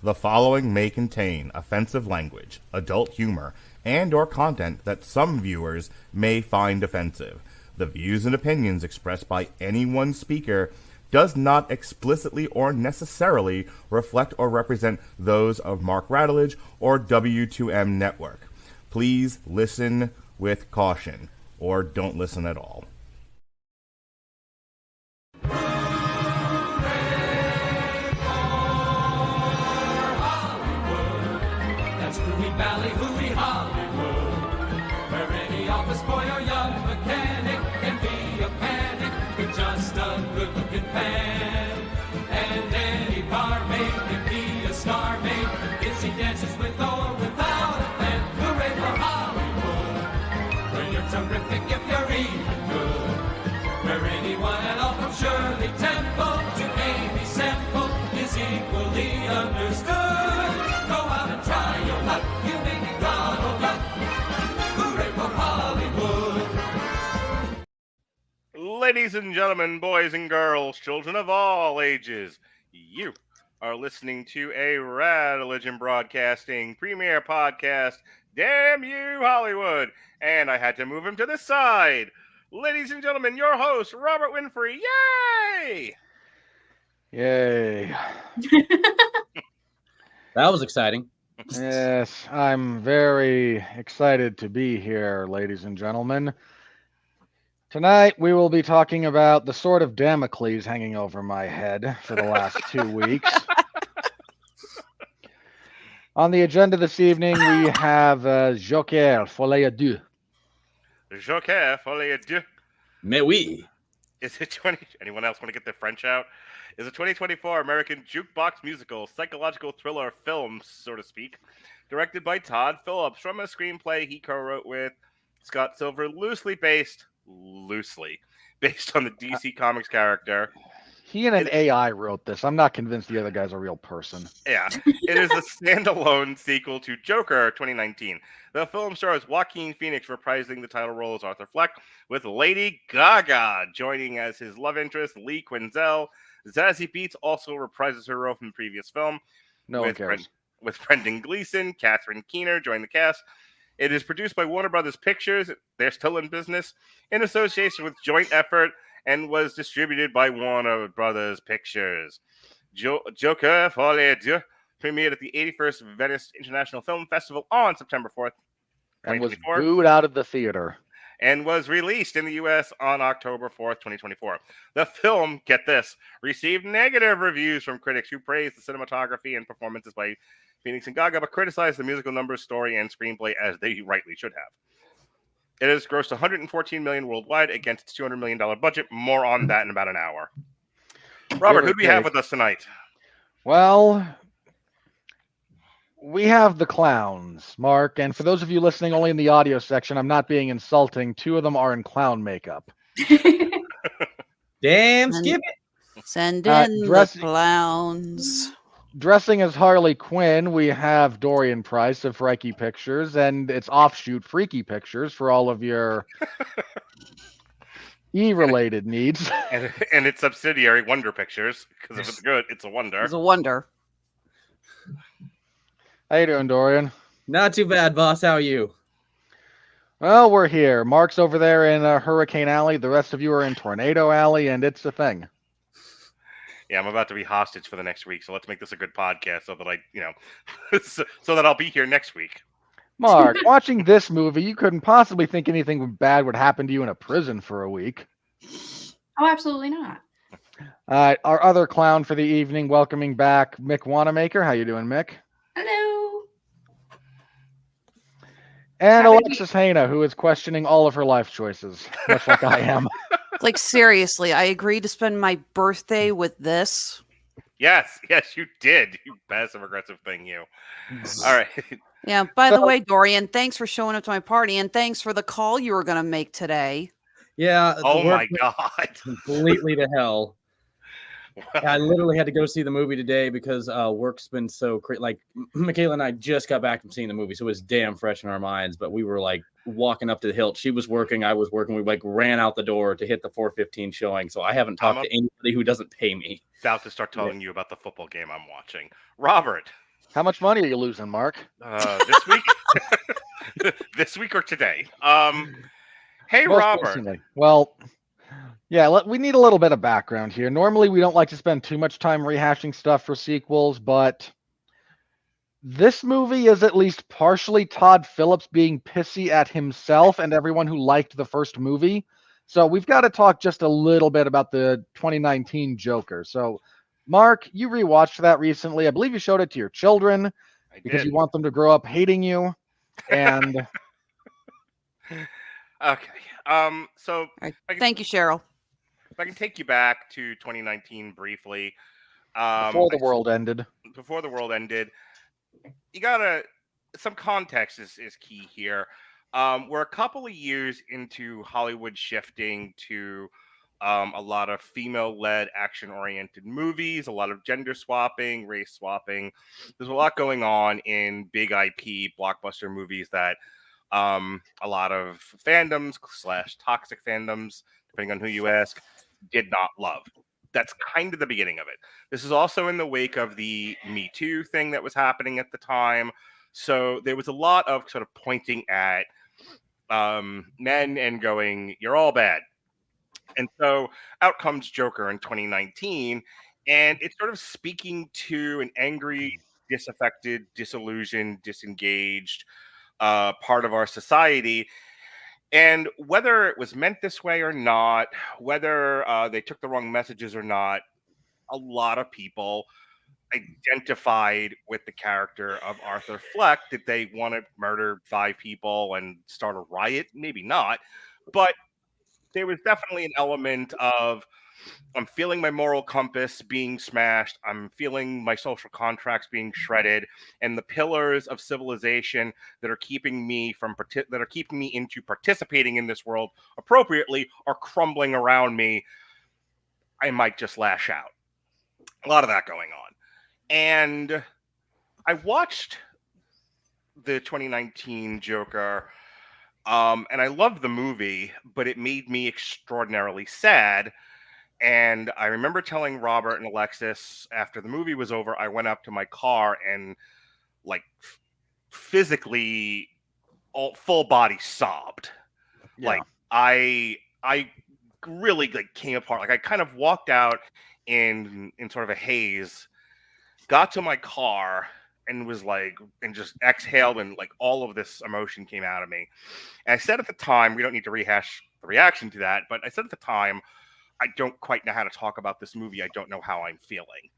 The following may contain offensive language, adult humor, and or content that some viewers may find offensive. The views and opinions expressed by any one speaker does not explicitly or necessarily reflect or represent those of Mark Radulich or W2M Network. Please listen with caution, or don't listen at all. Valley, hooey, Hollywood, where any office boy or young mechanic can be a panic with just a good-looking fan. And any barmaid can be a star maid if she dances with or without a plan. Hooray for Hollywood, where you're terrific if you're even good. Where anyone at all from Shirley Temple to Amy Semple is equally understood. Go out and try your luck. Ladies and gentlemen, boys and girls, children of all ages, you are listening to a Radulich Broadcasting premiere podcast, Damn You Hollywood, and I had to move him to the side. Ladies and gentlemen, your host, Robert Winfree, yay! Yay. That was exciting. Yes, I'm very excited to be here, ladies and gentlemen. Tonight, we will be talking about the sword of Damocles hanging over my head for the last 2 weeks. On the agenda this evening, we have Joker, Folie, Deux. Joker, Folie, Deux. Mais oui. Is it 20? Anyone else want to get the French out? Is a 2024 American jukebox musical, psychological thriller film, so to speak, directed by Todd Phillips from a screenplay he co-wrote with Scott Silver, loosely based on the DC Comics character. He and an AI wrote this. I'm not convinced the other guy's a real person. Yeah. It is a standalone sequel to Joker 2019. The film stars Joaquin Phoenix reprising the title role as Arthur Fleck, with Lady Gaga joining as his love interest, Lee Quinzel. Zazie Beetz also reprises her role from the previous film. No one cares. With Brendan Gleeson, Catherine Keener joined the cast. It is produced by Warner Brothers Pictures. They're still in business, in association with Joint Effort, and was distributed by Warner Brothers Pictures. Joker, Folie, Deux premiered at the 81st Venice International Film Festival on September 4th, 2024. And was booed out of the theater. And was released in the U.S. on October 4th, 2024. The film, get this, received negative reviews from critics who praised the cinematography and performances by Phoenix and Gaga, but criticized the musical numbers, story, and screenplay as they rightly should have. It has grossed $114 million worldwide against its $200 million budget. More on that in about an hour. Robert, who do we have with us tonight? Well, we have the clowns, Mark. And for those of you listening only in the audio section, I'm not being insulting. 2 of them are in clown makeup. Damn, skip it. Send in the clowns. Dressing as Harley Quinn, we have Dorian Price of Freaky Pictures and its offshoot Freaky Pictures for all of your E-related needs. And its subsidiary Wonder Pictures, because if it's good, it's a wonder. It's a wonder. How you doing, Dorian? Not too bad, boss. How are you? Well, we're here. Mark's over there in Hurricane Alley. The rest of you are in Tornado Alley, and it's a thing. Yeah, I'm about to be hostage for the next week, so let's make this a good podcast so that so that I'll be here next week. Mark, watching this movie, you couldn't possibly think anything bad would happen to you in a prison for a week. Oh, absolutely not. Our other clown for the evening, welcoming back Mick Wanamaker. How you doing, Mick? Hello. And Alexis Hejna, who is questioning all of her life choices, much like I am. Like, seriously, I agreed to spend my birthday with this. Yes, you did. You passive-aggressive thing, you. All right. Yeah, by the way, Dorian, thanks for showing up to my party, and thanks for the call you were going to make today. Yeah. Oh, my God. Completely to hell. I literally had to go see the movie today because work's been so crazy. Like, Michaela and I just got back from seeing the movie, so it was damn fresh in our minds. But we were like walking up to the hilt. She was working, I was working. We like ran out the door to hit the 4:15 showing. So I haven't talked to anybody who doesn't pay me. About to start telling you about the football game I'm watching. Robert. How much money are you losing, Mark? This week, this week or today. Hey, Most Robert. recently. Well, yeah, we need a little bit of background here. Normally, we don't like to spend too much time rehashing stuff for sequels, but this movie is at least partially Todd Phillips being pissy at himself and everyone who liked the first movie. So we've got to talk just a little bit about the 2019 Joker. So, Mark, you rewatched that recently. I believe you showed it to your children because you want them to grow up hating you. And okay. So All right. Thank you, Cheryl. if I can take you back to 2019 briefly. before the world ended. Before the world ended, you gotta, some context is key here. We're a couple of years into Hollywood shifting to a lot of female-led, action-oriented movies, a lot of gender swapping, race swapping. There's a lot going on in big IP blockbuster movies that a lot of fandoms / toxic fandoms, depending on who you ask, did not love. That's kind of the beginning of it. This is also in the wake of the Me Too thing that was happening at the time. So there was a lot of sort of pointing at men and going, you're all bad. And so out comes Joker in 2019, and it's sort of speaking to an angry, disaffected, disillusioned, disengaged part of our society. And whether it was meant this way or not, whether they took the wrong messages or not, a lot of people identified with the character of Arthur Fleck. Did they want to murder 5 people and start a riot? Maybe not. But there was definitely an element of, I'm feeling my moral compass being smashed. I'm feeling my social contracts being shredded, and the pillars of civilization that are keeping me into participating in this world appropriately are crumbling around me. I might just lash out. A lot of that going on. And I watched the 2019 Joker, and I loved the movie, but it made me extraordinarily sad. And I remember telling Robert and Alexis after the movie was over, I went up to my car and like physically full body sobbed. Yeah. Like I really like came apart. Like I kind of walked out in sort of a haze, got to my car and was like, and just exhaled, and like all of this emotion came out of me. And I said at the time, we don't need to rehash the reaction to that, but I said at the time, I don't quite know how to talk about this movie. I don't know how I'm feeling.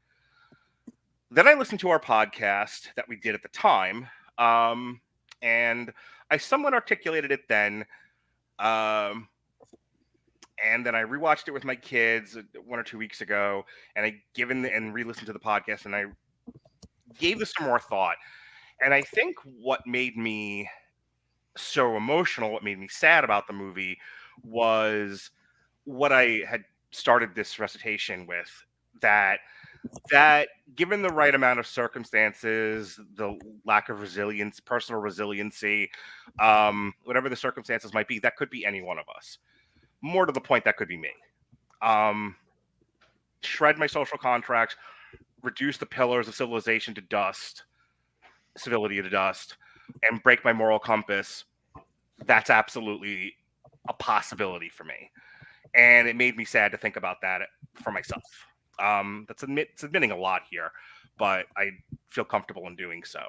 Then I listened to our podcast that we did at the time, and I somewhat articulated it then. And then I rewatched it with my kids 1 or 2 weeks ago, and I re-listened to the podcast, and I gave this some more thought. And I think what made me so emotional, what made me sad about the movie, was what I had started this recitation with, that given the right amount of circumstances, the lack of resilience, personal resiliency, whatever the circumstances might be, that could be any one of us. More to the point, that could be me. Shred my social contracts, reduce the pillars of civility to dust, and break my moral compass. That's absolutely a possibility for me. And it made me sad to think about that for myself. It's admitting a lot here, but I feel comfortable in doing so.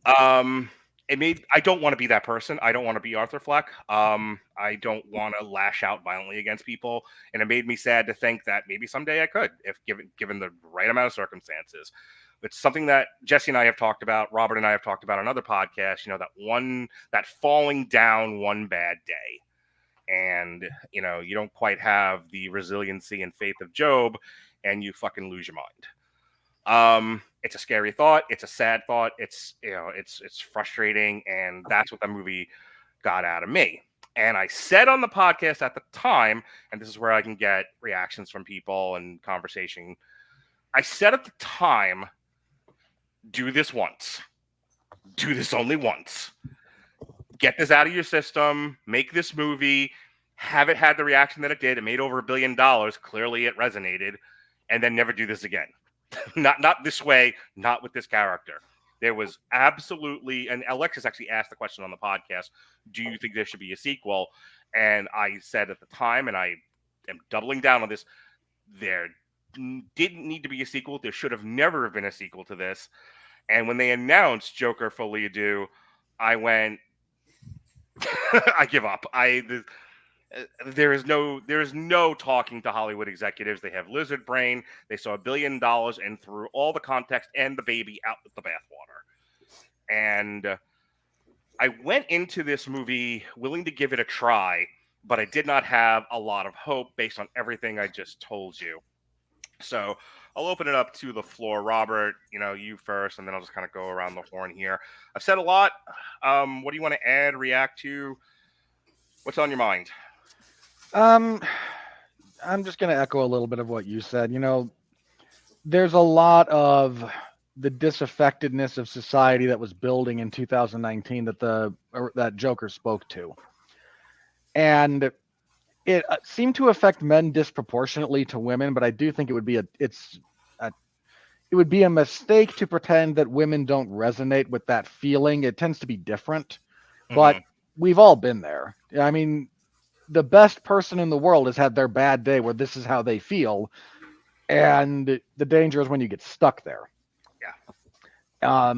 I don't want to be that person. I don't want to be Arthur Fleck. I don't want to lash out violently against people. And it made me sad to think that maybe someday I could, if given the right amount of circumstances. It's something that Jesse and I have talked about, Robert and I have talked about on other podcasts, that falling down one bad day. And, you don't quite have the resiliency and faith of Job, and you fucking lose your mind. It's a scary thought. It's a sad thought. It's frustrating. And that's what the movie got out of me. And I said on the podcast at the time, and this is where I can get reactions from people and conversation. I said at the time, do this once. Do this only once. Get this out of your system. Make this movie. Have it had the reaction that it did. It made over $1 billion. Clearly it resonated. And then never do this again. not this way, not with this character. There was absolutely, and Alexis actually asked the question on the podcast, do you think there should be a sequel? And I said at the time, and I am doubling down on this, there didn't need to be a sequel. There should have never been a sequel to this. And when they announced Joker Folie Deux, I went, I give up. There is no talking to Hollywood executives. They have lizard brain. They saw $1 billion and threw all the context and the baby out with the bathwater. And I went into this movie willing to give it a try, but I did not have a lot of hope based on everything I just told you. So I'll open it up to the floor. Robert, you first, and then I'll just kind of go around the horn here. I've said a lot. What do you want to add, react to? What's on your mind? I'm just going to echo a little bit of what you said. There's a lot of the disaffectedness of society that was building in 2019 that Joker spoke to. And it seemed to affect men disproportionately to women, but I do think it would be a mistake to pretend that women don't resonate with that feeling. It tends to be different, but we've all been there. I mean, the best person in the world has had their bad day where this is how they feel, and the danger is when you get stuck there. Yeah.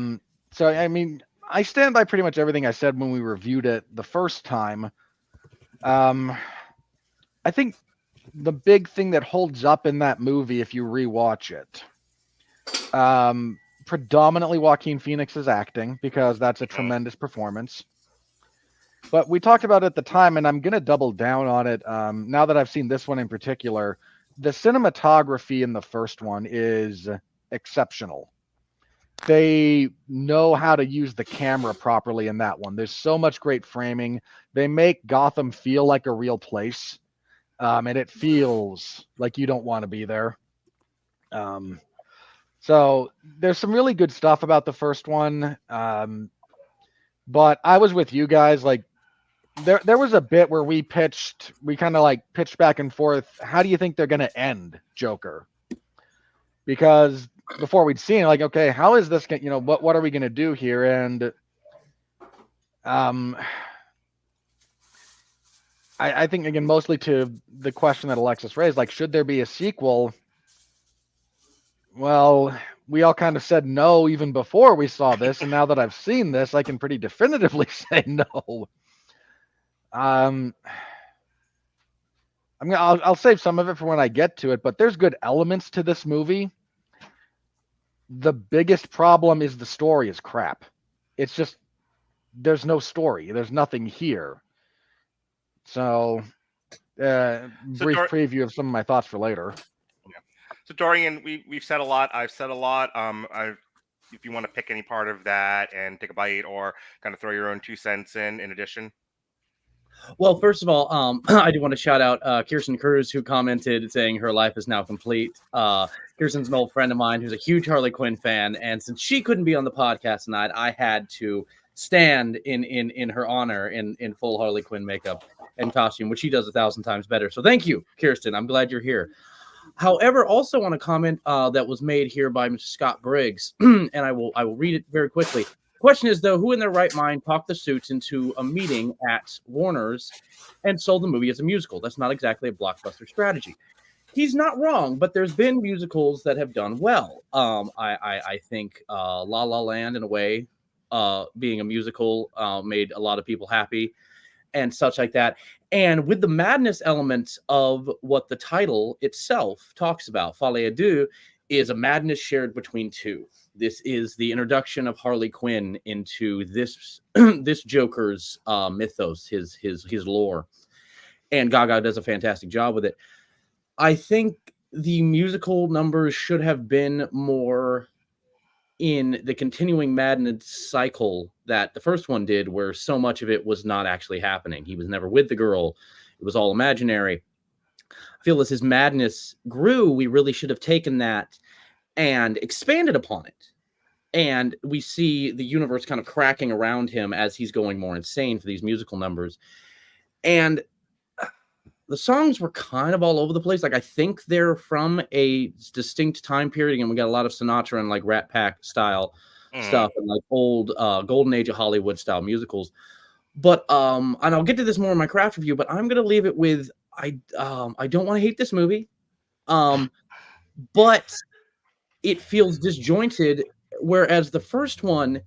So, I mean, I stand by pretty much everything I said when we reviewed it the first time. I think the big thing that holds up in that movie, if you rewatch it, predominantly Joaquin Phoenix's acting, because that's a tremendous performance. But we talked about it at the time, and I'm going to double down on it. Now that I've seen this one in particular, the cinematography in the first one is exceptional. They know how to use the camera properly in that one. There's so much great framing. They make Gotham feel like a real place. And it feels like you don't want to be there. So there's some really good stuff about the first one. But I was with you guys. Like, there was a bit where we kind of like pitched back and forth. How do you think they're going to end Joker? Because before we'd seen, like, okay, how is this going? What are we going to do here? And I think, again, mostly to the question that Alexis raised, like, should there be a sequel? Well, we all kind of said no even before we saw this, and now that I've seen this, I can pretty definitively say no. I'll save some of it for when I get to it, but there's good elements to this movie. The biggest problem is the story is crap. It's just, there's no story. There's nothing here. So, brief preview of some of my thoughts for later. Yeah. So Dorian, we've said a lot. I've said a lot. If you want to pick any part of that and take a bite, or kind of throw your own 2 cents in addition. Well, first of all, I do want to shout out Kirsten Cruz, who commented saying her life is now complete. Kirsten's an old friend of mine who's a huge Harley Quinn fan, and since she couldn't be on the podcast tonight, I had to stand in her honor in full Harley Quinn makeup and costume, which she does 1,000 times better. So thank you, Kirsten. I'm glad you're here. However, also want to comment that was made here by Mr. Scott Briggs, and I will read it very quickly. Question is, though, who in their right mind talked the suits into a meeting at Warner's and sold the movie as a musical? That's not exactly a blockbuster strategy. He's not wrong, but there's been musicals that have done well. I think La La Land, in a way, being a musical, made a lot of people happy and such like that. And with the madness element of what the title itself talks about, Folie Deux is a madness shared between two. This is the introduction of Harley Quinn into this this Joker's mythos, his lore, and Gaga does a fantastic job with it. I think the musical numbers should have been more in the continuing madness cycle that the first one did, where so much of it was not actually happening. He was never with the girl; it was all imaginary. I feel as his madness grew, we really should have taken that and expanded upon it. And we see the universe kind of cracking around him as he's going more insane for these musical numbers. And the songs were kind of all over the place. Like, I think they're from a distinct time period, and we got a lot of Sinatra and like Rat Pack style stuff and like old golden age of Hollywood style musicals. But and I'll get to this more in my craft review, but I'm gonna leave it with I don't want to hate this movie. But it feels disjointed, whereas the first one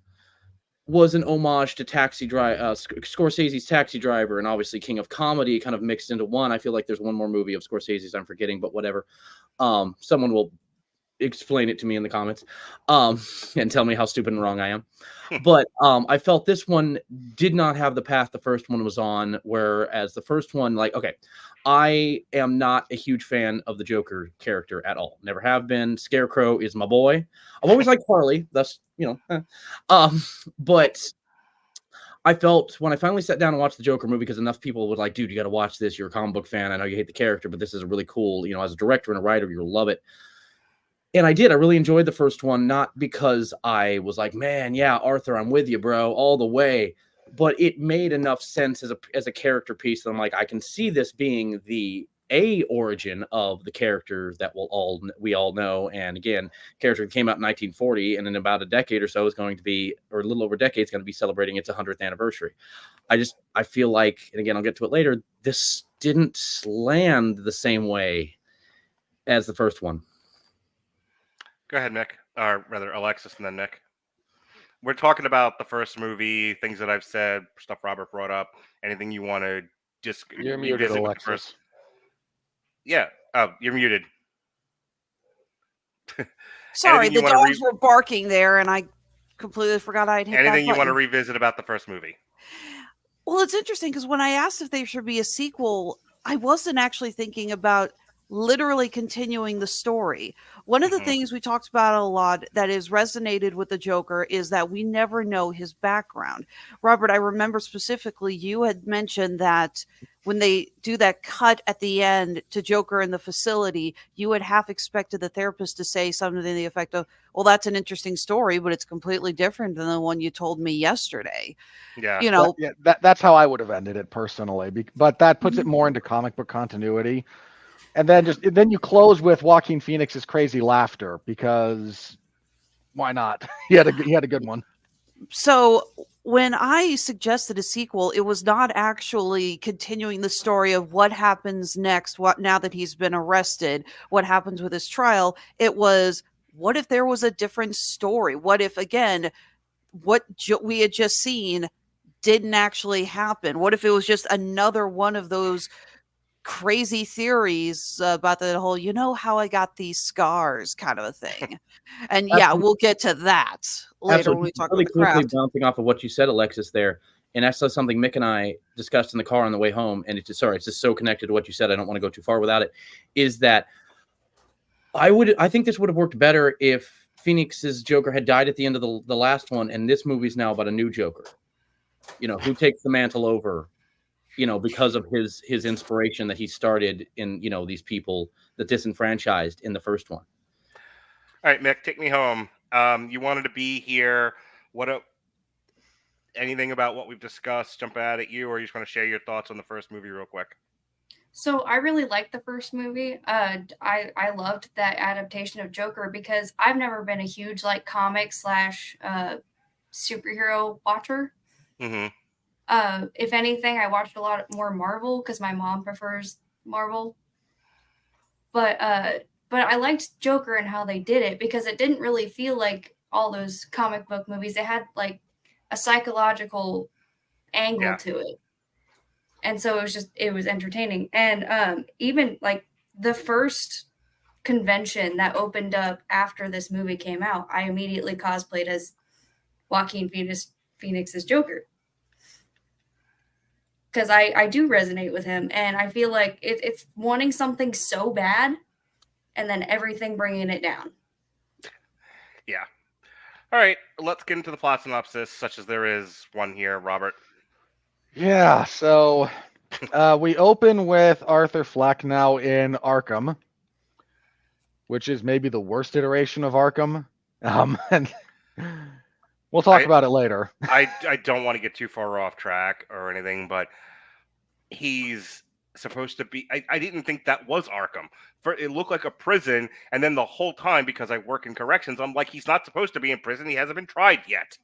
was an homage to Scorsese's Taxi Driver, and obviously King of Comedy kind of mixed into one. I feel like there's one more movie of Scorsese's I'm forgetting, but whatever. Someone will explain it to me in the comments and tell me how stupid and wrong I am. But I felt this one did not have the path the first one was on, whereas the first one, like, okay, I am not a huge fan of the Joker character at all. Never have been. Scarecrow is my boy. I've always liked Farley. That's, but I felt when I finally sat down and watched the Joker movie, because enough people would like, dude, you got to watch this. You're a comic book fan. I know you hate the character, but this is a really cool, as a director and a writer, you'll love it. And I did. I really enjoyed the first one, not because I was like, man, yeah, Arthur, I'm with you, bro, all the way. But it made enough sense as a character piece that I'm like, I can see this being the origin of the character that we all know. And again, character that came out in 1940, and in about a decade or so is going to be, or a little over a decade, is going to be celebrating its 100th anniversary. I feel like, and again, I'll get to it later, this didn't land the same way as the first one. Go ahead, Nick, or rather Alexis, and then Nick. We're talking about the first movie, things that I've said, stuff Robert brought up. Anything you want to just You're muted, revisit with Alexis. the first? Yeah. Oh, you're muted. Sorry, the dogs were barking there, and I completely forgot I'd hit anything that you want to revisit about the first movie? Well, it's interesting because when I asked if there should be a sequel, I wasn't actually thinking about literally continuing the story. One of the things we talked about a lot that is resonated with the Joker is that we never know his background. Robert, I remember specifically you had mentioned that when they do that cut at the end to Joker in the facility, you had half expected the therapist to say something to the effect of, well, that's an interesting story, but it's completely different than the one you told me yesterday. Yeah. That's how I would have ended it personally, but that puts it more into comic book continuity. And then you close with Joaquin Phoenix's crazy laughter, because why not? He had a good one. So when I suggested a sequel, it was not actually continuing the story of what happens next, now that he's been arrested, what happens with his trial. It was, what if there was a different story? What if, again, what we had just seen didn't actually happen? What if it was just another one of those crazy theories about the whole, how I got these scars kind of a thing? And yeah, we'll get to that later when we talk about the craft. Bouncing off of what you said, Alexis, there, and that's something Mick and I discussed in the car on the way home, and it's just so connected to what you said, I don't want to go too far without it, is that I think this would have worked better if Phoenix's Joker had died at the end of the last one, and this movie's now about a new Joker, who takes the mantle over, because of his inspiration that he started in, these people that disenfranchised in the first one. All right, Mick, take me home. You wanted to be here. Anything about what we've discussed jump out at you, or you just want to share your thoughts on the first movie real quick? So I really liked the first movie. I loved that adaptation of Joker because I've never been a huge comic / superhero watcher. Mm-hmm. If anything, I watched a lot more Marvel because my mom prefers Marvel. But I liked Joker and how they did it because it didn't really feel like all those comic book movies. It had a psychological angle to it. And so it was entertaining. And even the first convention that opened up after this movie came out, I immediately cosplayed as Joaquin Phoenix's Joker. Because I do resonate with him, and I feel like it's wanting something so bad, and then everything bringing it down. Yeah. All right, let's get into the plot synopsis, such as there is one here, Robert. Yeah, so we open with Arthur Fleck now in Arkham, which is maybe the worst iteration of Arkham. And we'll talk about it later. I don't want to get too far off track or anything, but he's supposed to be. I didn't think that was Arkham. It looked like a prison, and then the whole time, because I work in corrections, I'm like, he's not supposed to be in prison. He hasn't been tried yet.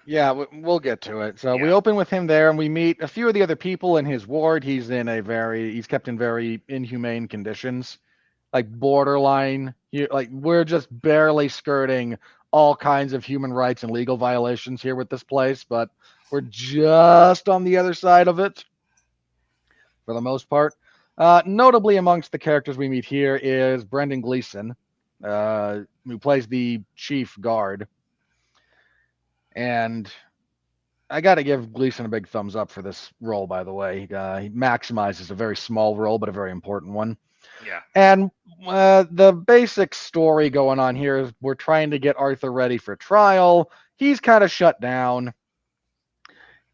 Yeah, we'll get to it. So we Yeah. open with him there, and we meet a few of the other people in his ward. He's kept in very inhumane conditions, like borderline. Like we're just barely skirting all kinds of human rights and legal violations here with this place, but we're just on the other side of it for the most part. Notably amongst the characters we meet here is Brendan Gleeson, who plays the chief guard. And I got to give Gleeson a big thumbs up for this role, by the way. He maximizes a very small role, but a very important one. Yeah. And the basic story going on here is we're trying to get Arthur ready for trial. He's kind of shut down.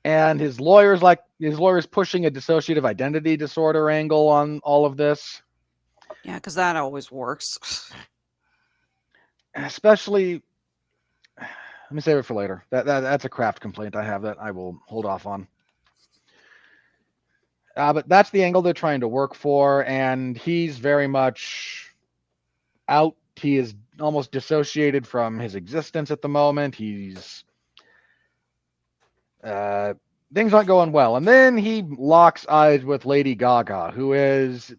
And his lawyer's pushing a dissociative identity disorder angle on all of this. Yeah, because that always works. Especially, let me save it for later. That's a craft complaint I have that I will hold off on. But that's the angle they're trying to work for, and he's very much out. He is almost dissociated from his existence at the moment. He's things aren't going well, and then he locks eyes with Lady Gaga, who is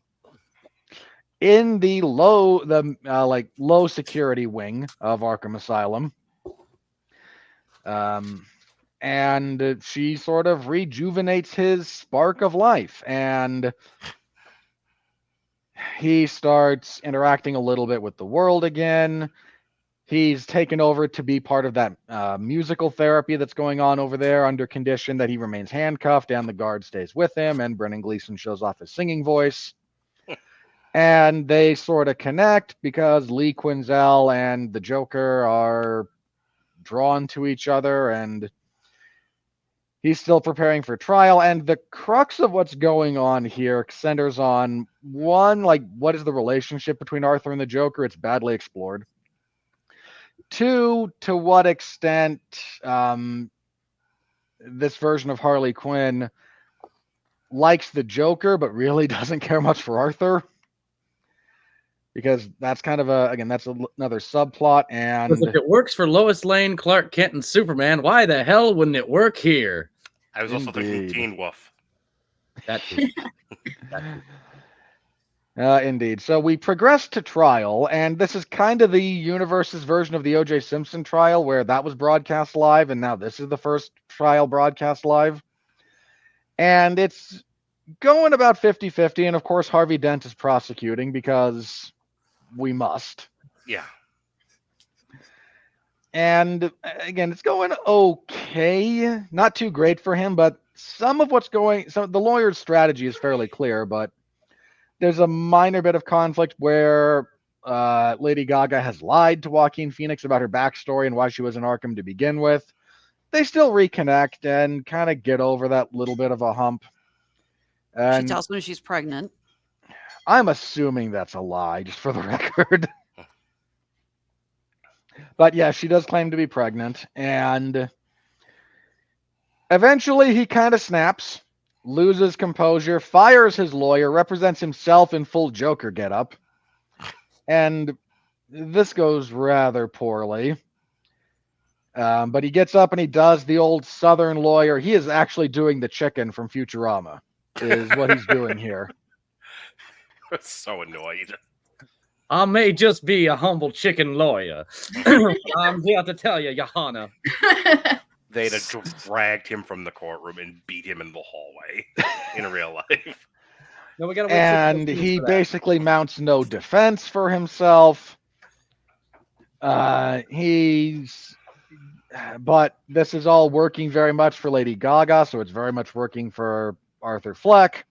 in the low security wing of Arkham Asylum. And she sort of rejuvenates his spark of life, and he starts interacting a little bit with the world again. He's taken over to be part of that musical therapy that's going on over there under condition that he remains handcuffed and the guard stays with him, and Brendan Gleeson shows off his singing voice. And they sort of connect because Lee Quinzel and the Joker are drawn to each other, and he's still preparing for trial. And the crux of what's going on here centers on one, like, what is the relationship between Arthur and the Joker? It's badly explored. Two, to what extent this version of Harley Quinn likes the Joker but really doesn't care much for Arthur, because that's kind of that's another subplot. And if it works for Lois Lane, Clark Kent, and Superman, why the hell wouldn't it work here? I was also thinking Teen Wolf. That too. Indeed. So we progress to trial, and this is kind of the universe's version of the O.J. Simpson trial, where that was broadcast live, and now this is the first trial broadcast live. And it's going about 50-50, and of course Harvey Dent is prosecuting because we must. Yeah. And again, it's going okay. Not too great for him, but some of the lawyer's strategy is fairly clear, but there's a minor bit of conflict where Lady Gaga has lied to Joaquin Phoenix about her backstory and why she was in Arkham to begin with. They still reconnect and kind of get over that little bit of a hump. And she tells him she's pregnant. I'm assuming that's a lie, just for the record. But yeah, she does claim to be pregnant, and eventually he kind of snaps, loses composure, fires his lawyer, represents himself in full Joker getup, and this goes rather poorly. But he gets up and he does the old Southern lawyer. He is actually doing the chicken from Futurama, is what he's doing here. I'm so annoyed. I may just be a humble chicken lawyer. I'm here to tell you, Your Honor. They'd have dragged him from the courtroom and beat him in the hallway in real life. No, we gotta wait and he basically mounts no defense for himself. But this is all working very much for Lady Gaga, so it's very much working for Arthur Fleck.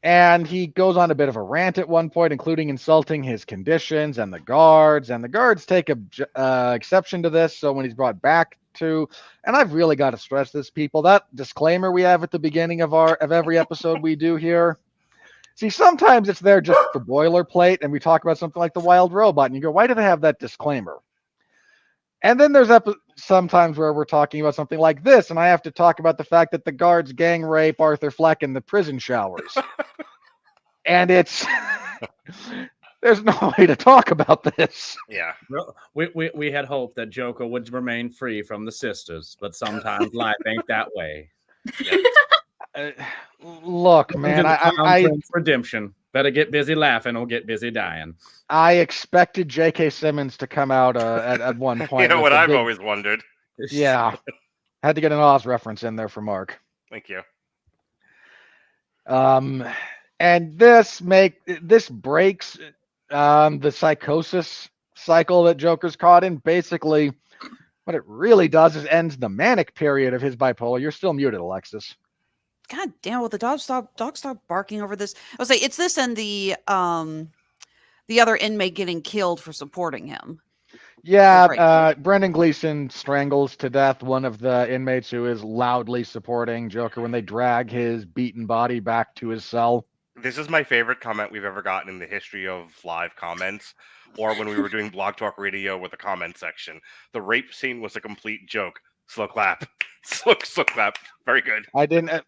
And he goes on a bit of a rant at one point, including insulting his conditions and the guards. And the guards take exception to this. So when he's brought back to, and I've really got to stress this, people, that disclaimer we have at the beginning of every episode we do here. See, sometimes it's there just for boilerplate, and we talk about something like the Wild Robot, and you go, why do they have that disclaimer? And then there's sometimes where we're talking about something like this, and I have to talk about the fact that the guards gang rape Arthur Fleck in the prison showers. And it's there's no way to talk about this. Yeah. We had hoped that Joker would remain free from the sisters, but sometimes life ain't that way. Look, man, I redemption. Better get busy laughing or get busy dying. I expected J.K. Simmons to come out at one point. You know what I've always wondered. Yeah, had to get an Oz reference in there for Mark. Thank you. And this breaks the psychosis cycle that Joker's caught in. Basically, what it really does is ends the manic period of his bipolar. You're still muted, Alexis. God damn! Will the dog stop barking over this? I'll say it's this and the other inmate getting killed for supporting him. Yeah, Brendan Gleeson strangles to death one of the inmates who is loudly supporting Joker when they drag his beaten body back to his cell. This is my favorite comment we've ever gotten in the history of live comments, or when we were doing Blog Talk Radio with the comment section. The rape scene was a complete joke. Slow clap. Slow clap. Very good. I didn't...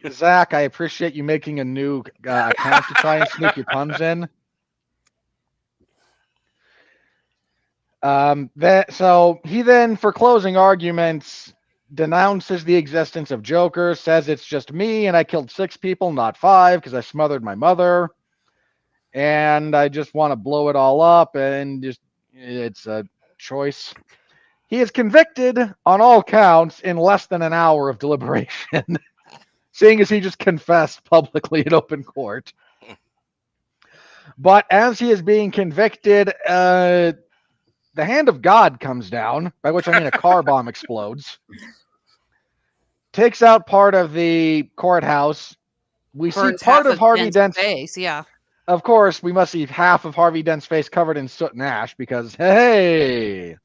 Zach, I appreciate you making a new account to try and sneak your puns in. So he then, for closing arguments, denounces the existence of Joker, says it's just me and I killed 6 people, not 5, because I smothered my mother. And I just want to blow it all up, and just it's a choice. He is convicted on all counts in less than an hour of deliberation, seeing as he just confessed publicly in open court. But as he is being convicted, the hand of God comes down, by which I mean a car bomb explodes, takes out part of the courthouse. We see part of Harvey Dent's face. Yeah. Of course, we must see half of Harvey Dent's face covered in soot and ash because, hey,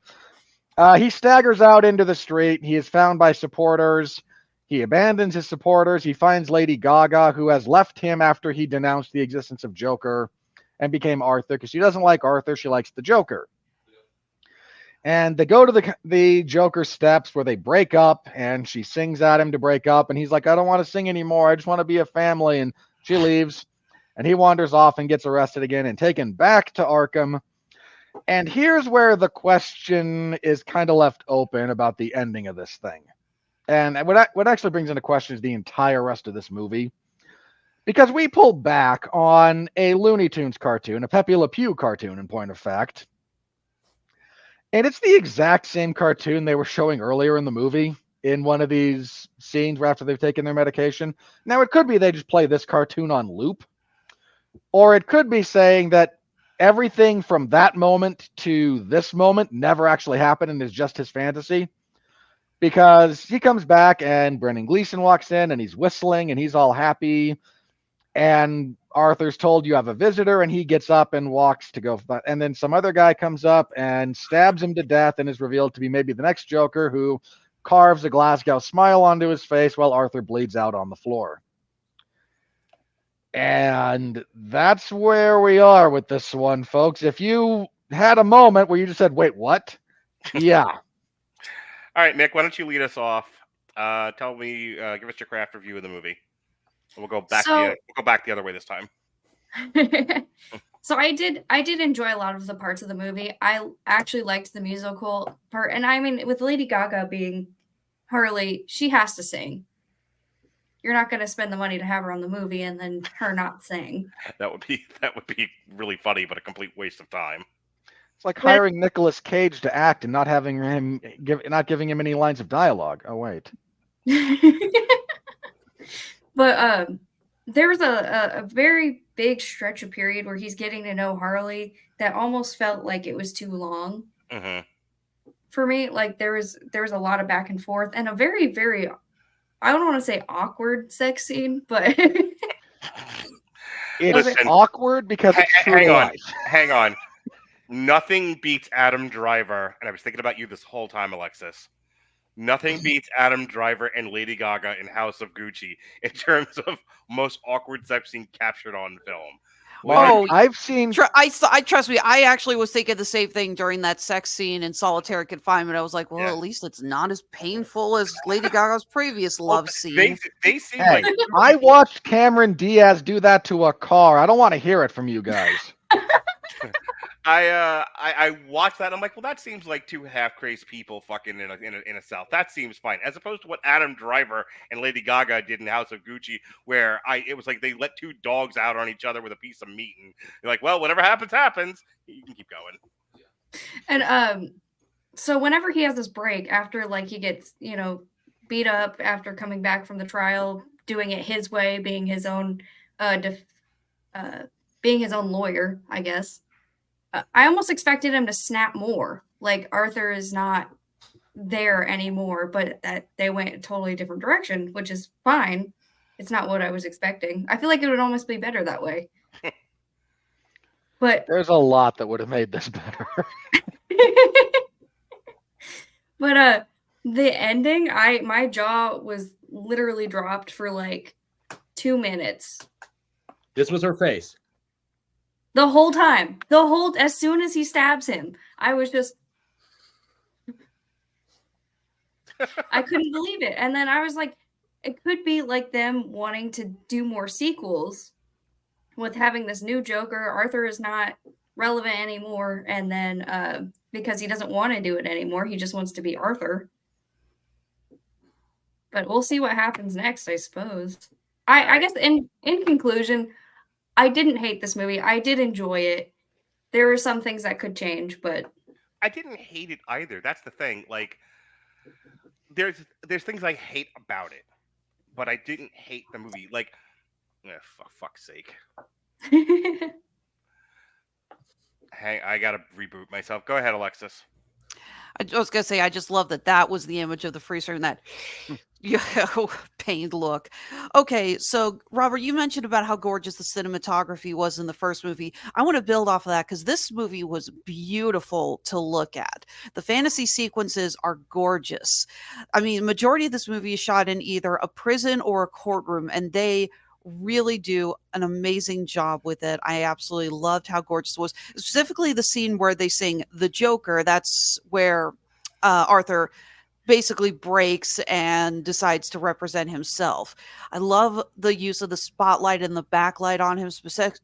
he staggers out into the street. He is found by supporters. He abandons his supporters. He finds Lady Gaga, who has left him after he denounced the existence of Joker and became Arthur, because she doesn't like Arthur. She likes the Joker. And they go to the Joker steps where they break up, and she sings at him to break up. And he's like, I don't want to sing anymore. I just want to be a family. And she leaves, and he wanders off and gets arrested again and taken back to Arkham. And here's where the question is kind of left open about the ending of this thing. And what actually brings into question is the entire rest of this movie. Because we pulled back on a Looney Tunes cartoon, a Pepe Le Pew cartoon, in point of fact. And it's the exact same cartoon they were showing earlier in the movie in one of these scenes where after they've taken their medication. Now, it could be they just play this cartoon on loop. Or it could be saying that everything from that moment to this moment never actually happened and is just his fantasy. Because he comes back and Brendan Gleeson walks in and he's whistling and he's all happy. And Arthur's told you have a visitor, and he gets up and walks to go. And then some other guy comes up and stabs him to death and is revealed to be maybe the next Joker, who carves a Glasgow smile onto his face while Arthur bleeds out on the floor. And that's where we are with this one, folks. If you had a moment where you just said, wait, what? Yeah. All right, Mick, why don't you lead us off? Tell me, give us your craft review of the movie. We'll go back. We'll go back the other way this time. So I did enjoy a lot of the parts of the movie. I actually liked the musical part, and I mean, with Lady Gaga being Harley, she has to sing. You're not going to spend the money to have her on the movie and then her not sing. That would be really funny, but a complete waste of time. It's like hiring Nicolas Cage to act and not giving him any lines of dialogue. Oh wait. But there's a very big stretch of period where he's getting to know Harley that almost felt like it was too long. Mm-hmm. For me. Like there was a lot of back and forth and a very, very, I don't want to say awkward sex scene, but it's awkward because it's true. Hang on. Nothing beats Adam Driver, and I was thinking about you this whole time, Alexis. Nothing beats Adam Driver and Lady Gaga in House of Gucci in terms of most awkward sex scene captured on film. Oh, I've seen. I trust me. I actually was thinking the same thing during that sex scene in solitary confinement. I was like, well, Yeah. at least it's not as painful as Lady Gaga's previous love scene. They seem Hey, like I watched Cameron Diaz do that to a car. I don't want to hear it from you guys. I watched that. And I'm like, well, that seems like two half crazed people fucking in a cell. That seems fine, as opposed to what Adam Driver and Lady Gaga did in House of Gucci, where it was like they let two dogs out on each other with a piece of meat, and you're like, well, whatever happens, happens. You can keep going. And so whenever he has this break after like he gets, beat up after coming back from the trial, doing it his way, being his own lawyer, I guess. I almost expected him to snap more. Like Arthur is not there anymore, but that they went a totally different direction, which is fine. It's not what I was expecting. I feel like it would almost be better that way. But There's a lot that would have made this better. But the ending, my jaw was literally dropped for like 2 minutes. This was her face. The whole time. As soon as he stabs him, I was just I couldn't believe it. And then I was like, it could be like them wanting to do more sequels with having this new Joker. Arthur is not relevant anymore, and then because he doesn't want to do it anymore, he just wants to be Arthur. But we'll see what happens next, I suppose. I guess in conclusion, I didn't hate this movie. I did enjoy it. There were some things that could change, but I didn't hate it either. That's the thing. Like, there's things I hate about it, but I didn't hate the movie. Like, for fuck's sake. Hey, I gotta reboot myself. Go ahead, Alexis. I was gonna say, I just love that was the image of the freezer and that pained look. Okay, so Robert, you mentioned about how gorgeous the cinematography was in the first movie. I want to build off of that because this movie was beautiful to look at. The fantasy sequences are gorgeous. I mean, majority of this movie is shot in either a prison or a courtroom, and they really do an amazing job with it. I absolutely loved how gorgeous it was. Specifically the scene where they sing The Joker. That's where Arthur basically breaks and decides to represent himself. I love the use of the spotlight and the backlight on him,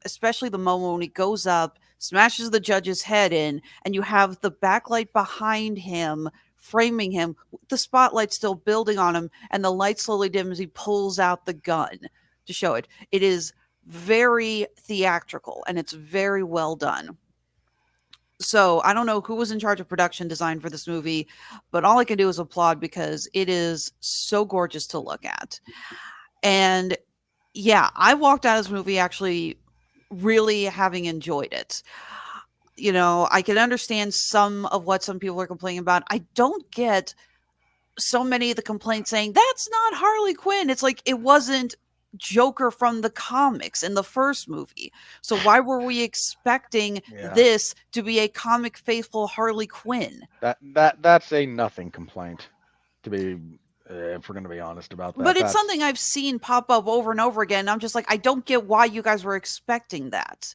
especially the moment when he goes up, smashes the judge's head in, and you have the backlight behind him framing him, the spotlight still building on him, and the light slowly dims as he pulls out the gun to show it. It is very theatrical and it's very well done. So I don't know who was in charge of production design for this movie, but all I can do is applaud because it is so gorgeous to look at. And yeah, I walked out of this movie actually really having enjoyed it. I can understand some of what some people are complaining about. I don't get so many of the complaints saying that's not Harley Quinn. It's like it wasn't Joker from the comics in the first movie. So why were we expecting this to be a comic faithful Harley Quinn? That's a nothing complaint, to be if we're going to be honest about that. But it's something I've seen pop up over and over again. I'm just like, I don't get why you guys were expecting that.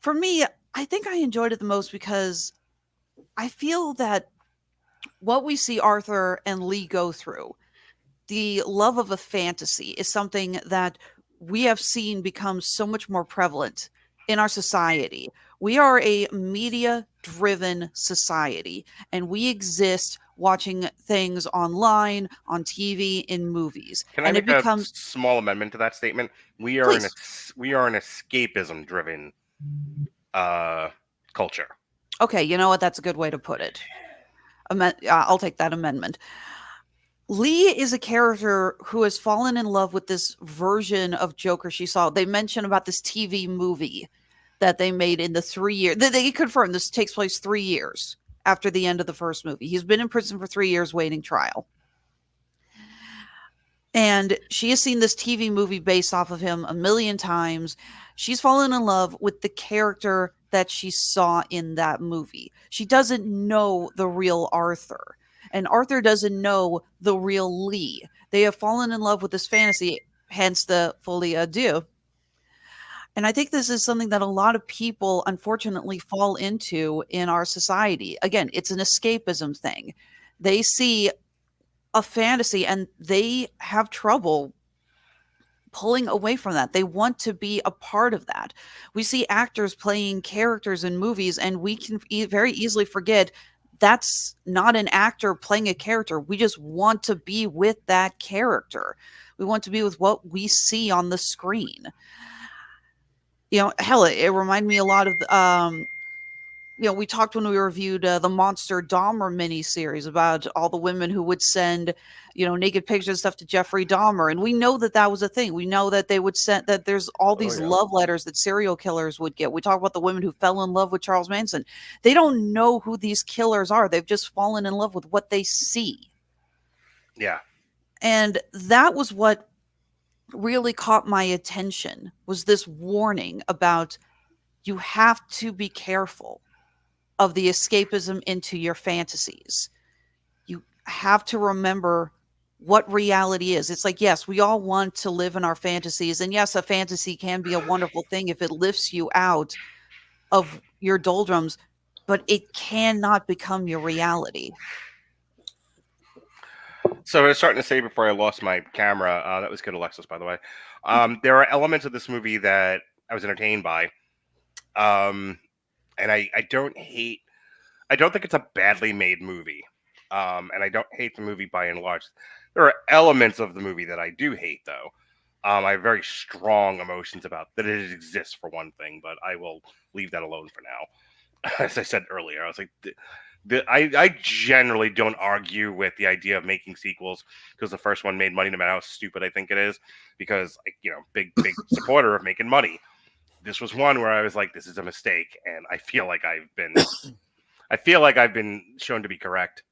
For me, I think I enjoyed it the most because I feel that what we see Arthur and Lee go through, the love of a fantasy, is something that we have seen become so much more prevalent in our society. We are a media-driven society, and we exist watching things online, on TV, in movies. Can I make a small amendment to that statement? We are an escapism-driven culture. Okay, you know what? That's a good way to put it. I'll take that amendment. Lee is a character who has fallen in love with this version of Joker she saw. They mention about this TV movie that they made in the 3 years. They confirmed this takes place 3 years after the end of the first movie. He's been in prison for 3 years waiting trial. And she has seen this TV movie based off of him a million times. She's fallen in love with the character that she saw in that movie. She doesn't know the real Arthur. And Arthur doesn't know the real Lee. They have fallen in love with this fantasy, hence the Folie à Deux. And I think this is something that a lot of people unfortunately fall into in our society. Again, it's an escapism thing. They see a fantasy and they have trouble pulling away from that. They want to be a part of that. We see actors playing characters in movies, and we can very easily forget that's not an actor playing a character. We just want to be with that character. We want to be with what we see on the screen. You know, hell, it reminded me a lot of you know, we talked when we reviewed the Monster Dahmer miniseries about all the women who would send, you know, naked pictures and stuff to Jeffrey Dahmer. And we know that that was a thing. We know that they would send, that there's all these love letters that serial killers would get. We talk about the women who fell in love with Charles Manson. They don't know who these killers are. They've just fallen in love with what they see. Yeah. And that was what really caught my attention, was this warning about you have to be careful of the escapism into your fantasies. You have to remember what reality is. It's like, yes, we all want to live in our fantasies. And yes, a fantasy can be a wonderful thing if it lifts you out of your doldrums, but it cannot become your reality. So I was starting to say before I lost my camera, that was good, Alexis, by the way. There are elements of this movie that I was entertained by. And I don't think it's a badly made movie. And I don't hate the movie by and large. There are elements of the movie that I do hate, though. I have very strong emotions about that it exists, for one thing, but I will leave that alone for now. As I said earlier, I was like, I generally don't argue with the idea of making sequels because the first one made money, no matter how stupid I think it is, because, you know, big supporter of making money. This was one where I was like, this is a mistake, and I feel like I've been shown to be correct.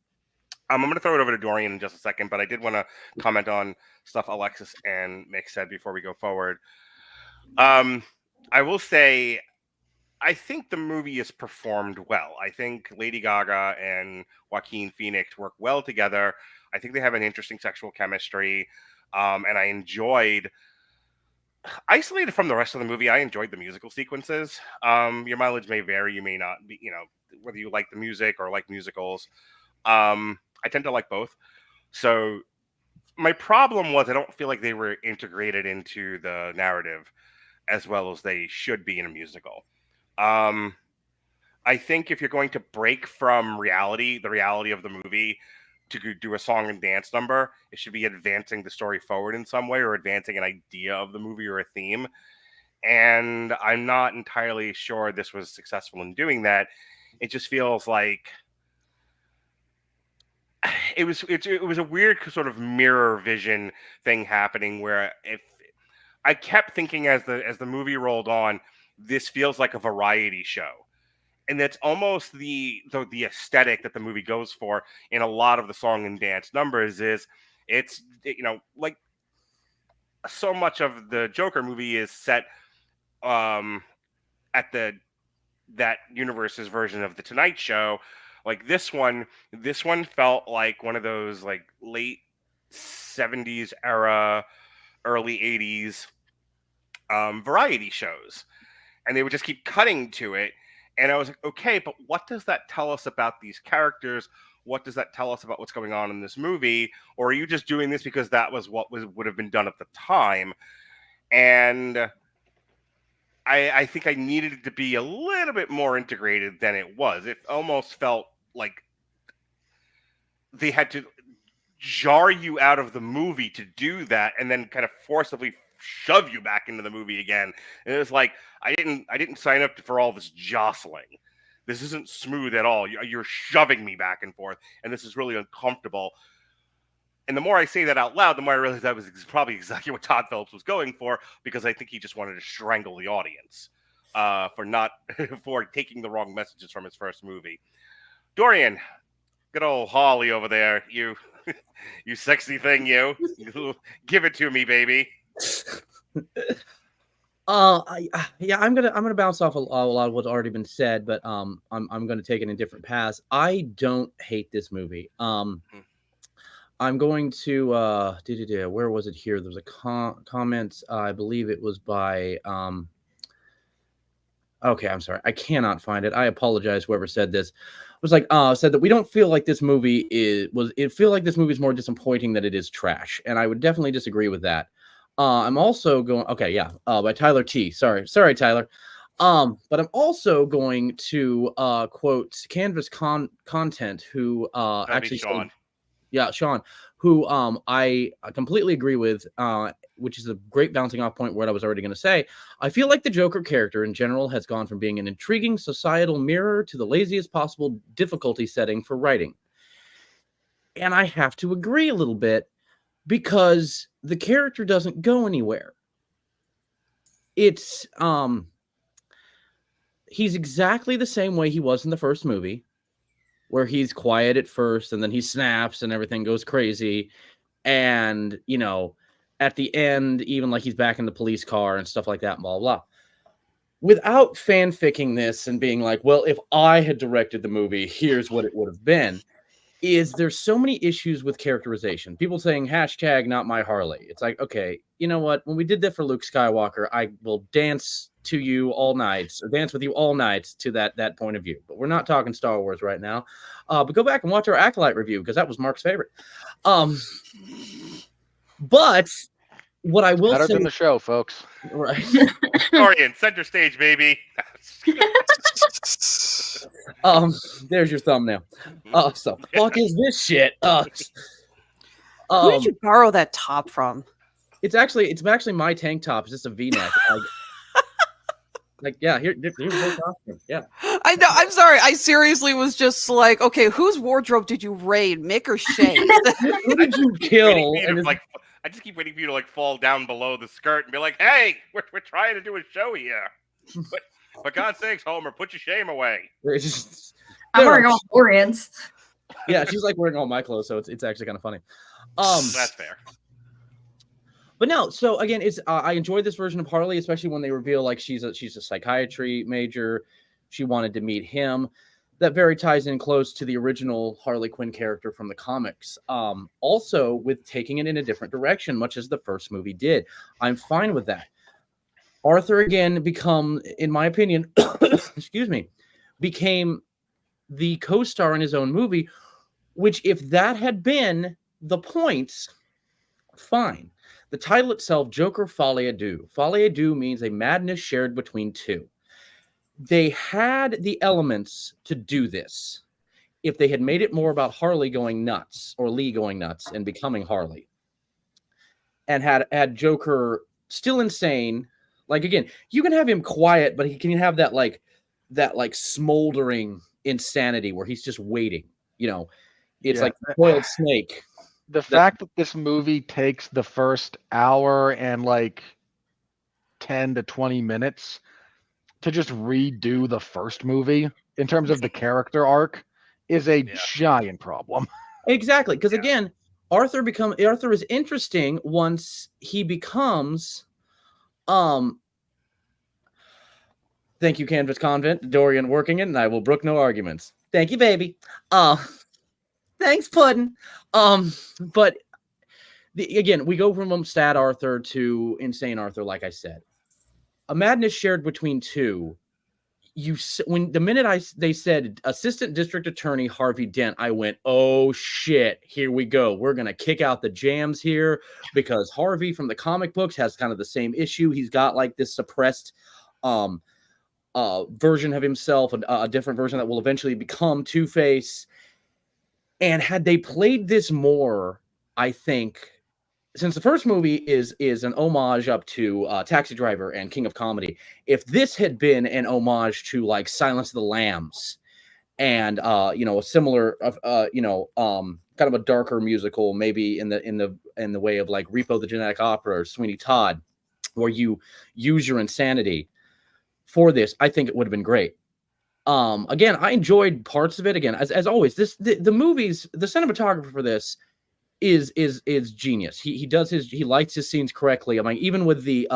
I'm going to throw it over to Dorian in just a second, but I did want to comment on stuff Alexis and Mick said before we go forward. I will say, I think the movie is performed well. I think Lady Gaga and Joaquin Phoenix work well together. I think they have an interesting sexual chemistry, and I enjoyed, isolated from the rest of the movie, I enjoyed the musical sequences. Your mileage may vary. You may not be, you know, whether you like the music or like musicals. I tend to like both. So my problem was I don't feel like they were integrated into the narrative as well as they should be in a musical. I think if you're going to break from reality, the reality of the movie, to do a song and dance number, it should be advancing the story forward in some way or advancing an idea of the movie or a theme. And I'm not entirely sure this was successful in doing that. It just feels like it was a weird sort of mirror vision thing happening where if I kept thinking as the movie rolled on, this feels like a variety show. And that's almost the aesthetic that the movie goes for in a lot of the song and dance numbers. Is it's, you know, like so much of the Joker movie is set at that universe's version of the Tonight Show. Like this one felt like one of those like late 70s era, early 80s variety shows, and they would just keep cutting to it. And I was like, okay, but what does that tell us about these characters? What does that tell us about what's going on in this movie? Or are you just doing this because that was what would have been done at the time? And I think I needed it to be a little bit more integrated than it was. It almost felt like they had to jar you out of the movie to do that and then kind of forcibly shove you back into the movie again. And it was like, I didn't sign up for all this jostling. This isn't smooth at all. You're shoving me back and forth, and this is really uncomfortable. And the more I say that out loud, the more I realize that was probably exactly what Todd Phillips was going for, because I think he just wanted to strangle the audience for taking the wrong messages from his first movie. Dorian, good old Holly over there, you sexy thing, you give it to me, baby. I'm gonna bounce off a lot of what's already been said, but I'm gonna take it in different paths. I don't hate this movie. I'm going to where was it here? There was a comment, I believe it was by Okay, I'm sorry. I cannot find it. I apologize, whoever said this. It was like, said that we don't feel like this movie feel like this movie is more disappointing than it is trash. And I would definitely disagree with that. I'm also going, okay, yeah, by Tyler T. Sorry, Tyler. But I'm also going to quote Canvas Content, who actually Sean. Sean, who I completely agree with, which is a great bouncing off point what I was already going to say. I feel like the Joker character in general has gone from being an intriguing societal mirror to the laziest possible difficulty setting for writing. And I have to agree a little bit because the character doesn't go anywhere. It's he's exactly the same way he was in the first movie, where he's quiet at first and then he snaps and everything goes crazy. And, you know, at the end, even like he's back in the police car and stuff like that, blah, blah. Without fanficking this and being like, well, if I had directed the movie, here's what it would have been, is there's so many issues with characterization. People saying hashtag not my Harley. It's like, okay, you know what? When we did that for Luke Skywalker, I will dance to you all nights or dance with you all nights to that point of view. But we're not talking Star Wars right now. But go back and watch our Acolyte review because that was Mark's favorite. But what I will Better say, than the show, folks. right? Dorian, center stage, baby. There's your thumbnail. So fuck is this shit? Who did you borrow that top from? It's actually my tank top. It's just a V-neck. Like yeah, here's the costume. Yeah. I know. I'm sorry. I seriously was just like, okay, whose wardrobe did you raid, Mick or Shay? Who did you kill? I just keep waiting for you to like fall down below the skirt and be like, "Hey, we're trying to do a show here." But for God's sakes, Homer, put your shame away. I'm wearing all Dorian's. Yeah, she's like wearing all my clothes, so it's actually kind of funny. That's fair. But no, so again, it's I enjoyed this version of Harley, especially when they reveal like she's a psychiatry major. She wanted to meet him. That very ties in close to the original Harley Quinn character from the comics. Also with taking it in a different direction, much as the first movie did. I'm fine with that. Arthur again in my opinion, excuse me, became the co-star in his own movie, which if that had been the point, fine. The title itself, Joker Folie à Deux. Folie à Deux means a madness shared between two. They had the elements to do this if they had made it more about Harley going nuts or Lee going nuts and becoming Harley, and had Joker still insane. Like again, you can have him quiet, but he can have that smoldering insanity where he's just waiting. You know, it's like a coiled snake. The fact that this movie takes the first hour and like 10 to 20 minutes to just redo the first movie in terms of the character arc is a giant problem. Exactly, because again, Arthur is interesting once he becomes thank you, Canvas Convent, Dorian working it, and I will brook no arguments. Thank you, baby. Thanks, Puddin'. But again, we go from Sad Arthur to Insane Arthur, like I said. A madness shared between two. The minute they said Assistant District Attorney Harvey Dent, I went, oh shit, here we go. We're gonna kick out the jams here because Harvey from the comic books has kind of the same issue. He's got like this suppressed version of himself, a different version that will eventually become Two-Face. And had they played this more, I think, since the first movie is an homage up to Taxi Driver and King of Comedy, if this had been an homage to like Silence of the Lambs and a similar kind of a darker musical, maybe in the way of like Repo the Genetic Opera or Sweeney Todd, where you use your insanity for this, I think it would have been great. Again, I enjoyed parts of it. Again, as always, the movies, the cinematographer for this is genius. He lights his scenes correctly. I mean, even with the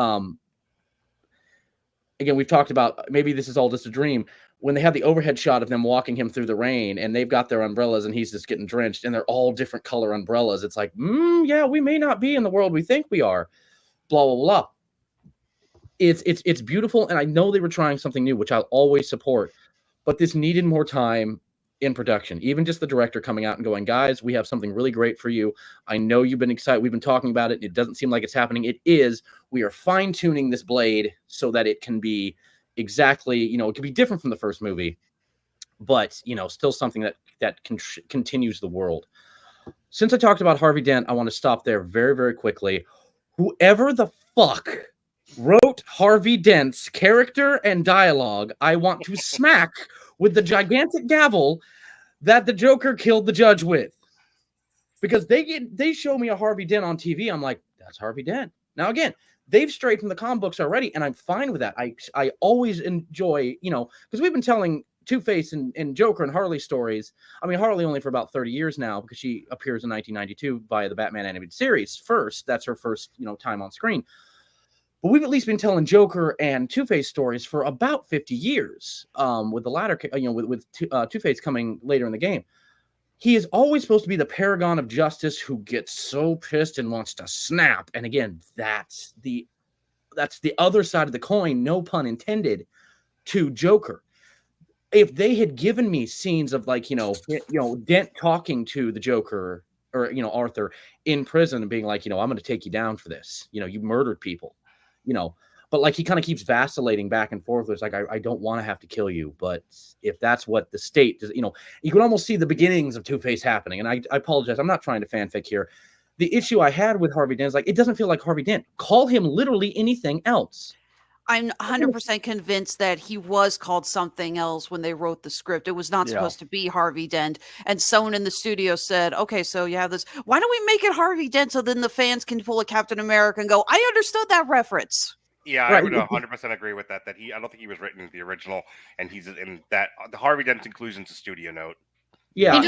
again, we've talked about maybe this is all just a dream. When they have the overhead shot of them walking him through the rain and they've got their umbrellas and he's just getting drenched and they're all different color umbrellas. It's like, yeah, we may not be in the world we think we are. Blah, blah, blah. It's beautiful, and I know they were trying something new, which I'll always support. But this needed more time in production. Even just the director coming out and going, guys, we have something really great for you. I know you've been excited. We've been talking about it. It doesn't seem like it's happening. It is. We are fine-tuning this blade so that it can be exactly, it can be different from the first movie, but, still something that continues the world. Since I talked about Harvey Dent, I want to stop there very, very quickly. Whoever the fuck wrote Harvey Dent's character and dialogue, I want to smack with the gigantic gavel that the Joker killed the judge with. Because they show me a Harvey Dent on TV. I'm like, that's Harvey Dent. Now, again, they've strayed from the comic books already, and I'm fine with that. I always enjoy, because we've been telling Two-Face and Joker and Harley stories. I mean, Harley only for about 30 years now, because she appears in 1992 via the Batman animated series first. That's her first, time on screen. But we've at least been telling Joker and Two-Face stories for about 50 years, with the latter, with Two-Face coming later in the game. He is always supposed to be the paragon of justice who gets so pissed and wants to snap. And again, that's the other side of the coin, no pun intended, to Joker. If they had given me scenes of Dent talking to the Joker or, Arthur in prison and being like, I'm going to take you down for this. You murdered people, but he kind of keeps vacillating back and forth. It's like, I don't want to have to kill you. But if that's what the state does, you can almost see the beginnings of Two-Face happening. And I apologize. I'm not trying to fanfic here. The issue I had with Harvey Dent is it doesn't feel like Harvey Dent. Call him literally anything else. I'm 100% convinced that he was called something else when they wrote the script. It was not supposed to be Harvey Dent. And someone in the studio said, okay, so you have this. Why don't we make it Harvey Dent so then the fans can pull a Captain America and go, I understood that reference. Yeah, I would 100% agree with that. I don't think he was written in the original, and he's in that. The Harvey Dent inclusion's a studio note. Yeah, and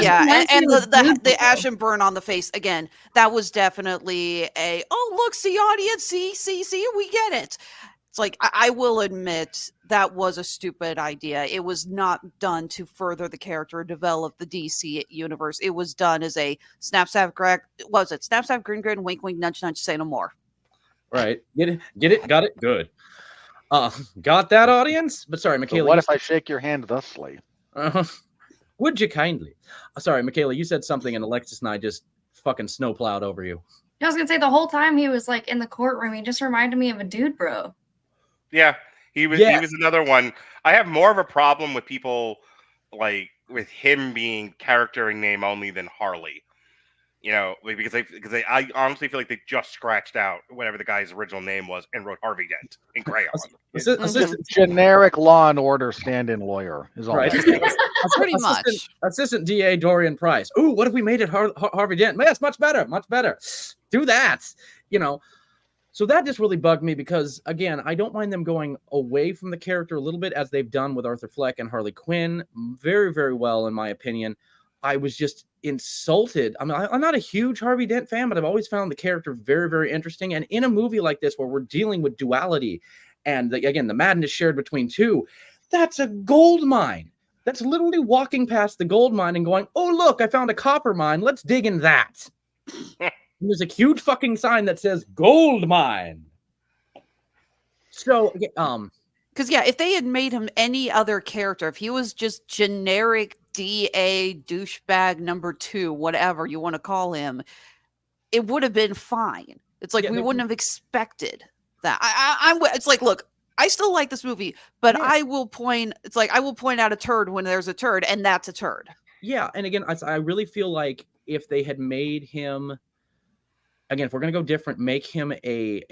the ash and burn on the face again. That was definitely look, see, audience, see, we get it. It's like, I will admit that was a stupid idea. It was not done to further the character or develop the DC universe. It was done as a snap, grin, grin, wink, wink, nudge, nudge, say no more. Right. Get it, got it, good. Got that, audience? But sorry, Michaela. So what if I shake your hand thusly? Would you kindly? Sorry, Michaela, you said something and Alexis and I just fucking snowplowed over you. I was going to say, the whole time he was in the courtroom, he just reminded me of a dude bro. Yeah, he was another one. I have more of a problem with people with him being character and name only than Harley. Because I honestly feel like they just scratched out whatever the guy's original name was and wrote Harvey Dent in crayon. Generic Law and Order stand-in lawyer is all. Right. Pretty much. Assistant DA Dorian Price. Ooh, what if we made it Harvey Dent? Yes, much better. Do that. So that just really bugged me because, again, I don't mind them going away from the character a little bit as they've done with Arthur Fleck and Harley Quinn. Very, very well, in my opinion. I was just insulted. I mean, I'm not a huge Harvey Dent fan, but I've always found the character very, very interesting. And in a movie like this, where we're dealing with duality and, the madness shared between two, that's a gold mine. That's literally walking past the gold mine and going, oh, look, I found a copper mine. Let's dig in that. There's a huge fucking sign that says gold mine. So, because if they had made him any other character, if he was just generic DA douchebag number 2, whatever you want to call him, it would have been fine. It's like we wouldn't have expected that. It's like, look, I still like this movie, but I will point out a turd when there's a turd, and that's a turd. Yeah, and again, I really feel like if they had made him, again, if we're going to go different, make him a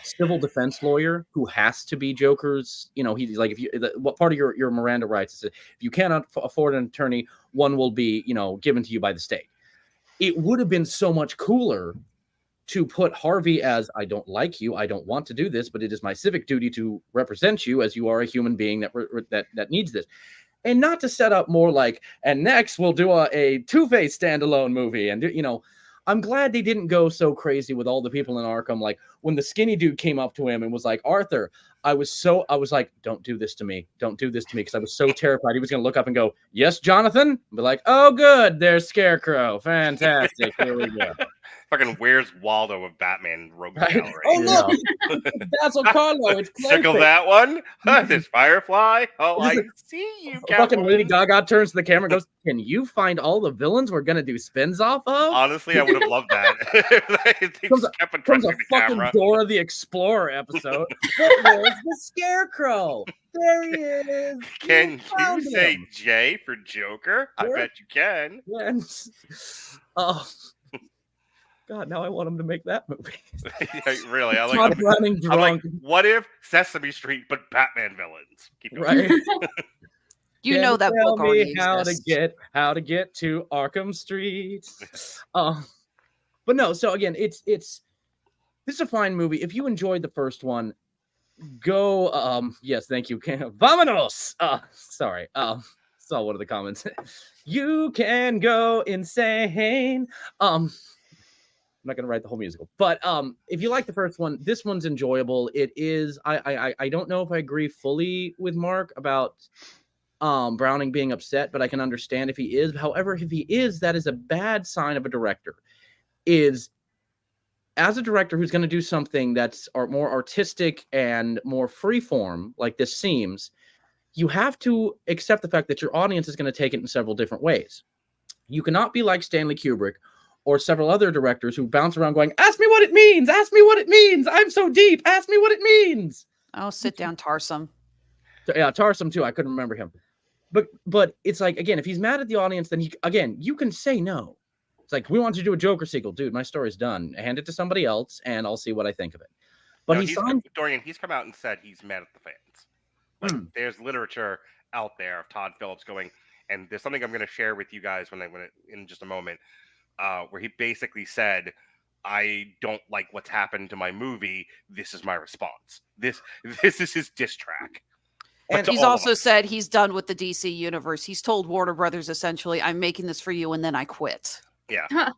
civil defense lawyer who has to be Joker's, he's like, what part of your Miranda rights is, if you cannot afford an attorney, one will be, given to you by the state. It would have been so much cooler to put Harvey as, I don't like you, I don't want to do this, but it is my civic duty to represent you as you are a human being that needs this. And not to set up more like, and next we'll do a Two-Face standalone movie. And, I'm glad they didn't go so crazy with all the people in Arkham. Like when the skinny dude came up to him and was like, Arthur, I was like, don't do this to me. Don't do this to me. Because I was so terrified. He was going to look up and go, yes, Jonathan? And be like, oh, good. There's Scarecrow. Fantastic. Here we go. Fucking Where's Waldo of Batman Rogue Right? Gallery. Oh look, Basil Carlo. It's Circle Clayface. that one. There's Firefly. Oh, Is I it- see you, Fucking Lady Catwoman. Gaga turns to the camera and goes, "Can you find all the villains we're gonna do spins off of?" Honestly, I would have loved that. They Comes just kept Comes addressing a the fucking camera. Dora the Explorer episode. But where's the Scarecrow? There he is. Can you found say him. J for Joker? I Sure. bet you can. Yes. Oh, God! Now I want him to make that movie. Yeah, really, I Todd like. running I'm like, drunk, what if Sesame Street but Batman villains? Keep going. right? You Can know that tell book already me how exists. to get to Arkham Street. But no. So again, it's this is a fine movie. If you enjoyed the first one, go. Yes, thank you. Vamonos. Sorry. Saw one of the comments. You can go insane. I'm not gonna write the whole musical, but if you like the first one, this one's enjoyable. It is. I don't know if I agree fully with Mark about Browning being upset, but I can understand if he is. However, if he is, that is a bad sign of a director. Is as a director who's going to do something that's more artistic and more freeform, like this seems, you have to accept the fact that your audience is going to take it in several different ways. You cannot be like Stanley Kubrick or several other directors who bounce around going, "Ask me what it means. Ask me what it means. I'm so deep. Ask me what it means." Oh, sit down, Tarsum. Yeah, Tarsum too. I couldn't remember him. But it's like, again, if he's mad at the audience, then you can say no. It's like, "We want you to do a Joker sequel." Dude, my story's done. Hand it to somebody else and I'll see what I think of it. But No, Dorian, he's come out and said he's mad at the fans. Like, there's literature out there of Todd Phillips going, and there's something I'm going to share with you guys in just a moment, where he basically said, "I don't like what's happened to my movie. This is my response. This is his diss track." But And to He's all of also us. said he's done with the DC universe. He's told Warner Brothers essentially, "I'm making this for you, and then I quit." Yeah. Huh.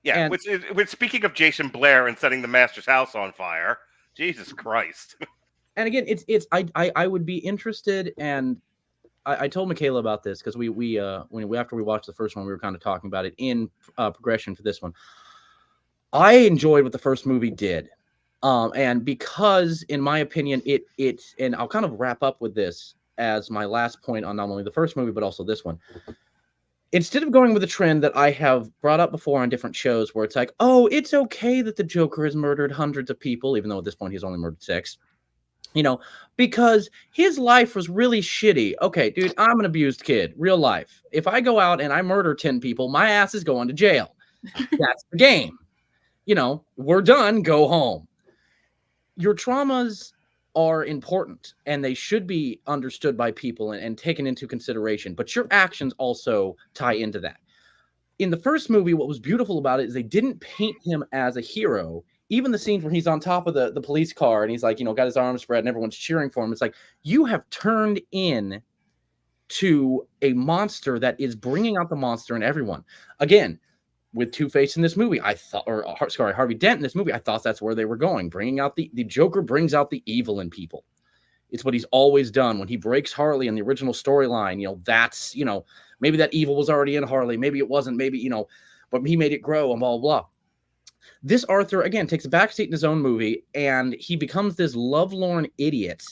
Yeah. And- Which speaking of Jason Blair and setting the Master's house on fire, Jesus Christ. and again, I would be interested, and I told Michaela about this because after we watched the first one, we were kind of talking about it in progression for this one. I enjoyed what the first movie did, and because, in my opinion, it and I'll kind of wrap up with this as my last point on not only the first movie but also this one. Instead of going with a trend that I have brought up before on different shows, where it's like, "Oh, it's okay that the Joker has murdered hundreds of people," even though at this point he's only murdered 6. Because his life was really shitty. Okay, dude, I'm an abused kid, real life. If I go out and I murder 10 people, my ass is going to jail. That's the game. We're done, go home. Your traumas are important and they should be understood by people and taken into consideration, but your actions also tie into that. In the first movie, what was beautiful about it is they didn't paint him as a hero. Even the scenes where he's on top of the police car and he's like, got his arms spread and everyone's cheering for him. It's like, you have turned in to a monster that is bringing out the monster in everyone. Again, with Two-Face in this movie, Harvey Dent in this movie, I thought that's where they were going. Bringing out the Joker brings out the evil in people. It's what he's always done. When he breaks Harley in the original storyline, that's, maybe that evil was already in Harley. Maybe it wasn't. Maybe, but he made it grow and blah, blah, blah. This Arthur, again, takes a backseat in his own movie, and he becomes this lovelorn idiot,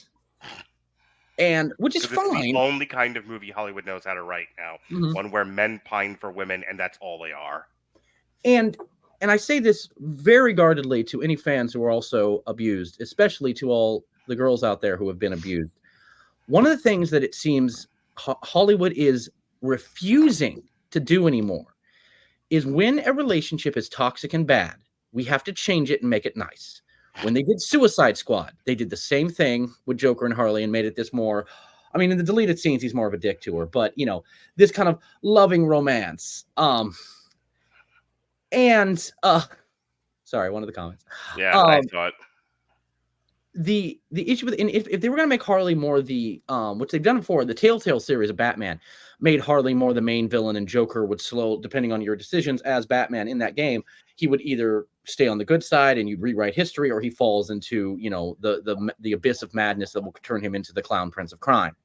which is This is fine. the only kind of movie Hollywood knows how to write now. Mhm. One where men pine for women, and that's all they are. And I say this very guardedly to any fans who are also abused, especially to all the girls out there who have been abused. One of the things that it seems Hollywood is refusing to do anymore is when a relationship is toxic and bad, we have to change it and make it nice. When they did Suicide Squad, they did the same thing with Joker and Harley and made it this more, in the deleted scenes, he's more of a dick to her, but, this kind of loving romance. Sorry, one of the comments. Yeah, I thought. The issue with, and if they were going to make Harley more the which they've done before, the Telltale series of Batman made Harley more the main villain, and Joker would depending on your decisions as Batman in that game, he would either stay on the good side and you'd rewrite history, or he falls into the abyss of madness that will turn him into the clown prince of crime.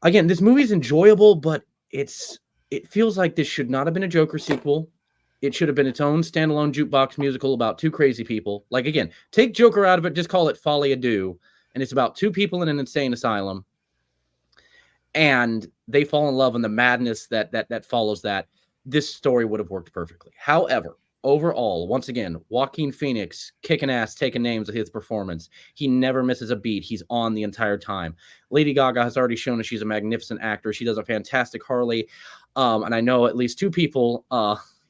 Again, this movie is enjoyable, but it feels like this should not have been a Joker sequel. It should have been its own standalone jukebox musical about two crazy people. Like, again, take Joker out of it, just call it Folie, Deux, and it's about two people in an insane asylum, and they fall in love, and the madness that follows that. This story would have worked perfectly. However, overall, once again, Joaquin Phoenix kicking ass, taking names of his performance. He never misses a beat. He's on the entire time. Lady Gaga has already shown us she's a magnificent actor. She does a fantastic Harley. And I know at least two people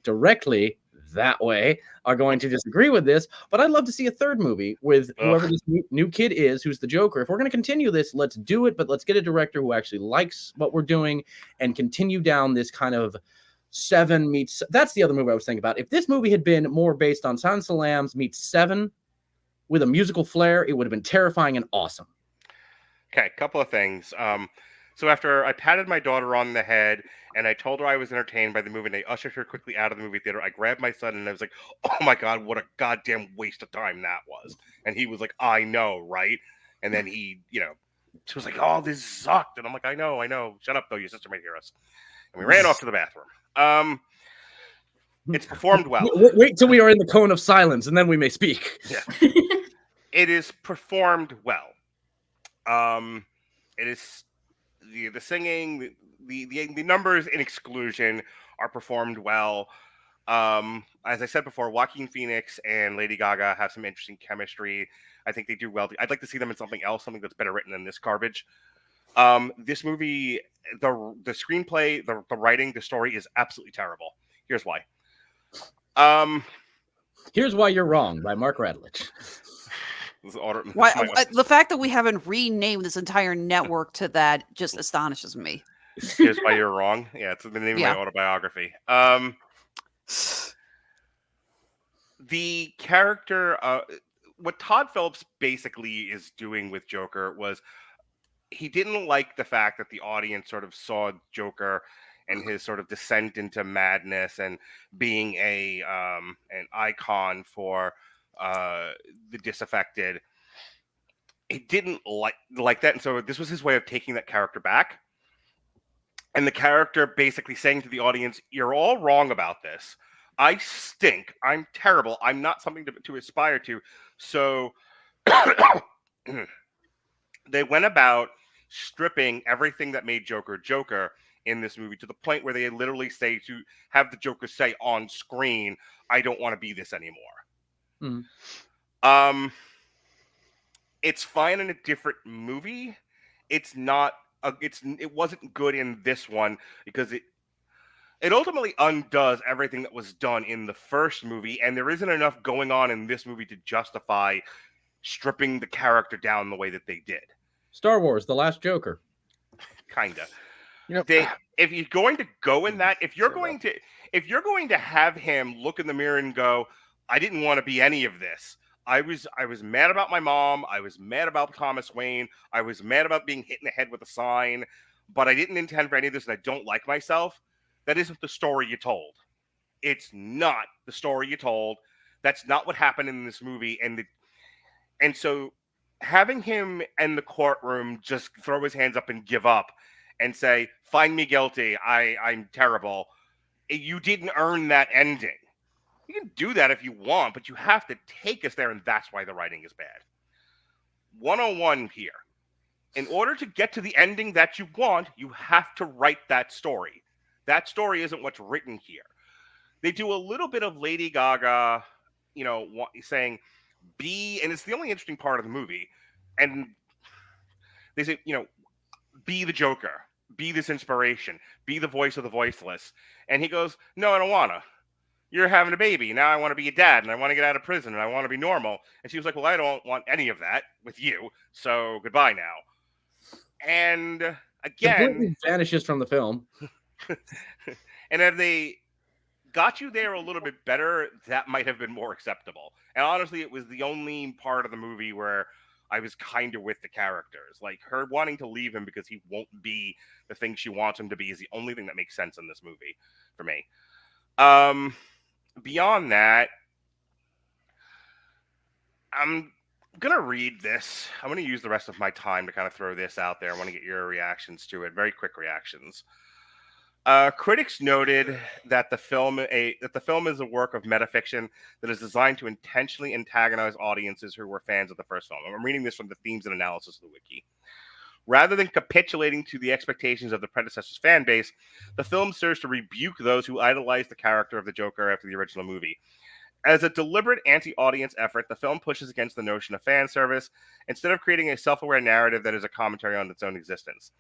directly that way are going to disagree with this, but I'd love to see a third movie with whoever this new kid is, who's the Joker. If we're going to continue this, let's do it, but let's get a director who actually likes what we're doing and continue down this kind of Seven meets. That's the other movie I was thinking about. If this movie had been more based on Silence of the Lambs meets Seven with a musical flair, it would have been terrifying and awesome. Okay, a couple of things. So after I patted my daughter on the head and I told her I was entertained by the movie and I ushered her quickly out of the movie theater, I grabbed my son and I was like, oh my God, what a goddamn waste of time that was. And he was like, I know, right? And then he was like, oh, this sucked. And I'm like, I know. Shut up, though. Your sister might hear us. And we ran off to the bathroom. It's performed well. Wait till we are in the cone of silence and then we may speak. Yeah. It is performed well. It is the singing, the numbers in Exclusion are performed well. As I said before, Joaquin Phoenix and Lady Gaga have some interesting chemistry. I think they do well. I'd like to see them in something else, something that's better written than this garbage. This movie, the screenplay, the writing, the story is absolutely terrible. Here's why. Here's Why You're Wrong by Mark Radulich. The fact that we haven't renamed this entire network to that just astonishes me. Here's Why You're Wrong. Yeah, it's the name of my autobiography. The character, what Todd Phillips basically is doing with Joker was he didn't like the fact that the audience sort of saw Joker and his sort of descent into madness and being an icon for the disaffected. He didn't like that, and so this was his way of taking that character back. And the character basically saying to the audience, "You're all wrong about this. I stink. I'm terrible. I'm not something to aspire to." So they went about stripping everything that made Joker Joker in this movie to the point where they literally say to have the Joker say on screen, "I don't want to be this anymore." It's fine in a different movie. It's not. It wasn't good in this one because it ultimately undoes everything that was done in the first movie, and there isn't enough going on in this movie to justify stripping the character down the way that they did. Star Wars: The Last Joker. Kinda. Yep. If you're going to go in that, if you're going to have him look in the mirror and go, "I didn't want to be any of this. I was mad about my mom. I was mad about Thomas Wayne. I was mad about being hit in the head with a sign, but I didn't intend for any of this, and I don't like myself." That isn't the story you told. It's not the story you told. That's not what happened in this movie, and so having him in the courtroom just throw his hands up and give up and say, "Find me guilty. I'm terrible." You didn't earn that ending. You can do that if you want, but you have to take us there, and that's why the writing is bad. 101 here. In order to get to the ending that you want, you have to write that story. That story isn't what's written here. They do a little bit of Lady Gaga, saying, and it's the only interesting part of the movie, and they say, be the Joker, be this inspiration, be the voice of the voiceless. And he goes, "No, I don't want to. You're having a baby. Now I want to be a dad, and I want to get out of prison, and I want to be normal." And she was like, "Well, I don't want any of that with you, so goodbye now." And again, completely vanishes from the film. And if they got you there a little bit better, that might have been more acceptable. And honestly, it was the only part of the movie where I was kind of with the characters. Like, her wanting to leave him because he won't be the thing she wants him to be is the only thing that makes sense in this movie for me. Beyond that, I'm going to read this. I'm going to use the rest of my time to kind of throw this out there. I want to get your reactions to it. Very quick reactions. Critics noted that the film is a work of metafiction that is designed to intentionally antagonize audiences who were fans of the first film. I'm reading this from the themes and analysis of the wiki. Rather than capitulating to the expectations of the predecessor's fan base, the film serves to rebuke those who idolize the character of the Joker after the original movie. As a deliberate anti-audience effort, the film pushes against the notion of fan service instead of creating a self-aware narrative that is a commentary on its own existence.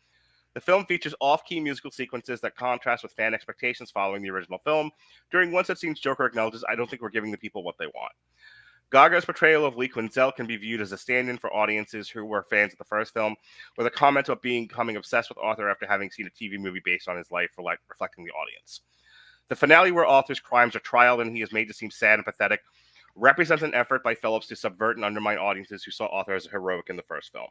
The film features off-key musical sequences that contrast with fan expectations following the original film. During one such scene, Joker acknowledges, "I don't think we're giving the people what they want." Gaga's portrayal of Lee Quinzel can be viewed as a stand-in for audiences who were fans of the first film, with a comment about becoming obsessed with Arthur after having seen a TV movie based on his life, reflecting the audience. The finale, where Arthur's crimes are trialed and he is made to seem sad and pathetic, represents an effort by Phillips to subvert and undermine audiences who saw Arthur as heroic in the first film.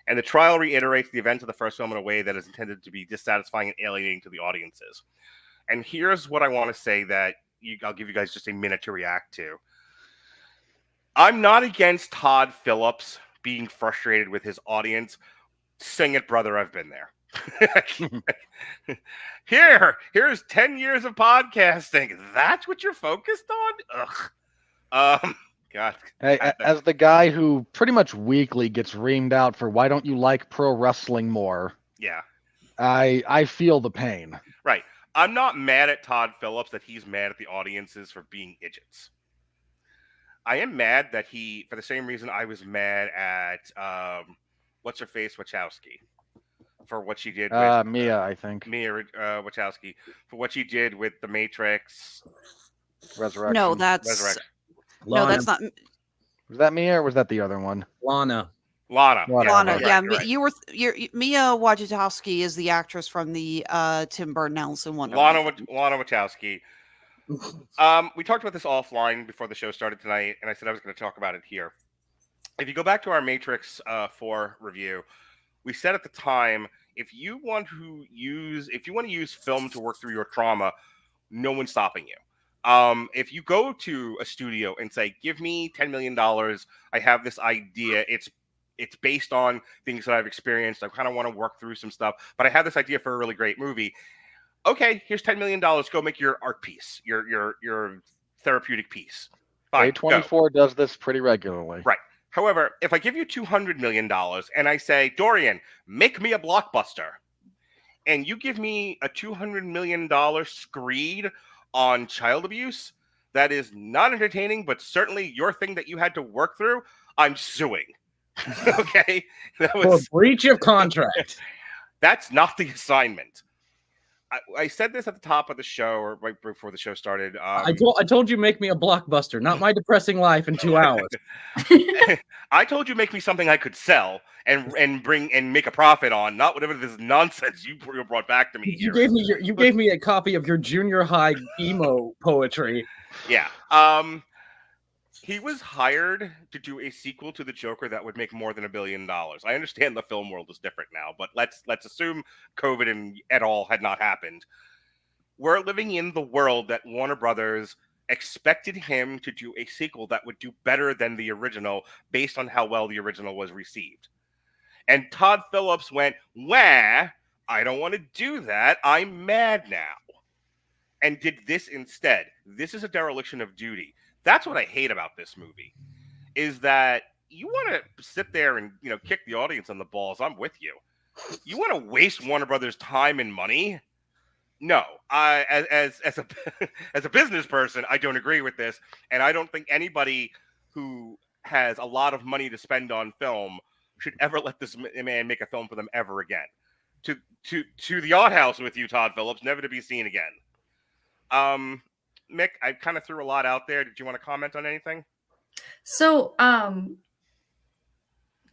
And the trial reiterates the events of the first film in a way that is intended to be dissatisfying and alienating to the audiences. And here's what I want to say that I'll give you guys just a minute to react to. I'm not against Todd Phillips being frustrated with his audience. Sing it, brother, I've been there. Here's 10 years of podcasting. That's what you're focused on? Ugh. God. Hey, as the guy who pretty much weekly gets reamed out for why don't you like pro wrestling more? Yeah. I feel the pain. Right. I'm not mad at Todd Phillips that he's mad at the audiences for being idiots. I am mad that for the same reason I was mad at what's her face Wachowski for what she did with Mia, I think. Mia Wachowski for what she did with The Matrix. Resurrection. No, that's Resurrection. no, that's not Was that Mia or was that the other one? Lana. Lana. Right, Yeah, right. Mia Wachowski is the actress from the Tim Burton Alice in Wonderland. Lana Wachowski. We talked about this offline before the show started tonight, and I said I was going to talk about it here. If you go back to our Matrix 4 review, we said at the time, if you want to use film to work through your trauma, no one's stopping you. If you go to a studio and say, "Give me $10 million, I have this idea. It's based on things that I've experienced. I kind of want to work through some stuff, but I have this idea for a really great movie." Okay, here's $10 million. Go make your art piece, your therapeutic piece. Fine, A24 does this pretty regularly. Right. However, if I give you $200 million and I say, "Dorian, make me a blockbuster," and you give me a $200 million screed on child abuse that is not entertaining, but certainly your thing that you had to work through, I'm suing. Okay? That was For breach of contract. That's not the assignment. I said this at the top of the show, or right before the show started. I told you make me a blockbuster, not my depressing life in 2 hours. I told you make me something I could sell and bring and make a profit on, not whatever this nonsense you brought back to me. You gave me a copy of your junior high emo poetry. Yeah. He was hired to do a sequel to the Joker that would make more than $1 billion. I understand the film world is different now, but let's assume COVID and et al. Had not happened. We're living in the world that Warner Brothers expected him to do a sequel that would do better than the original based on how well the original was received. And Todd Phillips went, "Wah, I don't want to do that. I'm mad now." And did this instead. This is a dereliction of duty. That's what I hate about this movie, is that you want to sit there and, kick the audience on the balls. I'm with you. You want to waste Warner Brothers' time and money? No. As a business person, I don't agree with this, and I don't think anybody who has a lot of money to spend on film should ever let this man make a film for them ever again. To the odd house with you, Todd Phillips, never to be seen again. Mick, I kind of threw a lot out there. Did you want to comment on anything? So,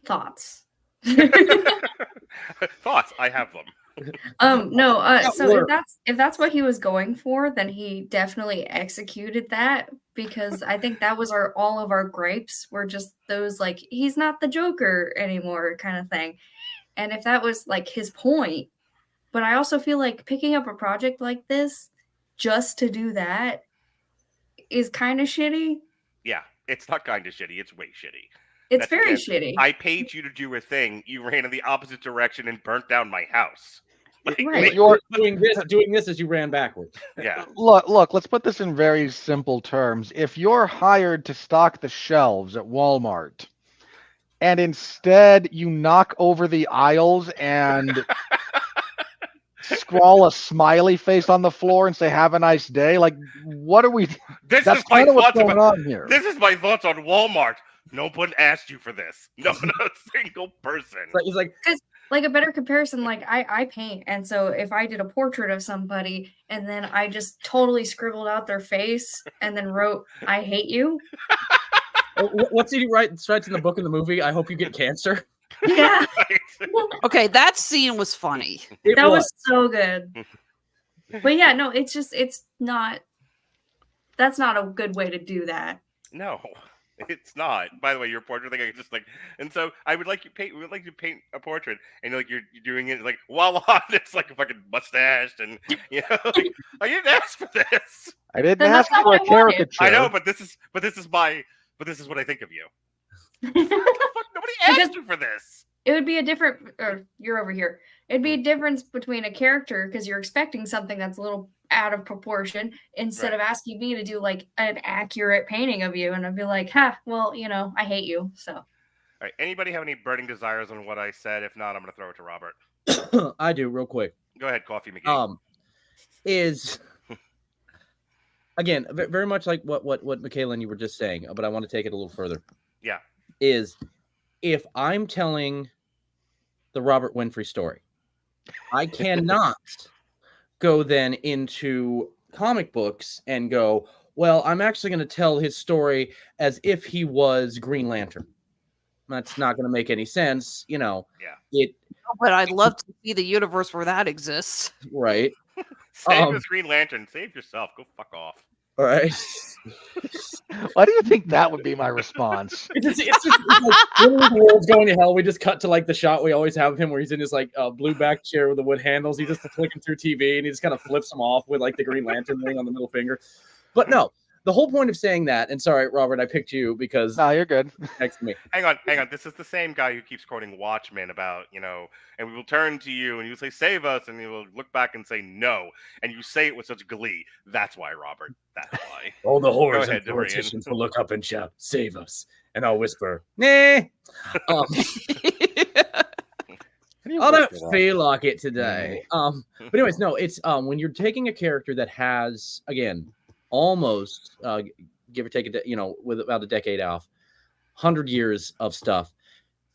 thoughts. Thoughts. I have them. No. So if that's what he was going for, then he definitely executed that, because I think that was all of our gripes were just those, like, he's not the Joker anymore kind of thing. And if that was like his point, but I also feel like picking up a project like this just to do that is kind of shitty. Yeah, it's not kind of shitty. It's way shitty. It's very shitty. I paid you to do a thing. You ran in the opposite direction and burnt down my house. Right. You're doing this as you ran backwards. Yeah. look, let's put this in very simple terms. If you're hired to stock the shelves at Walmart and instead you knock over the aisles and scrawl a smiley face on the floor and say have a nice day, like what are we This that's is my kind of what's thoughts going about on here. This is my thoughts on Walmart. No one asked you for this. Not a single person. He's like, Like a better comparison, like I paint, and so if I did a portrait of somebody and then I just totally scribbled out their face and then wrote "I hate you," what's he write? Writes in the book in the movie? I hope you get cancer. yeah, Okay, that scene was funny. that was so good. But yeah, no, it's not. That's not a good way to do that. No, it's not. By the way, your portrait thing, I just like, and so I would like you paint. We would like to paint a portrait, and you're doing it like voila, it's like a fucking mustache, and like, I didn't ask for this. I didn't Then ask that's not for a what I wanted. caricature. I know, but this is what I think of you. What the fuck? Nobody asked you for this. It would be a different, or you're over here. It'd be a difference between a character because you're expecting something that's a little out of proportion instead of asking me to do like an accurate painting of you. And I'd be like, well, I hate you. So. All right. Anybody have any burning desires on what I said? If not, I'm going to throw it to Robert. I do real quick. Go ahead, Coffee McGee. Is again very much like what Michaela and you were just saying, but I want to take it a little further. Yeah. Is if I'm telling the Robert Winfree story, I cannot go then into comic books and go, well, I'm actually going to tell his story as if he was Green Lantern. That's not going to make any sense, Yeah. But I'd love to see the universe where that exists. Right. Save this Green Lantern. Save yourself. Go fuck off. All right. Why do you think that would be my response? It's just like when the world's going to hell, we just cut to like the shot we always have of him where he's in his like blue back chair with the wood handles. He's just flicking through TV and he just kind of flips them off with like the Green Lantern ring on the middle finger. But no, the whole point of saying that, and sorry, Robert, I picked you because No, you're good. next to me. Hang on. This is the same guy who keeps quoting Watchmen about, and we will turn to you and you say, save us. And you will look back and say, no. And you say it with such glee. That's why, Robert. That's why. All the whores ahead, and Dorian. politicians will look up and shout, save us. And I'll whisper, nah. I don't feel like it today. But anyways, no, it's when you're taking a character that has, again, almost give or take with about a decade off, 100 years of stuff,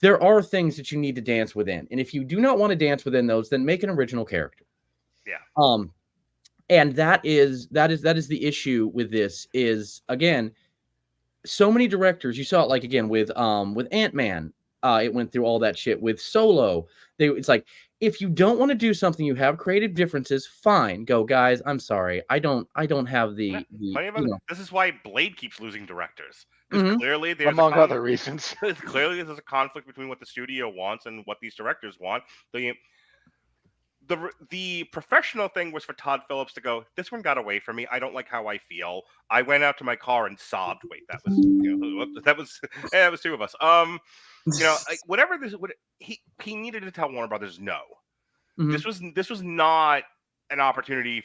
there are things that you need to dance within. And if you do not want to dance within those, then make an original character. Yeah. And that is the issue with this is, again, so many directors, you saw it like again with Ant-Man, it went through all that shit with Solo. It's like, if you don't want to do something, you have creative differences, fine, go, guys. I'm sorry. I don't have the this is why Blade keeps losing directors. Mhm. Clearly there's Among other reasons. Clearly there's a conflict between what the studio wants and what these directors want. The professional thing was for Todd Phillips to go, this one got away from me. I don't like how I feel. I went out to my car and sobbed. Wait, that was that was two of us. Whatever this would he needed to tell Warner Brothers no. Mhm. This was not an opportunity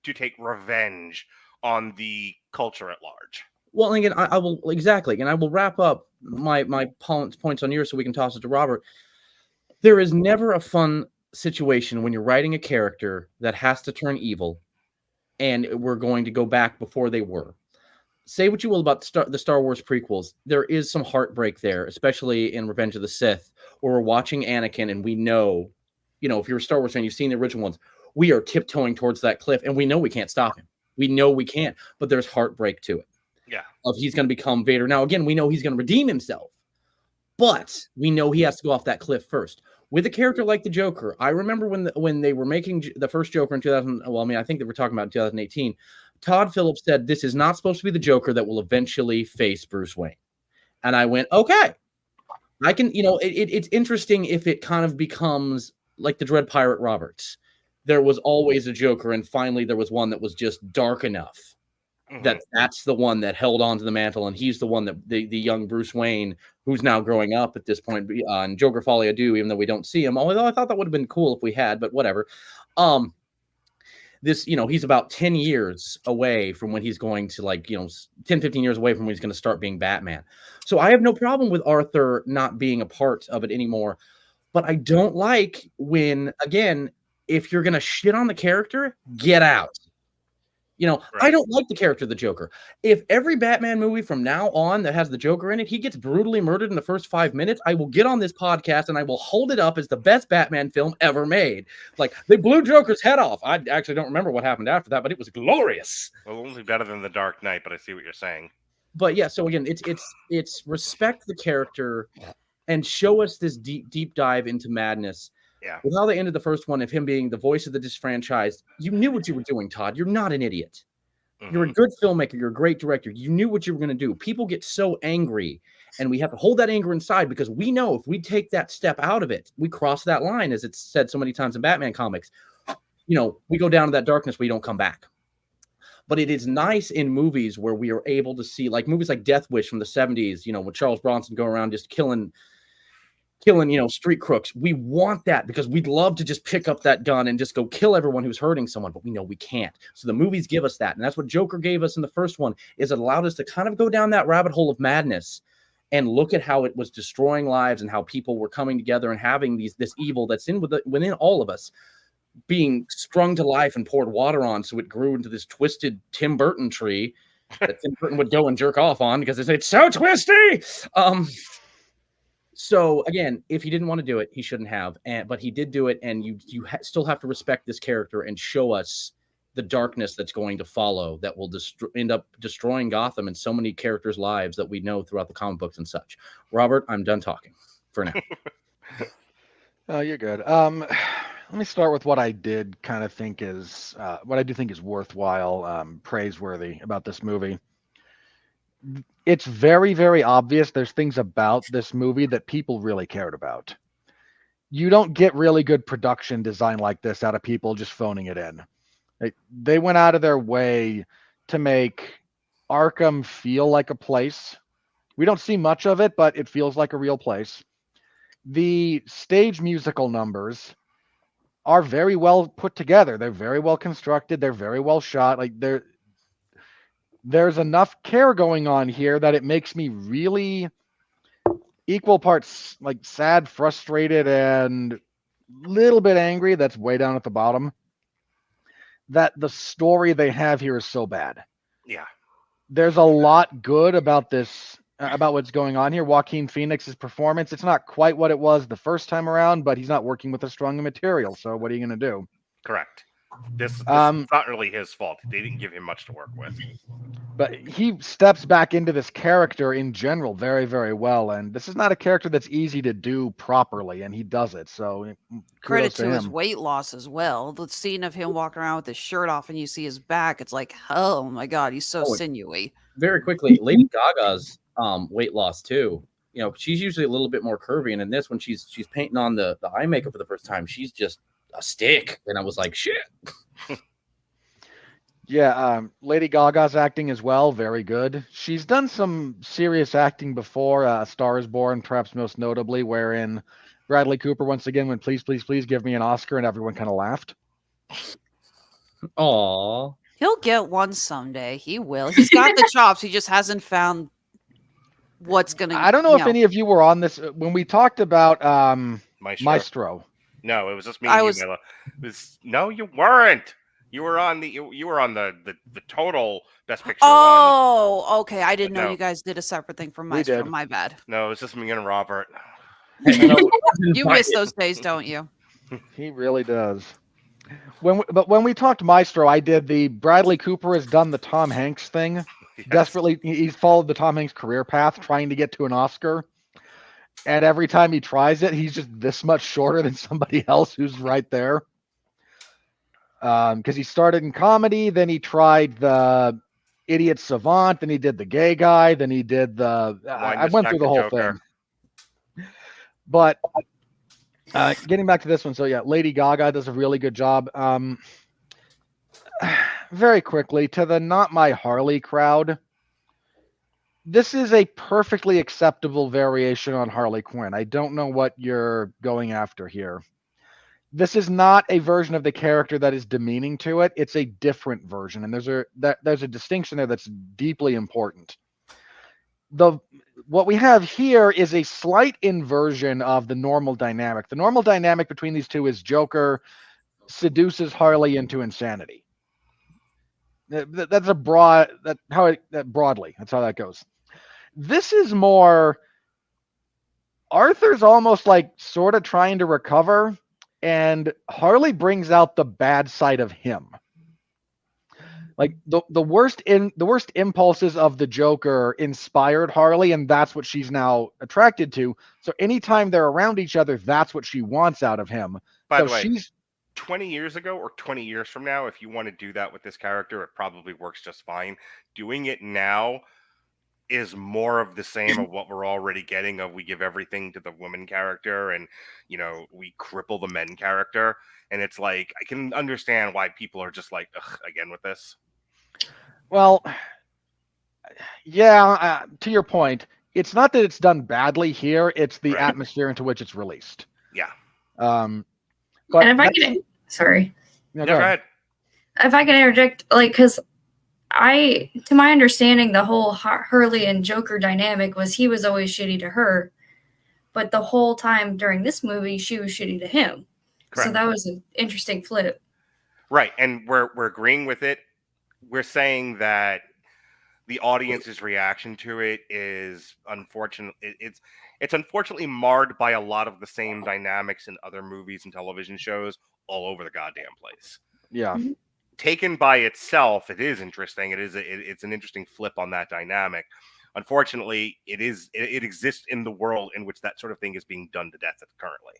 to take revenge on the culture at large. Well, again, I will exactly, and I will wrap up my points on yours so we can toss it to Robert. There is never a fun situation when you're writing a character that has to turn evil, and we're going to go back before they were. Say what you will about the Star Wars prequels, there is some heartbreak there, especially in Revenge of the Sith, where we're watching Anakin, and we know, if you're a Star Wars fan, you've seen the original ones. We are tiptoeing towards that cliff, and we know we can't stop him. We know we can't, but there's heartbreak to it. Yeah. Of he's going to become Vader. Now, again, we know he's going to redeem himself, but we know he has to go off that cliff first. With a character like the Joker, I remember when they were making the first Joker in 2000. Well, I mean, I think they were talking about in 2018. Todd Phillips said, this is not supposed to be the Joker that will eventually face Bruce Wayne. And I went, okay. I can, it's interesting if it kind of becomes like the Dread Pirate Roberts. There was always a Joker, and finally there was one that was just dark enough That's the one that held on to the mantle, and he's the one that the young Bruce Wayne, who's now growing up at this point, and Joker Folie even though we don't see him, although I thought that would have been cool if we had, but whatever. This, he's about 10 years away from when he's going to 10, 15 years away from when he's going to start being Batman. So I have no problem with Arthur not being a part of it anymore. But I don't like when, again, if you're going to shit on the character, get out. Right. I don't like the character of the Joker. If every Batman movie from now on that has the Joker in it, he gets brutally murdered in the first 5 minutes, I will get on this podcast and I will hold it up as the best Batman film ever made. Like, they blew Joker's head off. I actually don't remember what happened after that, but it was glorious. Well, only better than The Dark Knight, but I see what you're saying. But yeah, so again, it's respect the character and show us this deep dive into madness. Yeah. With how they ended the first one of him being the voice of the disfranchised, you knew what you were doing, Todd. You're not an idiot. You're a good filmmaker. You're a great director. You knew what you were going to do. People get so angry, and we have to hold that anger inside because we know if we take that step out of it, we cross that line, as it's said so many times in Batman comics. We go down to that darkness, we don't come back. But it is nice in movies where we are able to see, like movies like Death Wish from the 70s, with Charles Bronson go around just killing, street crooks. We want that because we'd love to just pick up that gun and just go kill everyone who's hurting someone, but we know we can't. So the movies give us that. And that's what Joker gave us in the first one, is it allowed us to kind of go down that rabbit hole of madness and look at how it was destroying lives and how people were coming together and having this evil that's within all of us being sprung to life and poured water on. So it grew into this twisted Tim Burton tree that Tim Burton would go and jerk off on because it's so twisty. So again, if he didn't want to do it, he shouldn't have. But he did do it, and you still have to respect this character and show us the darkness that's going to follow that will end up destroying Gotham and so many characters' lives that we know throughout the comic books and such. Robert, I'm done talking for now. Oh, you're good. Let me start with what I did kind of think is what I do think is worthwhile, praiseworthy about this movie. It's very, very obvious there's things about this movie that people really cared about. You don't get really good production design like this out of people just phoning it in. They went out of their way to make Arkham feel like a place. We don't see much of it, but it feels like a real place. The stage musical numbers are very well put together. They're very well constructed. They're very well shot. There's enough care going on here that it makes me really equal parts sad, frustrated, and a little bit angry. That's way down at the bottom. That the story they have here is so bad. Yeah. There's a lot good about this, about what's going on here. Joaquin Phoenix's performance, it's not quite what it was the first time around, but he's not working with a strong material. So what are you going to do? Correct. This is not really his fault. They didn't give him much to work with. But he steps back into this character in general very, very well. And this is not a character that's easy to do properly, and he does it. So credit to his weight loss as well. The scene of him walking around with his shirt off and you see his back, it's like, oh my God, he's so sinewy. Very quickly, Lady Gaga's weight loss too. She's usually a little bit more curvy, and in this, when she's painting on the eye makeup for the first time, she's just a stick. And I was like, shit. Yeah, Lady Gaga's acting as well, very good. She's done some serious acting before. A Star is Born, perhaps most notably, wherein Bradley Cooper once again went, please, please, please give me an Oscar, and everyone kind of laughed. Aww. He'll get one someday. He will. He's got the chops. He just hasn't found what's going to... I don't know if any of you were on this when we talked about Maestro. No, it was just me and you, Mila. No, you weren't. You were on the total Best Picture one. Oh, okay. I didn't know you guys did a separate thing from Maestro. My bad. No, it was just me and Robert. You miss those days, don't you? He really does. When we talked Maestro, I did the Bradley Cooper has done the Tom Hanks thing. Yes. Desperately, he's followed the Tom Hanks career path, trying to get to an Oscar. And every time he tries it, he's just this much shorter than somebody else who's right there. Because he started in comedy, then he tried the Idiot Savant, then he did the gay guy, then he did the... I went through the whole thing. But getting back to this one, so yeah, Lady Gaga does a really good job. very quickly, to the Not My Harley crowd, this is a perfectly acceptable variation on Harley Quinn. I don't know what you're going after here. This is not a version of the character that is demeaning to it. It's a different version, and there's a distinction there that's deeply important. What we have here is a slight inversion of the normal dynamic. The normal dynamic between these two is Joker seduces Harley into insanity. That's a broadly. That's how that goes. This is more Arthur's almost like sort of trying to recover, and Harley brings out the bad side of him. Like the worst impulses of the Joker inspired Harley, and that's what she's now attracted to. So anytime they're around each other, that's what she wants out of him. By So the way, she's 20 years ago or 20 years from now, if you want to do that with this character, it probably works just fine. Doing it now is more of the same of what we're already getting of we give everything to the woman character and, you know, we cripple the men character. And it's like, I can understand why people are just like, ugh, again with this. Well, yeah, to your point, it's not that it's done badly here, it's the Right. atmosphere into which it's released. Yeah. But And if I can, sorry, yeah, Go ahead. if I can interject, like, because to my understanding, the whole Hurley and Joker dynamic was he was always shitty to her, but the whole time during this movie, she was shitty to him. Correct. So that was an interesting flip. Right. And we're agreeing with it. We're saying that the audience's reaction to it is unfortunate. It's unfortunately marred by a lot of the same dynamics in other movies and television shows all over the goddamn place. Yeah. Taken by itself, it is interesting. It's an interesting flip on that dynamic. Unfortunately, it exists in the world in which that sort of thing is being done to death currently.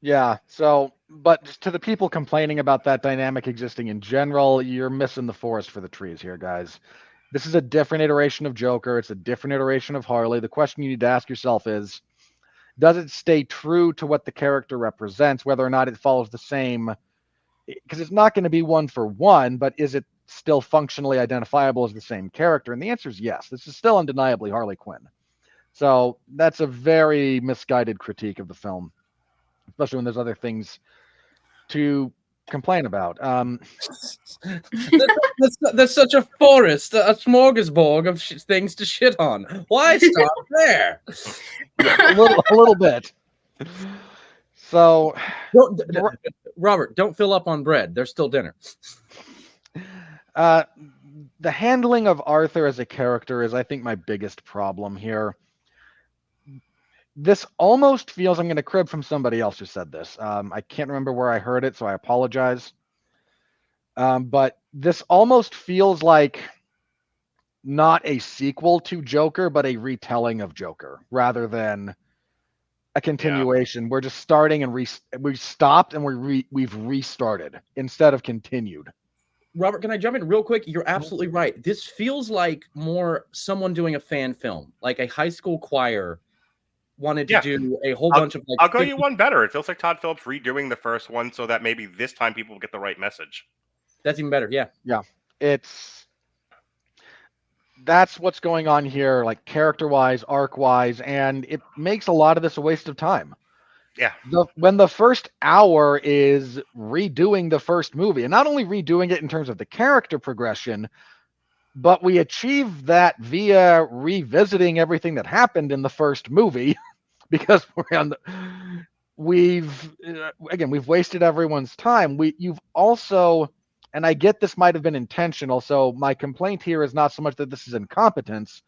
Yeah. So, but to the people complaining about that dynamic existing in general, you're missing the forest for the trees here, guys. This is a different iteration of Joker. It's a different iteration of Harley. The question you need to ask yourself is, does it stay true to what the character represents, whether or not it follows the same? Because it's not going to be one for one, but is it still functionally identifiable as the same character? And the answer is yes. This is still undeniably Harley Quinn. So that's a very misguided critique of the film, especially when there's other things to complain about. That's such a forest, a smorgasbord of things to shit on. Why stop there? a little bit. So, Robert, don't fill up on bread. There's still dinner. The handling of Arthur as a character is, I think, my biggest problem here. This almost feels, I'm going to crib from somebody else who said this. I can't remember where I heard it, so I apologize. But this almost feels like not a sequel to Joker, but a retelling of Joker rather than a continuation. Yeah. We're just starting and we stopped and we've restarted instead of continued. Robert, can I jump in real quick? You're absolutely right. This feels like more someone doing a fan film, like a high school choir wanted to do a whole bunch of like. I'll go you one better. It feels like Todd Phillips redoing the first one so that maybe this time people will get the right message. That's even better. Yeah. Yeah. That's what's going on here, like character-wise, arc-wise, and it makes a lot of this a waste of time. Yeah. When the first hour is redoing the first movie, and not only redoing it in terms of the character progression, but we achieve that via revisiting everything that happened in the first movie, because we've wasted everyone's time. You've also. And I get this might have been intentional, so my complaint here is not so much that this is incompetence,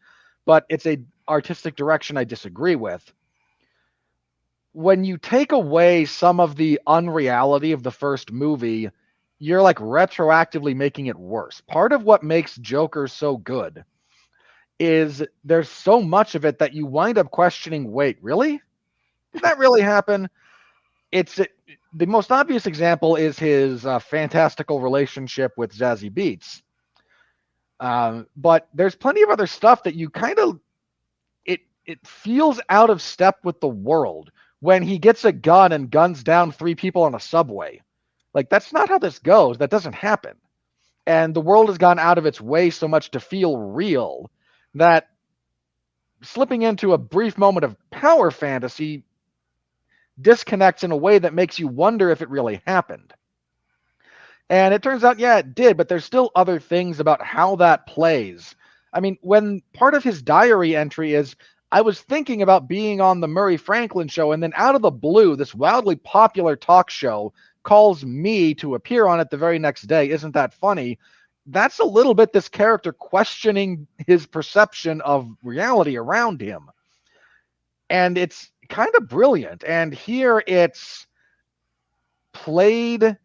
but it's a artistic direction I disagree with. When you take away some of the unreality of the first movie, you're like retroactively making it worse. Part of what makes Joker so good is there's so much of it that you wind up questioning, wait, really? Did that really happen? The most obvious example is his fantastical relationship with Zazie Beetz. But there's plenty of other stuff that you kind of, it feels out of step with the world when he gets a gun and guns down 3 people on a subway. Like, that's not how this goes. That doesn't happen. And the world has gone out of its way so much to feel real that slipping into a brief moment of power fantasy disconnects in a way that makes you wonder if it really happened. And it turns out, yeah, it did, but there's still other things about how that plays. I mean, when part of his diary entry is, I was thinking about being on the Murray Franklin show, and then out of the blue, this wildly popular talk show calls me to appear on it the very next day. Isn't that funny? That's a little bit this character questioning his perception of reality around him. And it's kind of brilliant. And here it's played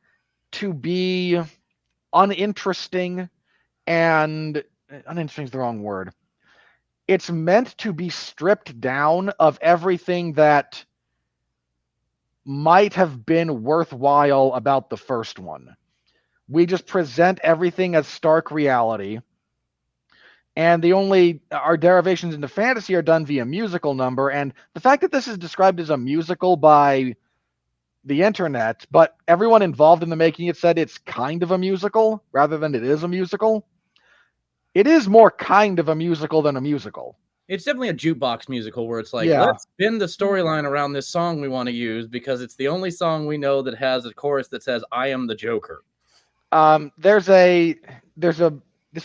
to be uninteresting, and uninteresting is the wrong word. It's meant to be stripped down of everything that might have been worthwhile about the first one. We just present everything as stark reality, and our derivations into fantasy are done via musical number. And the fact that this is described as a musical by the internet, but everyone involved in the making it said it's kind of a musical rather than it is a musical. It is more kind of a musical than a musical. It's definitely a jukebox musical where it's like, Yeah. let's spin the storyline around this song we want to use because it's the only song we know that has a chorus that says, I am the Joker. This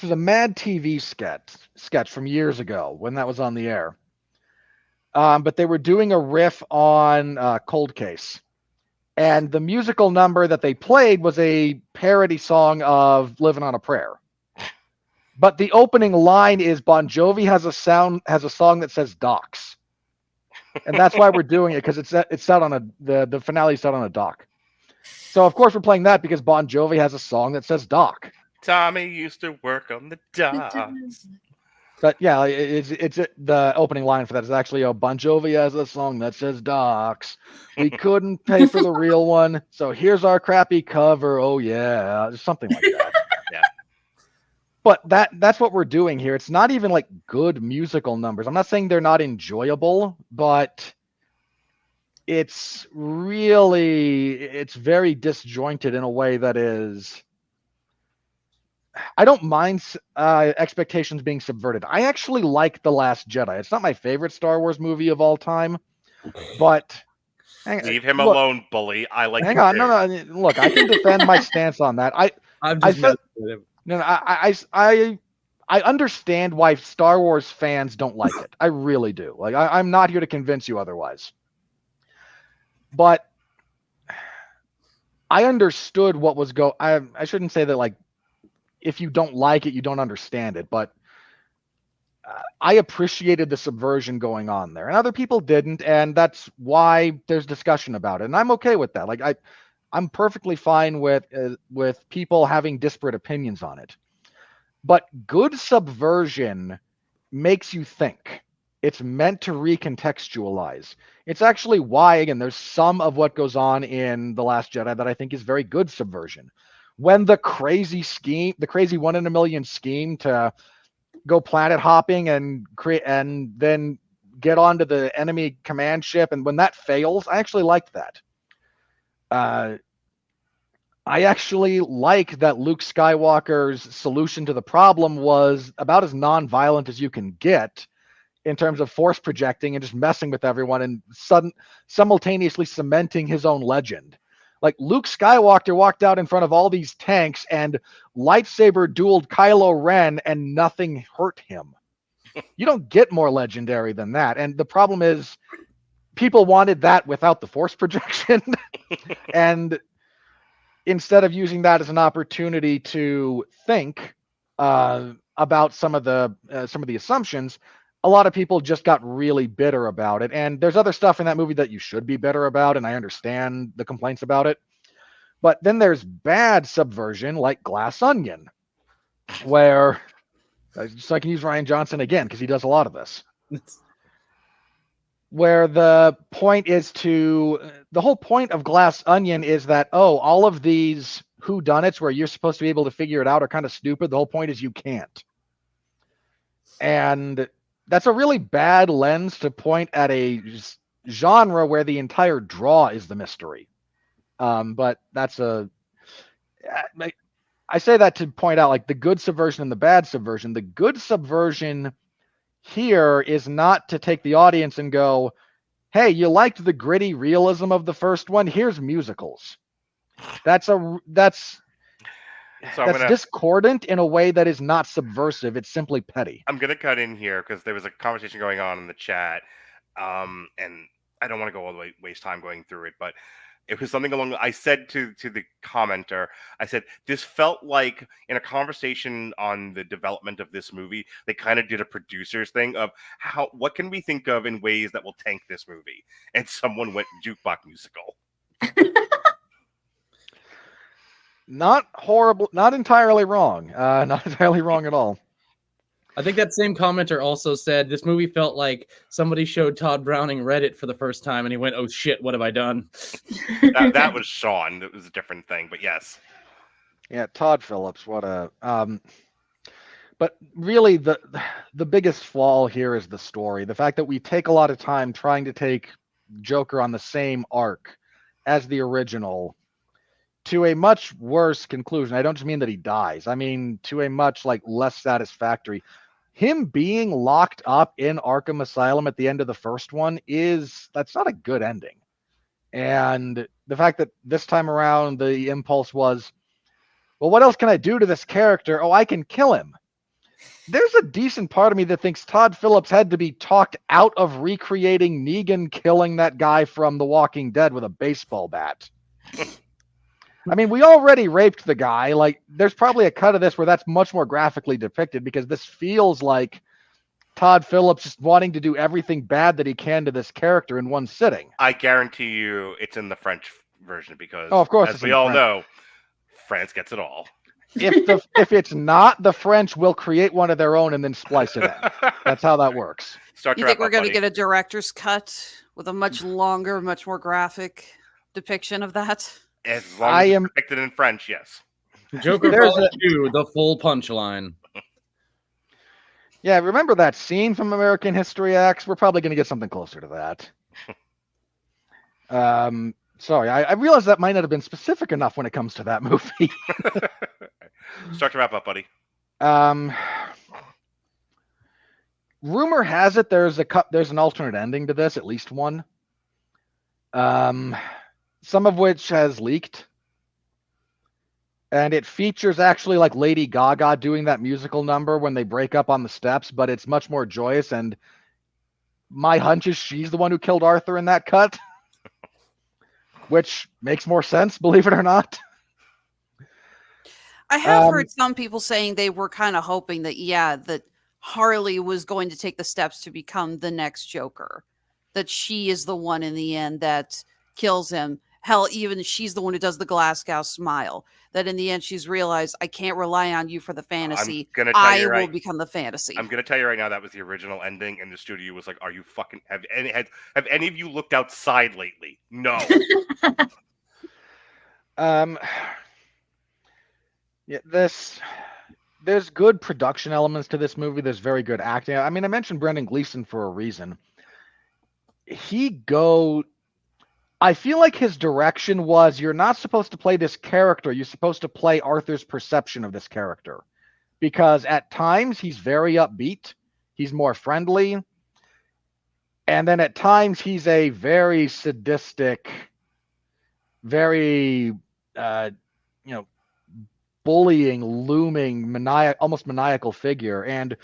was a Mad TV sketch from years ago when that was on the air. But they were doing a riff on Cold Case. And the musical number that they played was a parody song of Living on a Prayer. But the opening line is Bon Jovi has a song that says Docs. And that's why we're doing it, because it's set on the finale set on a dock. So of course we're playing that because Bon Jovi has a song that says Doc. Tommy used to work on the docks. But yeah, it's the opening line for that is actually Bon Jovi has a song that says Docs. We couldn't pay for the real one, so here's our crappy cover. Oh yeah, something like that. Yeah. But that's what we're doing here. It's not even like good musical numbers. I'm not saying they're not enjoyable, but it's very disjointed in a way that is. I don't mind expectations being subverted. I actually like The Last Jedi. It's not my favorite Star Wars movie of all time, but leave him alone, bully. I like. Hang on, no. Look, I can defend my stance on that. I understand why Star Wars fans don't like it. I really do. Like, I'm not here to convince you otherwise. But I understood what was I shouldn't say that, like, if you don't like it, you don't understand it. But I appreciated the subversion going on there. And other people didn't, and that's why there's discussion about it. And I'm okay with that. Like, I'm perfectly fine with people having disparate opinions on it. But good subversion makes you think. It's meant to recontextualize. It's actually why, again, there's some of what goes on in The Last Jedi that I think is very good subversion. When the crazy 1 in a million scheme to go planet hopping and then get onto the enemy command ship, and when that fails, I actually liked that. I actually like that Luke Skywalker's solution to the problem was about as non-violent as you can get in terms of force projecting and just messing with everyone and simultaneously cementing his own legend. Like, Luke Skywalker walked out in front of all these tanks and lightsaber dueled Kylo Ren and nothing hurt him. You don't get more legendary than that. And the problem is people wanted that without the force projection. And instead of using that as an opportunity to think about some of the assumptions, a lot of people just got really bitter about it. And there's other stuff in that movie that you should be bitter about, and I understand the complaints about it. But then there's bad subversion like Glass Onion, where so I can use Rian Johnson again because he does a lot of this. Where the whole point of Glass Onion is that, all of these whodunits where you're supposed to be able to figure it out are kind of stupid. The whole point is you can't. And that's a really bad lens to point at a genre where the entire draw is the mystery. But that's I say that to point out like the good subversion and the bad subversion. The good subversion here is not to take the audience and go, hey, you liked the gritty realism of the first one? Here's musicals. That's discordant in a way that is not subversive. It's simply petty. I'm gonna cut in here because there was a conversation going on in the chat, and I don't want to go all the way waste time going through it, but it was something along. I said to the commenter, I said this felt like in a conversation on the development of this movie, they kind of did a producer's thing of what can we think of in ways that will tank this movie, and someone went jukebox musical. Not horrible, not entirely wrong. Not entirely wrong at all. I think that same commenter also said this movie felt like somebody showed Todd Browning Reddit for the first time and he went, oh shit, what have I done? that was Sean. It was a different thing, but yes. Yeah, Todd Phillips, what a but really the biggest flaw here is the story. The fact that we take a lot of time trying to take Joker on the same arc as the original to a much worse conclusion. I don't just mean that he dies. I mean to a much less satisfactory. Him being locked up in Arkham Asylum at the end of the first one that's not a good ending. And the fact that this time around the impulse was, well, what else can I do to this character? Oh, I can kill him. There's a decent part of me that thinks Todd Phillips had to be talked out of recreating Negan killing that guy from The Walking Dead with a baseball bat. I mean, we already raped the guy. There's probably a cut of this where that's much more graphically depicted because this feels like Todd Phillips just wanting to do everything bad that he can to this character in one sitting. I guarantee you it's in the French version because, of course, as we all know, France gets it all. If it's not, the French will create one of their own and then splice it in. That's how that works. You think we're going to get a director's cut with a much longer, much more graphic depiction of that? As long as it's depicted in French, yes. Joker Part 2, the full punchline. Yeah, remember that scene from American History X? We're probably going to get something closer to that. Sorry, I realize that might not have been specific enough when it comes to that movie. Start to wrap up, buddy. Rumor has it there's an alternate ending to this, at least one. Some of which has leaked. And it features actually Lady Gaga doing that musical number when they break up on the steps, but it's much more joyous. And my hunch is she's the one who killed Arthur in that cut, which makes more sense, believe it or not. I have heard some people saying they were kind of hoping that, that Harley was going to take the steps to become the next Joker, that she is the one in the end that kills him. Hell, even she's the one who does the Glasgow smile. That in the end, she's realized, I can't rely on you for the fantasy. I will become the fantasy. I'm going to tell you right now, that was the original ending, and the studio was like, are you fucking... Have any of you looked outside lately? No. Yeah, there's good production elements to this movie. There's very good acting. I mean, I mentioned Brendan Gleeson for a reason. I feel like his direction was, you're not supposed to play this character. You're supposed to play Arthur's perception of this character. Because at times, he's very upbeat. He's more friendly. And then at times, he's a very sadistic, very, bullying, looming, almost maniacal figure. And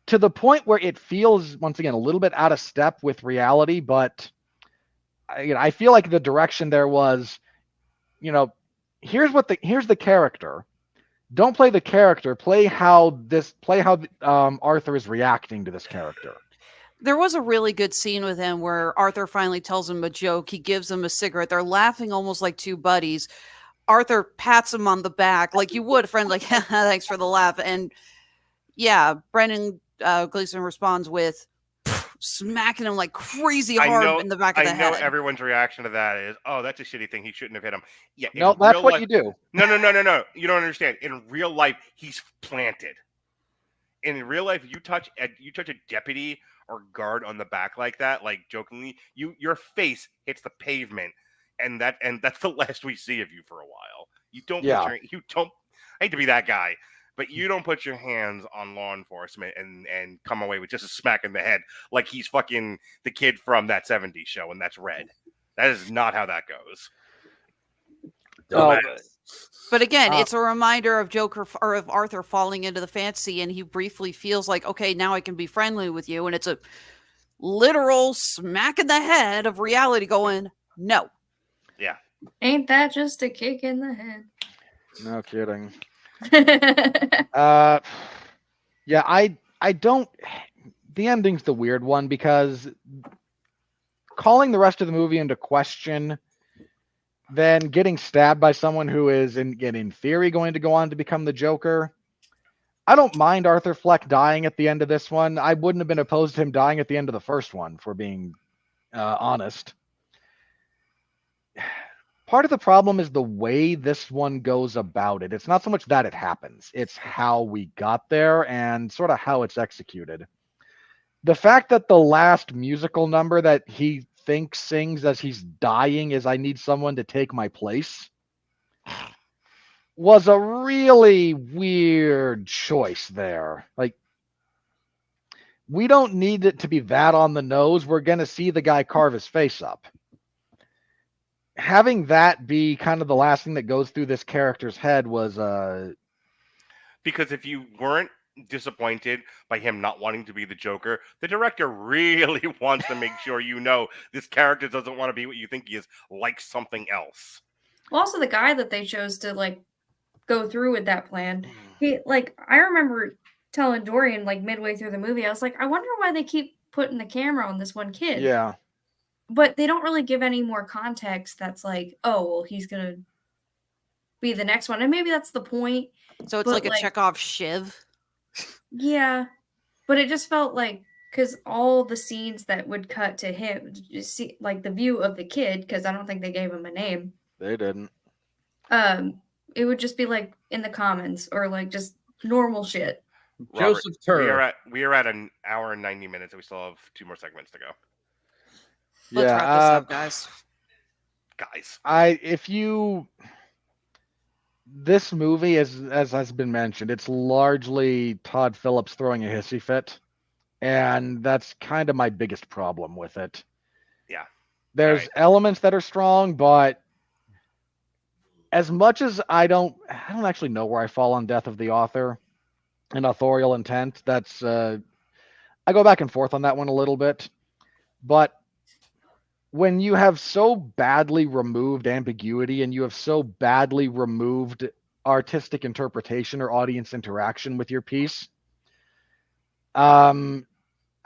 to the point where it feels, once again, a little bit out of step with reality, but... I feel like the direction there was, here's the character. Don't play the character. Play how Arthur is reacting to this character. There was a really good scene with him where Arthur finally tells him a joke. He gives him a cigarette. They're laughing almost like two buddies. Arthur pats him on the back like you would a friend, like, thanks for the laugh. And yeah, Brendan Gleeson responds with smacking him like crazy hard in the back of the head. I know everyone's reaction to that is, oh, that's a shitty thing. He shouldn't have hit him. Yeah, no, that's what you do. No. You don't understand. In real life, he's planted. In real life, you touch a deputy or guard on the back like that, like jokingly, your face hits the pavement, and that's the last we see of you for a while. You don't. Yeah. hate to be that guy, but you don't put your hands on law enforcement and come away with just a smack in the head like he's fucking the kid from that 70s show, and that's Red. That is not how that goes. Oh, But again, it's a reminder of Joker or of Arthur falling into the fantasy, and he briefly feels like, okay, now I can be friendly with you, and it's a literal smack in the head of reality going, no. Yeah. Ain't that just a kick in the head? No kidding. Yeah, I don't. The ending's the weird one because calling the rest of the movie into question, then getting stabbed by someone who is in theory going to go on to become the Joker. I don't mind Arthur Fleck dying at the end of this one. I wouldn't have been opposed to him dying at the end of the first one, for being honest. Part of the problem is the way this one goes about it. It's not so much that it happens. It's how we got there and sort of how it's executed. The fact that the last musical number that he thinks sings as he's dying is "I need someone to take my place" was a really weird choice there. Like, we don't need it to be that on the nose. We're going to see the guy carve his face up. Having that be kind of the last thing that goes through this character's head was because if you weren't disappointed by him not wanting to be the Joker, the director really wants to make sure you know this character doesn't want to be what you think he is, like something else. Well, also the guy that they chose to like go through with that plan, he like I remember telling Dorian like midway through the movie, I was like, I wonder why they keep putting the camera on this one kid. Yeah. But they don't really give any more context that's like, oh, well, he's going to be the next one. And maybe that's the point. So it's like a Chekhov shiv. Yeah. But it just felt like, because all the scenes that would cut to him, just see, like the view of the kid, because I don't think they gave him a name. They didn't. It would just be like in the commons or like just normal shit. Robert, Joseph Turr. We are at an hour and 90 minutes, and we still have 2 more segments to go. Let's wrap this up, guys. This movie, as has been mentioned, it's largely Todd Phillips throwing a hissy fit, and that's kind of my biggest problem with it. Yeah. There's elements that are strong, but as much as I don't actually know where I fall on Death of the Author and authorial intent. That's I go back and forth on that one a little bit, but when you have so badly removed ambiguity and you have so badly removed artistic interpretation or audience interaction with your piece, I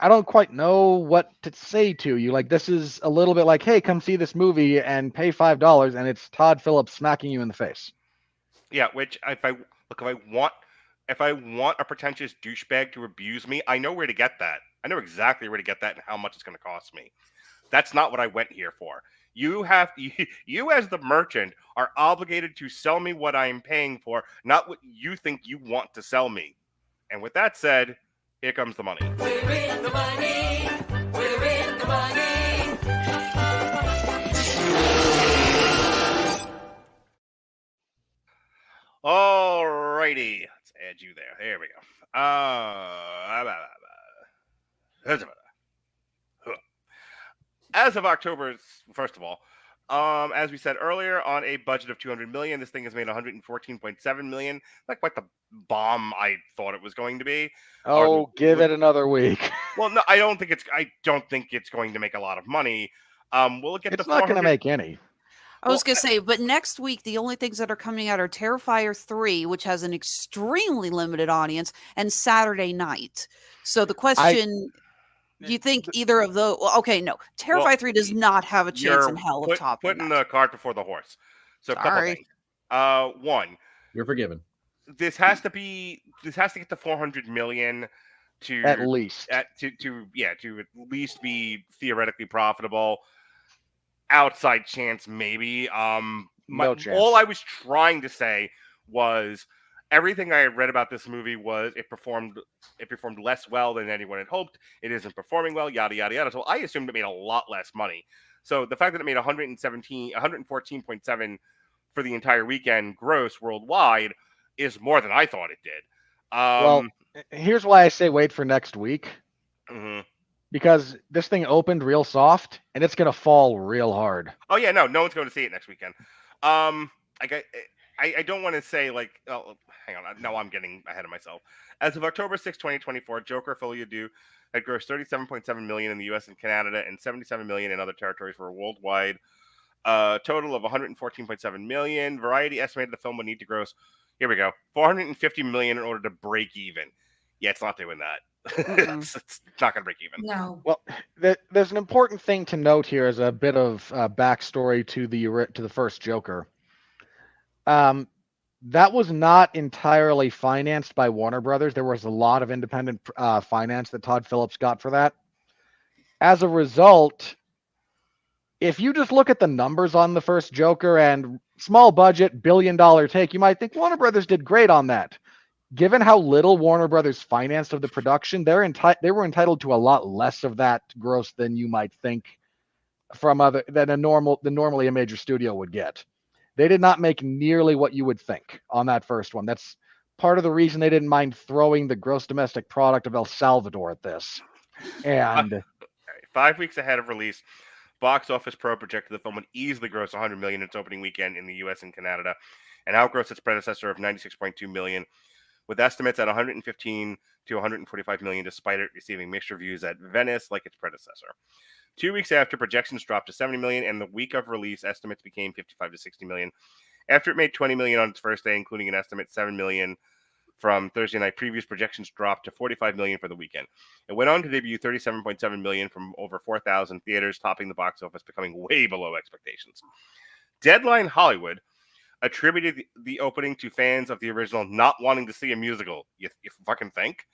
don't quite know what to say to you. Like, this is a little bit like, hey, come see this movie and pay $5, and it's Todd Phillips smacking you in the face. Yeah, which if I want a pretentious douchebag to abuse me, I know where to get that. I know exactly where to get that and how much it's going to cost me. That's not what I went here for. You as the merchant are obligated to sell me what I am paying for, not what you think you want to sell me. And with that said, here comes the money. We're in the money. We're in the money. Alrighty. Let's add you there. There we go. As of October, first of all, as we said earlier, on a budget of $200 million, this thing has made $114.7 million. Not quite the bomb I thought it was going to be. Oh, give it another week. Well, no, I don't think it's going to make a lot of money. We'll get. It's not going to make any. I was going to say, but next week, the only things that are coming out are Terrifier 3, which has an extremely limited audience, and Saturday Night. So the question, do you think either of those? Well, okay, no. Terrifier 3 does not have a chance in hell of topping putting the cart before the horse. So a couple things. One, you're forgiven. This has to get to $400 million to at least to at least be theoretically profitable. Outside chance, maybe. No chance. All I was trying to say was everything I had read about this movie was it performed less well than anyone had hoped. It isn't performing well, yada yada yada. So I assumed it made a lot less money. So the fact that it made 114.7 for the entire weekend gross worldwide is more than I thought it did. Well, here's why I say wait for next week. Mhm. Because this thing opened real soft, and it's going to fall real hard. Oh yeah, no one's going to see it next weekend. I don't want to say like, oh, hang on, no, I'm getting ahead of myself. As of October 6, 2024, Joker Folie had grossed $37.7 million in the U.S. and Canada and $77 million in other territories for a worldwide total of $114.7 million. Variety estimated the film would need to gross, here we go, $450 million in order to break even. Yeah, it's not doing that. It's not going to break even. No. Well, there's an important thing to note here as a bit of backstory to the first Joker. That was not entirely financed by Warner Brothers. There was a lot of independent finance that Todd Phillips got for that. As a result, if you just look at the numbers on the first Joker and small budget, $1 billion take, you might think Warner Brothers did great on that. Given how little Warner Brothers financed of the production, they were entitled to a lot less of that gross than you might think normally a major studio would get. They did not make nearly what you would think on that first one. That's part of the reason they didn't mind throwing the gross domestic product of El Salvador at this. And 5 weeks ahead of release, Box Office Pro projected the film would easily gross $100 million in its opening weekend in the U.S. and Canada, and outgross its predecessor of $96.2 million, with estimates at $115 to $145 million, despite it receiving mixed reviews at Venice like its predecessor. 2 weeks after, projections dropped to $70 million, and the week of release, estimates became $55 to $60 million. After it made $20 million on its first day, including an estimate $7 million from Thursday night, previous projections dropped to $45 million for the weekend. It went on to debut $37.7 million from over 4,000 theaters, topping the box office, becoming way below expectations. Deadline Hollywood attributed the opening to fans of the original not wanting to see a musical. You fucking think?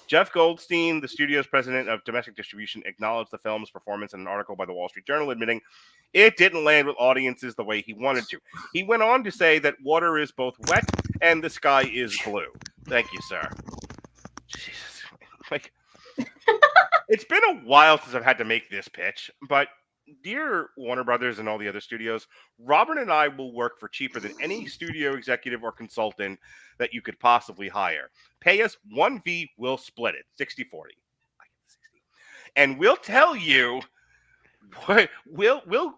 Jeff Goldstein, the studio's president of domestic distribution, acknowledged the film's performance in an article by the Wall Street Journal, admitting it didn't land with audiences the way he wanted to. He went on to say that water is both wet and the sky is blue. Thank you, sir. Jesus. Like, it's been a while since I've had to make this pitch, but dear Warner Brothers and all the other studios, Robert and I will work for cheaper than any studio executive or consultant that you could possibly hire. Pay us 1V, we'll split it, 60-40. And we'll tell you we'll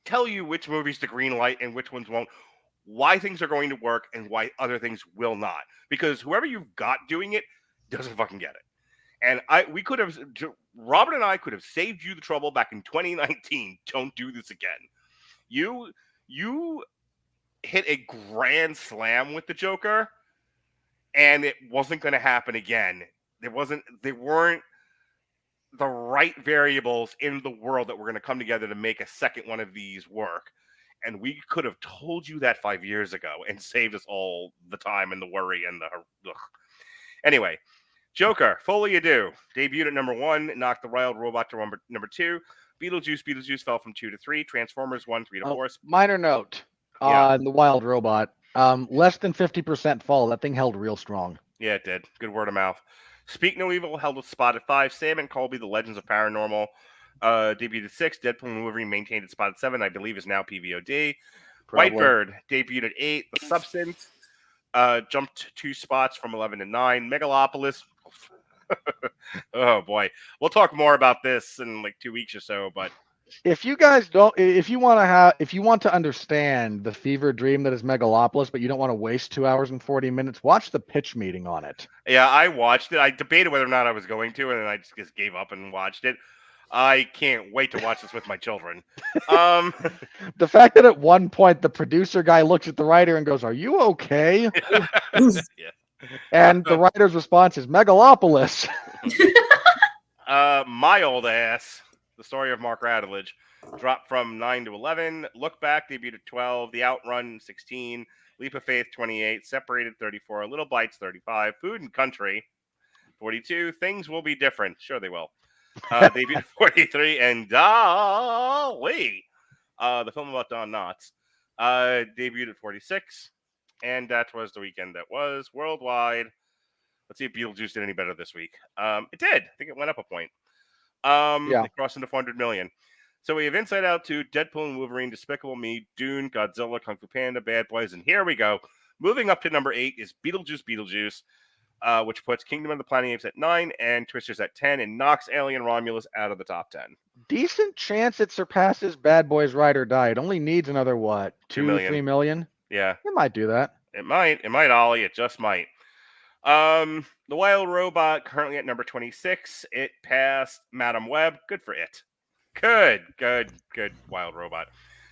tell you which movies to green light and which ones won't, why things are going to work and why other things will not. Because whoever you've got doing it doesn't fucking get it. And Robert and I could have saved you the trouble back in 2019. Don't do this again. You hit a grand slam with the Joker, and it wasn't going to happen again. There weren't the right variables in the world that were going to come together to make a second one of these work. And we could have told you that 5 years ago and saved us all the time and the worry and the... Ugh. Anyway, Joker, Folie Adieu, debuted at number 1, knocked The Wild Robot to number 2. Beetlejuice fell from 2 to 3. Transformers 1, 3 to 4. Minor note on The Wild Robot. Less than 50% fall. That thing held real strong. Yeah, it did. Good word of mouth. Speak No Evil held a spot at 5. Sam and Colby, The Legends of Paranormal, debuted at 6. Deadpool and Wolverine maintained its spot at 7. I believe is now PVOD. Probably. Whitebird debuted at 8. The Substance jumped 2 spots from 11 to 9. Megalopolis. Oh boy, we'll talk more about this in like 2 weeks or so. But if you want to understand the fever dream that is Megalopolis, but you don't want to waste 2 hours and 40 minutes, watch the pitch meeting on it. Yeah, I watched it. I debated whether or not I was going to, and then I just gave up and watched it. I can't wait to watch this with my children. The fact that at one point the producer guy looks at the writer and goes, "Are you okay?" Yeah. And the writer's response is Megalopolis. My old ass, the story of Mark Radulich, dropped from 9 to 11. Look Back debuted at 12. The Outrun 16. Leap of Faith 28. Separated 34. Little Bites 35. Food and Country 42. Things Will Be Different. Sure they will. Debuted at 43. And Dolly, the film about Don Knotts, debuted at 46. And that was the weekend that was worldwide. Let's see if Beetlejuice did any better this week. It did. I think it went up a point. It crossed into 400 million. So we have Inside Out 2, Deadpool and Wolverine, Despicable Me, Dune, Godzilla, Kung Fu Panda, Bad Boys, and here we go. Moving up to number 8 is Beetlejuice, which puts Kingdom of the Planet of the Apes at 9 and Twisters at 10 and knocks Alien Romulus out of the top 10. Decent chance it surpasses Bad Boys Ride or Die. It only needs another, what, 2 million. 3 million? Yeah. It might do that. It might, Ollie. It just might. The Wild Robot currently at number 26. It passed Madam Web. Good for it. Good Wild Robot.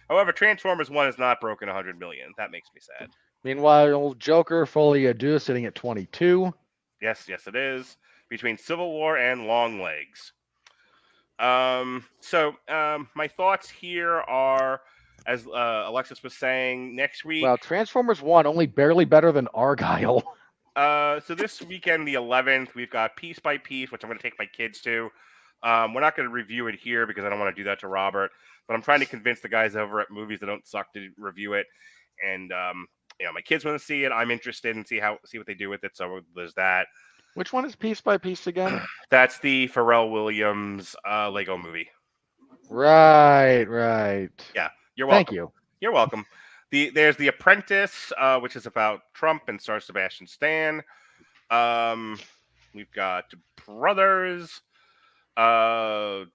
However, Transformers 1 has not broken 100 million. That makes me sad. Meanwhile, Joker, Folie, Deux sitting at 22. Yes, it is. Between Civil War and Long Legs. My thoughts here are, as Alexis was saying, next week. Well, Transformers 1 only barely better than Argyle. So this weekend, the 11th, we've got Piece by Piece, which I'm going to take my kids to. We're not going to review it here because I don't want to do that to Robert. But I'm trying to convince the guys over at Movies That Don't Suck to review it. And my kids want to see it. I'm interested and see what they do with it. So there's that. Which one is Piece by Piece again? That's the Pharrell Williams Lego movie. Right. Yeah, you're welcome. Thank you. You're welcome. There's The Apprentice, which is about Trump and stars Sebastian Stan. We've got Brothers, and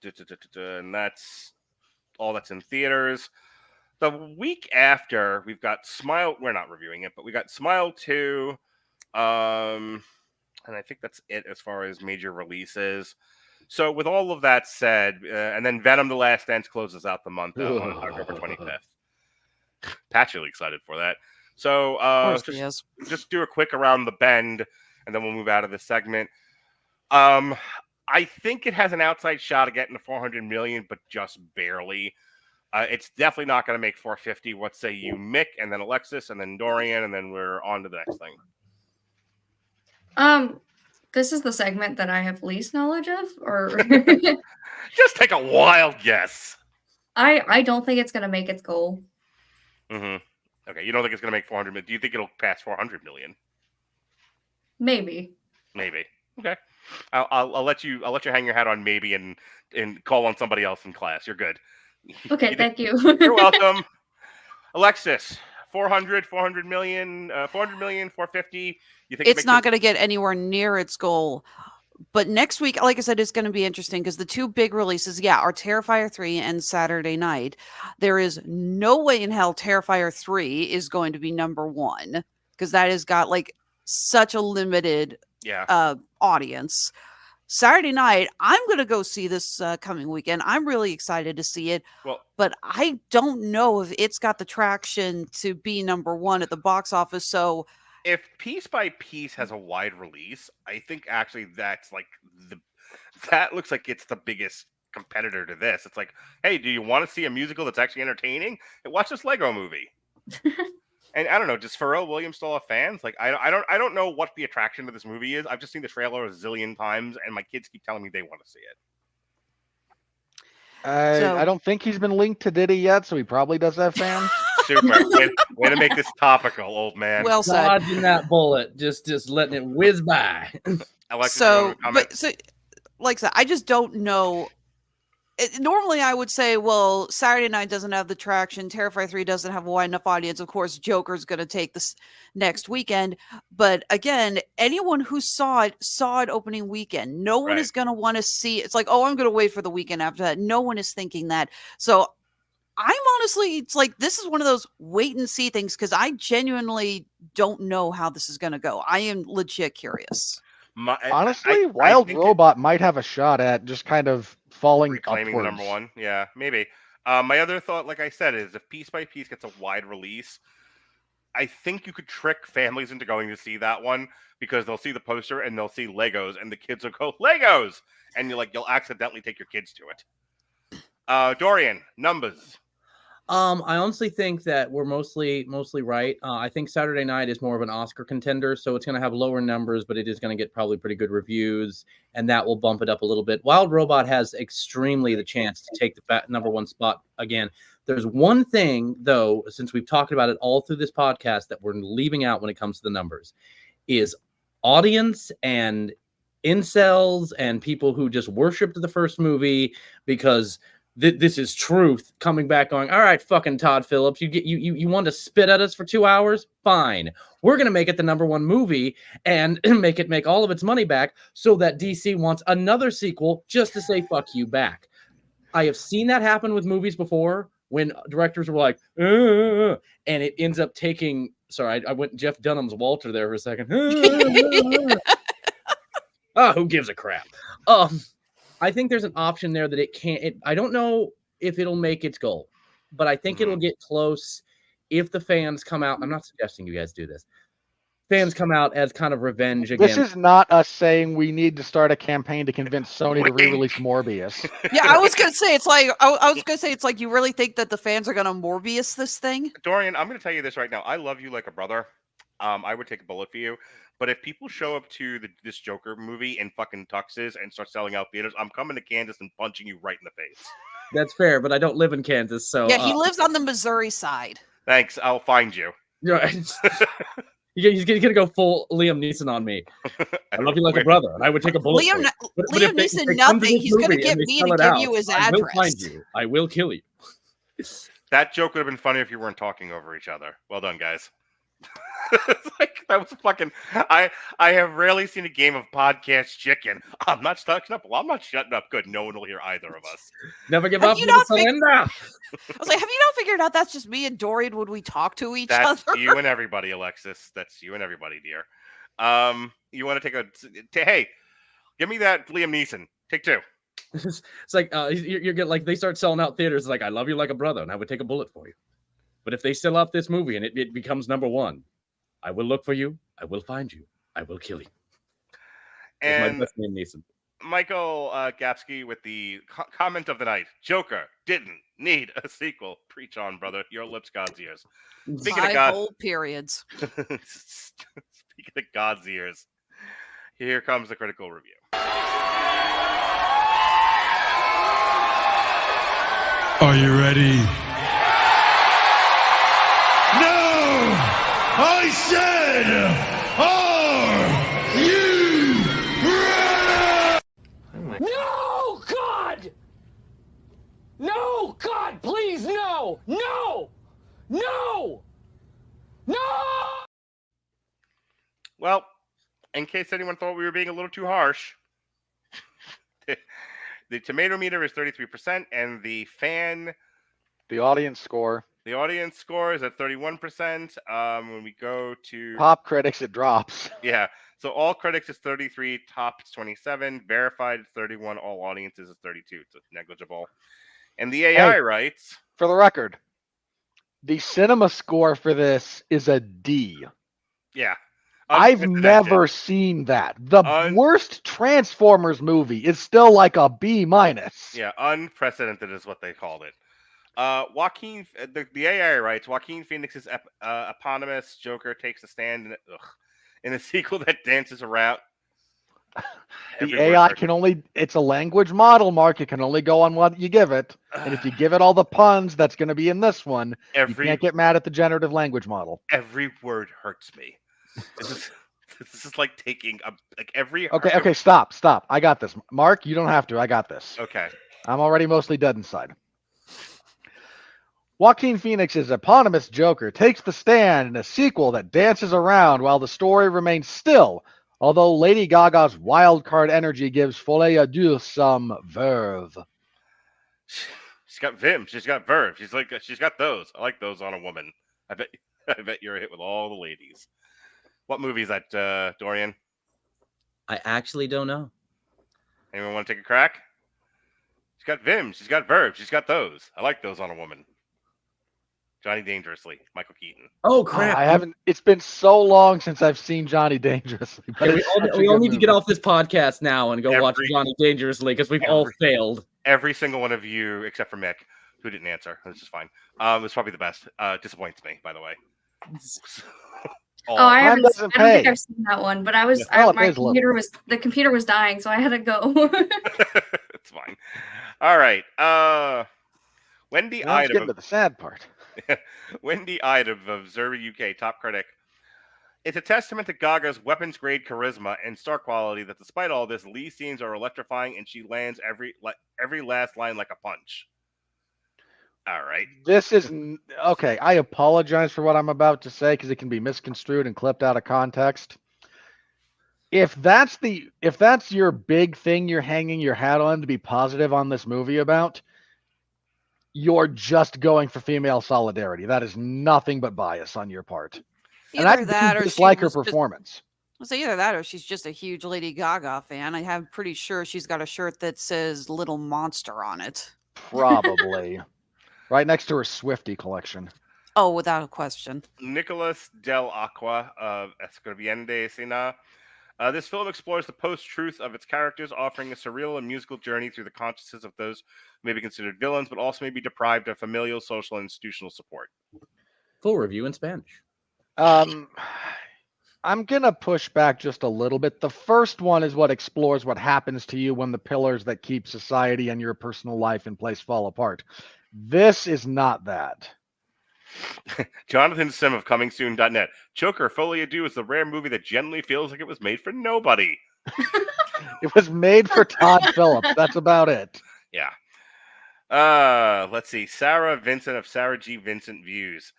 that's all that's in theaters. The week after, we've got Smile. We're not reviewing it, but we got Smile 2, and I think that's it as far as major releases. So with all of that said, and then Venom: The Last Dance closes out the month on October 25th. Pat's really excited for that. So just do a quick around the bend, and then we'll move out of this segment. I think it has an outside shot of getting to 400 million, but just barely. It's definitely not going to make 450. What say you, Mick, and then Alexis, and then Dorian, and then we're on to the next thing. This is the segment that I have least knowledge of, or just take a wild guess. I don't think it's going to make its goal. Mm-hmm. Okay, you don't think it's going to make 400 million? Do you think it'll pass 400 million? Maybe. Okay. I'll let you hang your hat on maybe and call on somebody else in class. You're good. Okay, thank you. You're welcome. Alexis, 400 million, 450. You think it's not going to get anywhere near its goal? But next week, like I said, it's going to be interesting because the two big releases, are Terrifier 3 and Saturday Night. There is no way in hell Terrifier 3 is going to be number 1 because that has got like such a limited audience. Saturday Night, I'm going to go see this coming weekend. I'm really excited to see it. But I don't know if it's got the traction to be number 1 at the box office. So if Piece by Piece has a wide release, I think actually that's like that looks like it's the biggest competitor to this. It's like, hey, do you want to see a musical that's actually entertaining? Watch this Lego movie. And I don't know, does Pharrell Williams still have fans? Like, I don't know what the attraction to this movie is. I've just seen the trailer a zillion times, and my kids keep telling me they want to see it. I don't think he's been linked to Diddy yet, so he probably does have fans. Super. Way to make this topical, old man. Well said. Dodging that bullet, just letting it whiz by. Alexis, like I said, I just don't know. Normally, I would say, well, Saturday Night doesn't have the traction. Terrifier 3 doesn't have a wide enough audience. Of course, Joker's going to take this next weekend. But again, anyone who saw it opening weekend. No one is going to want to see. It's like, oh, I'm going to wait for the weekend after that. No one is thinking that. So I'm honestly, it's like, this is one of those wait and see things because I genuinely don't know how this is going to go. I am legit curious. Honestly, Wild Robot might have a shot at just kind of falling reclaiming upwards. Number 1. Yeah, maybe. My other thought, like I said, is if Piece by Piece gets a wide release, I think you could trick families into going to see that one because they'll see the poster and they'll see Legos and the kids will go, Legos! And you'll accidentally take your kids to it. Dorian, numbers. I honestly think that we're mostly right. I think Saturday Night is more of an Oscar contender, so it's going to have lower numbers, but it is going to get probably pretty good reviews, and that will bump it up a little bit. Wild Robot has extremely the chance to take the number 1 spot again. There's one thing, though, since we've talked about it all through this podcast, that we're leaving out when it comes to the numbers, is audience and incels and people who just worshipped the first movie because this is truth, coming back going, all right, fucking Todd Phillips, you want to spit at us for 2 hours? Fine. We're going to make it the #1 movie and make all of its money back so that DC wants another sequel just to say fuck you back. I have seen that happen with movies before when directors were like, and it ends up taking, sorry, I went Jeff Dunham's Walter there for a second. Oh, who gives a crap? I think there's an option there that it can't. I don't know if it'll make its goal, but I think it'll get close if the fans come out. I'm not suggesting you guys do this. Fans come out as kind of revenge again. This is not us saying we need to start a campaign to convince Sony to re-release Morbius. Yeah, I was gonna say it's like I was gonna say it's like you really think that the fans are gonna Morbius this thing? Dorian, I'm going to tell you this right now. I love you like a brother. I would take a bullet for you. But if people show up to this Joker movie in fucking tuxes and start selling out theaters, I'm coming to Kansas and punching you right in the face. That's fair, but I don't live in Kansas, so Yeah, he lives on the Missouri side. Thanks. I'll find you. Right. He's gonna go full Liam Neeson on me. I love you like a brother, and I would take a bullet. Liam for you. Liam Neeson, nothing. He's gonna get me to give you his address. I will find you. I will kill you. That joke would have been funny if you weren't talking over each other. Well done, guys. It's like that was fucking. I have rarely seen a game of podcast chicken. I'm not shutting up. Well, I'm not shutting up. Good. No one will hear either of us. Never give up. I was like, have you not figured out that's just me and Dorian when we talk to each other? That's you and everybody, Alexis. That's you and everybody, dear. You want to take hey, give me that Liam Neeson. Take 2. It's like you're getting like they start selling out theaters. It's like I love you like a brother, and I would take a bullet for you. But if they sell out this movie and it becomes #1, I will look for you. I will find you. I will kill you. And my best name, Neeson. Michael Gapsky with the comment of the night: Joker didn't need a sequel. Preach on, brother. Your lips, God's ears. Speaking of God, whole periods. Speaking of God's ears, here comes the critical review. Are you ready? No! I said, are you ready? No, God! No, God, please, no! No! No! No! Well, in case anyone thought we were being a little too harsh, the tomato meter is 33%, and the audience score is at 31%. When we go to Pop critics, it drops. Yeah, so all critics is 33, top is 27, verified is 31, all audiences is 32. It's negligible. And the AI writes, for the record, the cinema score for this is a D. Yeah. I've never seen that. The worst Transformers movie is still like a B-. Yeah, unprecedented is what they called it. The AI writes, Joaquin Phoenix's eponymous Joker takes a stand in a sequel that dances around. The AI it's a language model, Mark. It can only go on what you give it. And if you give it all the puns that's going to be in this one, you can't get mad at the generative language model. Every word hurts me. This is like taking every. Okay, stop. I got this. Mark, you don't have to. I got this. Okay. I'm already mostly dead inside. Joaquin Phoenix's eponymous Joker takes the stand in a sequel that dances around while the story remains still, although Lady Gaga's wild card energy gives Folie some verve. She's got vim. She's got verve. She's got those. I like those on a woman. I bet you're a hit with all the ladies. What movie is that, Dorian? I actually don't know. Anyone want to take a crack? She's got vim. She's got verve. She's got those. I like those on a woman. Johnny Dangerously, Michael Keaton. Oh crap! I haven't. It's been so long since I've seen Johnny Dangerously. But we all need to get off this podcast now and go watch Johnny Dangerously because we've all failed. Every single one of you, except for Mick, who didn't answer. This is fine. It's probably the best. Disappoints me, by the way. I don't think I've seen that one, but the computer was dying, so I had to go. It's fine. All right. Wendy Let's Idem. get into the sad part. Wendy Idem of Observer UK, top critic. It's a testament to Gaga's weapons-grade charisma and star quality that despite all this, Lee's scenes are electrifying and she lands every last line like a punch. All right. This is okay. I apologize for what I'm about to say because it can be misconstrued and clipped out of context. If that's your big thing you're hanging your hat on to be positive on this movie about, you're just going for female solidarity. That is nothing but bias on your part. And I Either that do or she dislike her was just, performance. so either that or she's just a huge Lady Gaga fan. I'm pretty sure she's got a shirt that says "Little Monster" on it. Probably. Right next to her Swiftie collection. Oh, without a question. Nicolas Del Aqua of Escribiendo Sina. This film explores the post-truth of its characters, offering a surreal and musical journey through the consciousness of those who may be considered villains, but also may be deprived of familial, social, and institutional support. Full review in Spanish. I'm going to push back just a little bit. The first one is what explores what happens to you when the pillars that keep society and your personal life in place fall apart. This is not that. Jonathan Sim of ComingSoon.net. Joker, Folie, Deux is the rare movie that genuinely feels like it was made for nobody. It was made for Todd Phillips. That's about it. Yeah. Let's see. Sarah Vincent of Sarah G. Vincent Views.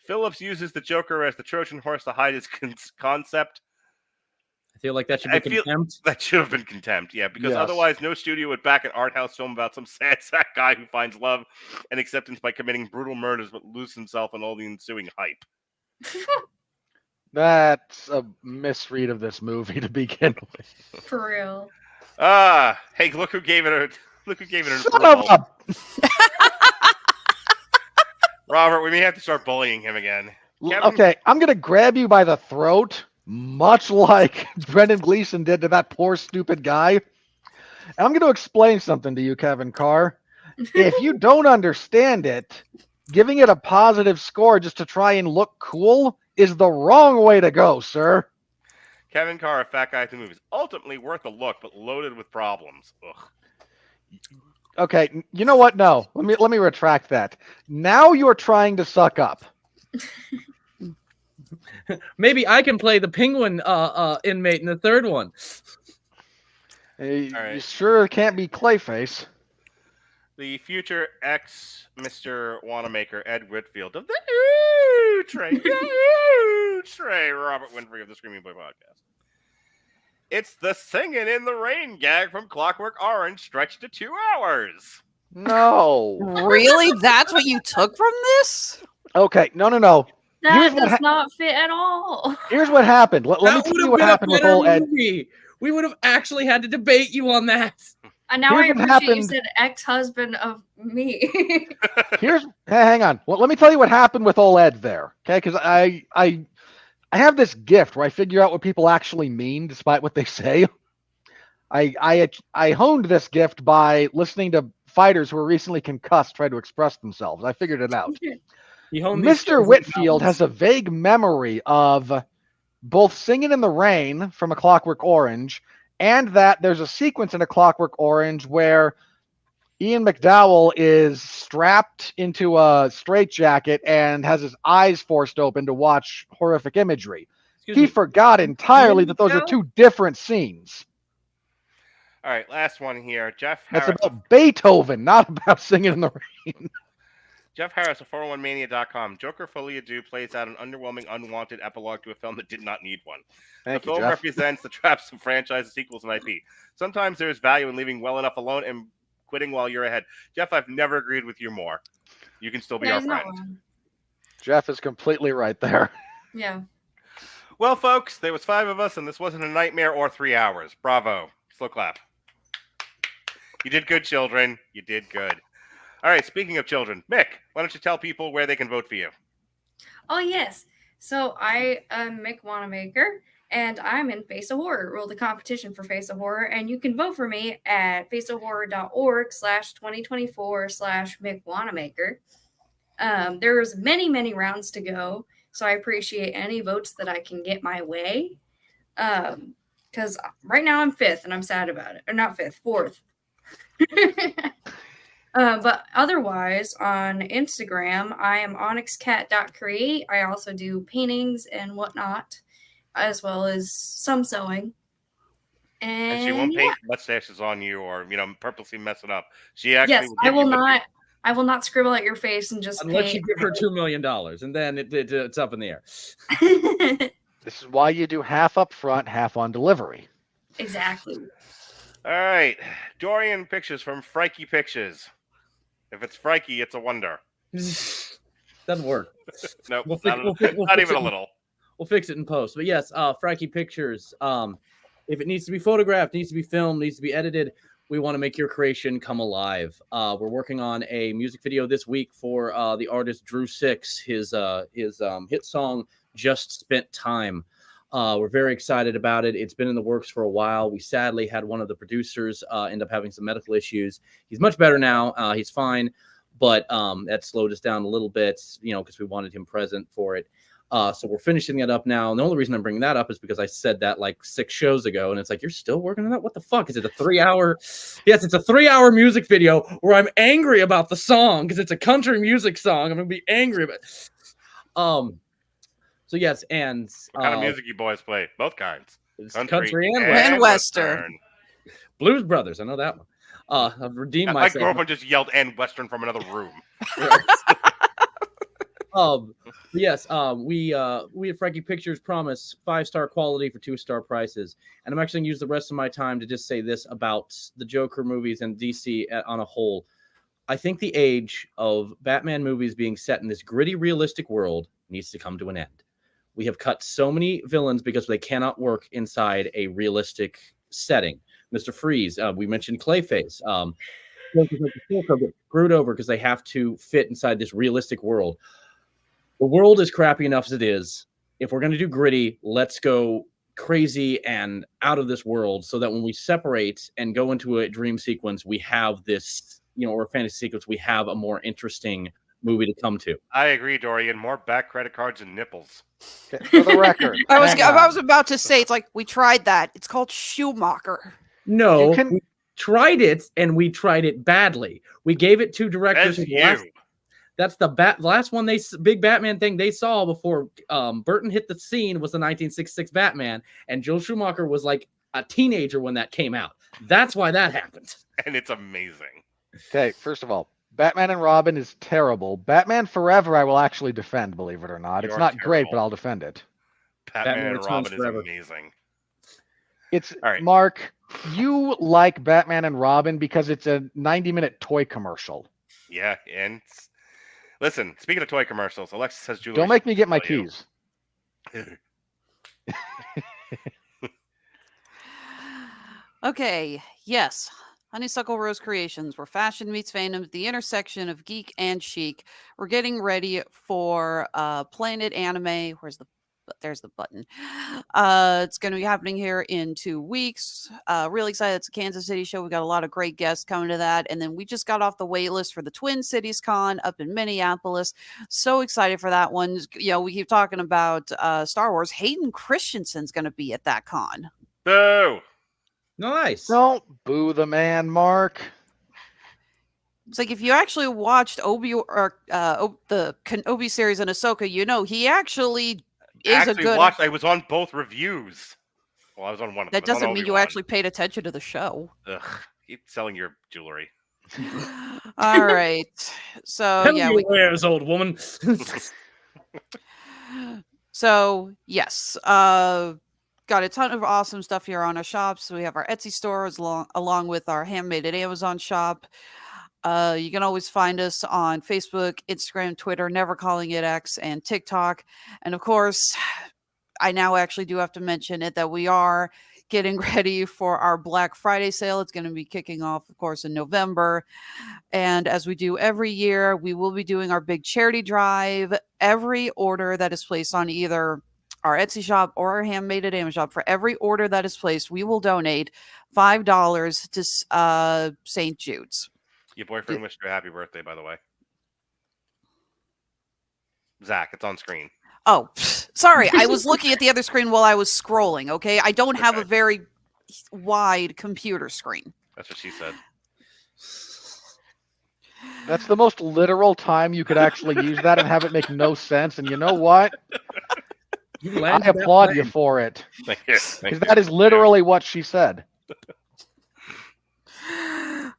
Phillips uses the Joker as the Trojan horse to hide his concept. I feel like that should be contempt. That should have been contempt, yeah, because otherwise no studio would back an art house film about some sad sack guy who finds love and acceptance by committing brutal murders but loses himself in all the ensuing hype. That's a misread of this movie to begin with. For real. Hey, look who gave it an Shut up! Robert, we may have to start bullying him again. Okay, I'm going to grab you by the throat, much like Brendan Gleeson did to that poor, stupid guy. And I'm going to explain something to you, Kevin Carr. If you don't understand it, giving it a positive score just to try and look cool is the wrong way to go, sir. Kevin Carr, a fat guy at the movies. Ultimately worth a look, but loaded with problems. Ugh. Okay, you know what? No, let me retract that. Now you're trying to suck up. Maybe I can play the penguin inmate in the third one. You right. sure can't be Clayface. The future ex-Mr. Wanamaker, Ed Whitfield of the Trey, Robert Winfree of the Screaming Boy podcast. It's the singing in the rain gag from Clockwork Orange stretched to 2 hours. No. Really? That's what you took from this? Okay, no. That does not fit at all. Here's what happened. Let me tell you what happened with old Ed. We would have actually had to debate you on that. And now I appreciate you said ex-husband of me. Hang on. Well, let me tell you what happened with old Ed there. Okay, because I have this gift where I figure out what people actually mean despite what they say. I honed this gift by listening to fighters who were recently concussed try to express themselves. I figured it out. Mr. Whitfield has a vague memory of both Singing in the Rain from A Clockwork Orange and that there's a sequence in A Clockwork Orange where Ian McDowell is strapped into a straitjacket and has his eyes forced open to watch horrific imagery. He forgot entirely that those are two different scenes. All right, last one here. Jeff Harris. That's about Beethoven, not about Singing in the Rain. Jeff Harris of 401mania.com. Joker Folie Deux plays out an underwhelming, unwanted epilogue to a film that did not need one. The film represents the traps of franchises, sequels, and IP. Sometimes there is value in leaving well enough alone and quitting while you're ahead. Jeff, I've never agreed with you more. You can still be our friend. Jeff is completely right there. Yeah. Well, folks, there was 5 of us, and this wasn't a nightmare or 3 hours. Bravo. Slow clap. You did good, children. You did good. All right, speaking of children, Mick, why don't you tell people where they can vote for you? Oh, yes. So I am Mick Wanamaker, and I'm in Face of Horror, rule the competition for Face of Horror, and you can vote for me at faceofhorror.org/2024/Mick Wanamaker. There's many rounds to go, so I appreciate any votes that I can get my way. Because right now I'm 5th, and I'm sad about it. Or not 5th, 4th. But otherwise, on Instagram, I am onyxcat.create. I also do paintings and whatnot, as well as some sewing. And she won't paint mustaches on you or, purposely mess it up. She actually I will not. I will not scribble at your face and just Unless paint. you give her $2 million, and then it's up in the air. This is why you do half up front, half on delivery. Exactly. All right, Dorian Pictures from Frikey Pictures. If it's Frikey, it's a wonder. Doesn't work. Nope, We'll not fix even it. a little. We'll fix it in post. But yes, Frikey Pictures. If it needs to be photographed, needs to be filmed, needs to be edited, we want to make your creation come alive. We're working on a music video this week for the artist Drew Six, his hit song "Just Spent Time." We're very excited about it. It's been in the works for a while. We sadly had one of the producers end up having some medical issues. He's much better now. He's fine, but that slowed us down a little bit, because we wanted him present for it. So we're finishing that up now. And the only reason I'm bringing that up is because I said that like 6 shows ago. And it's like, you're still working on that? What the fuck? Is it a 3-hour? Yes, it's a 3-hour music video where I'm angry about the song because it's a country music song. I'm going to be angry about it. So yes, and What kind of music you boys play? Both kinds. Country and Western. Blues Brothers. I know that one. I've redeemed My myself. girlfriend just yelled "and Western" from another room. Yes, we at Frankie Pictures promise 5-star quality for 2-star prices. And I'm actually going to use the rest of my time to just say this about the Joker movies and DC on a whole. I think the age of Batman movies being set in this gritty, realistic world needs to come to an end. We have cut so many villains because they cannot work inside a realistic setting. Mr. Freeze, we mentioned Clayface. Get screwed over because they have to fit inside this realistic world. The world is crappy enough as it is. If we're going to do gritty, let's go crazy and out of this world so that when we separate and go into a dream sequence, we have this, or a fantasy sequence, we have a more interesting movie to come to. I agree, Dorian. More back credit cards and nipples. Okay, for the record. I was about to say, it's like, we tried that. It's called Schumacher. No, we tried it, and we tried it badly. We gave it 2 directors. That's the last one big Batman thing they saw before Burton hit the scene was the 1966 Batman, and Joel Schumacher was like a teenager when that came out. That's why that happened. And it's amazing. Okay, first of all, Batman and Robin is terrible. Batman Forever I will actually defend, believe it or not. It's not great, but I'll defend it. Batman and Robin is amazing. It's all right. Mark, you like Batman and Robin because it's a 90-minute toy commercial. Yeah, and listen, speaking of toy commercials, Alexis has jewelry. Don't make me get my keys. Okay, yes. Honeysuckle Rose Creations, where fashion meets fandom at the intersection of geek and chic. We're getting ready for Planet Anime. There's the button. It's going to be happening here in 2 weeks. Really excited. It's a Kansas City show. We got a lot of great guests coming to that. And then we just got off the wait list for the Twin Cities Con up in Minneapolis. So excited for that one. We keep talking about Star Wars. Hayden Christensen's going to be at that con. Boo! Nice. Don't boo the man, Mark. It's like if you actually watched the Kenobi series in Ahsoka, he actually is a good. I was on both reviews. Well, I was on one of them. That doesn't mean you actually paid attention to the show. Ugh, keep selling your jewelry. All right. So yeah, wears, old woman. So yes, got a ton of awesome stuff here on our shops. We have our Etsy stores along with our handmade at Amazon shop. You can always find us on Facebook, Instagram, Twitter, Never Calling It X, and TikTok. And of course, I now actually do have to mention it that we are getting ready for our Black Friday sale. It's going to be kicking off, of course, in November. And as we do every year, we will be doing our big charity drive. Every order that is placed on either our Etsy shop or our handmade at Amazon shop, for every order that is placed, we will donate $5 to St. Jude's. Your boyfriend wished you a happy birthday, by the way. Zach, it's on screen. Oh, sorry. I was looking at the other screen while I was scrolling, okay? I don't have a very wide computer screen. That's what she said. That's the most literal time you could actually use that and have it make no sense. And you know what? I applaud you for it. Thank you. Because that is literally what she said.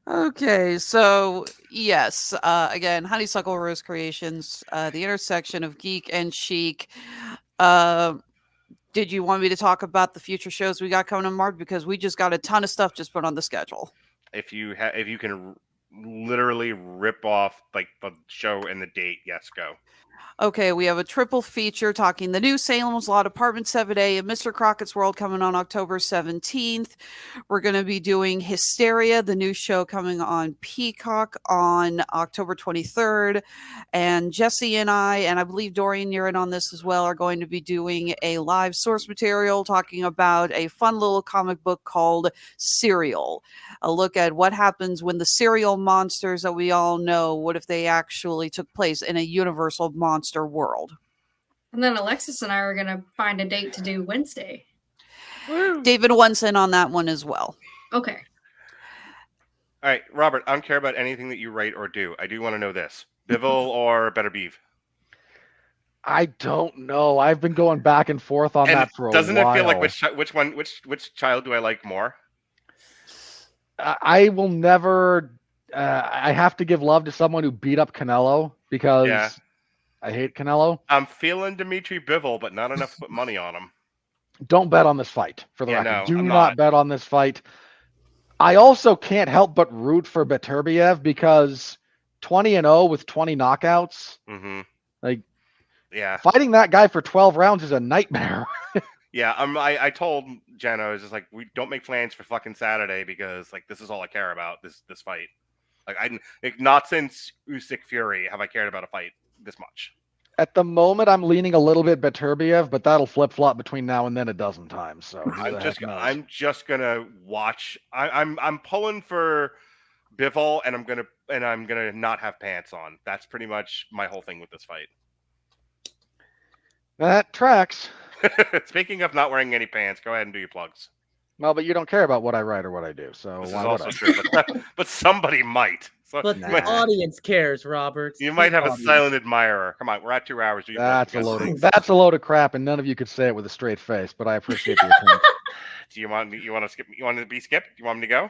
Okay, so Yes. Again, Honeysuckle Rose Creations, the intersection of geek and chic. Did you want me to talk about the future shows we got coming in March? Because we just got a ton of stuff just put on the schedule. If you can literally rip off like the show and the date, yes, go. Okay, we have a triple feature talking the new Salem's Lot Apartment 7A and Mr. Crockett's World coming on October 17th. We're going to be doing Hysteria, the new show coming on Peacock on October 23rd. And Jesse and I believe Dorian, you're in on this as well, are going to be doing a live source material talking about a fun little comic book called Serial. A look at what happens when the serial monsters that we all know, what if they actually took place in a universal monster world. And then Alexis and I are going to find a date to do Wednesday. David wants in on that one as well. Okay. All right, Robert, I don't care about anything that you write or do. I do want to know this. Belleville or Better Beef? I don't know. I've been going back and forth on that for a while. Doesn't it feel like which child do I like more? I will never. I have to give love to someone who beat up Canelo because I hate Canelo. I'm feeling Dimitri Bivol, but not enough to put money on him. Don't bet on this fight, for the record. No, Do I'm not bet on this fight. I also can't help but root for Beterbiev because 20-0 with 20 knockouts. Mm-hmm. Like, yeah, fighting that guy for 12 rounds is a nightmare. Yeah, I told Jenna, I was just like, we don't make plans for fucking Saturday because like this is all I care about, this fight. Like not since Usyk Fury have I cared about a fight this much. At the moment, I'm leaning a little bit Beterbiev, but that'll flip flop between now and then a dozen times. So I'm just gonna watch. I'm pulling for Bivol, and I'm gonna not have pants on. That's pretty much my whole thing with this fight. That tracks. Speaking of not wearing any pants, go ahead and do your plugs. Well, but you don't care about what I write or what I do, so This why is would also I? true, but somebody might. So, But the audience cares, Robert. You might have a silent admirer. Come on, we're at 2 hours. That's a load of crap, and none of you could say it with a straight face. But I appreciate the attempt. Do you want to skip? You want to be skipped? You want me to go?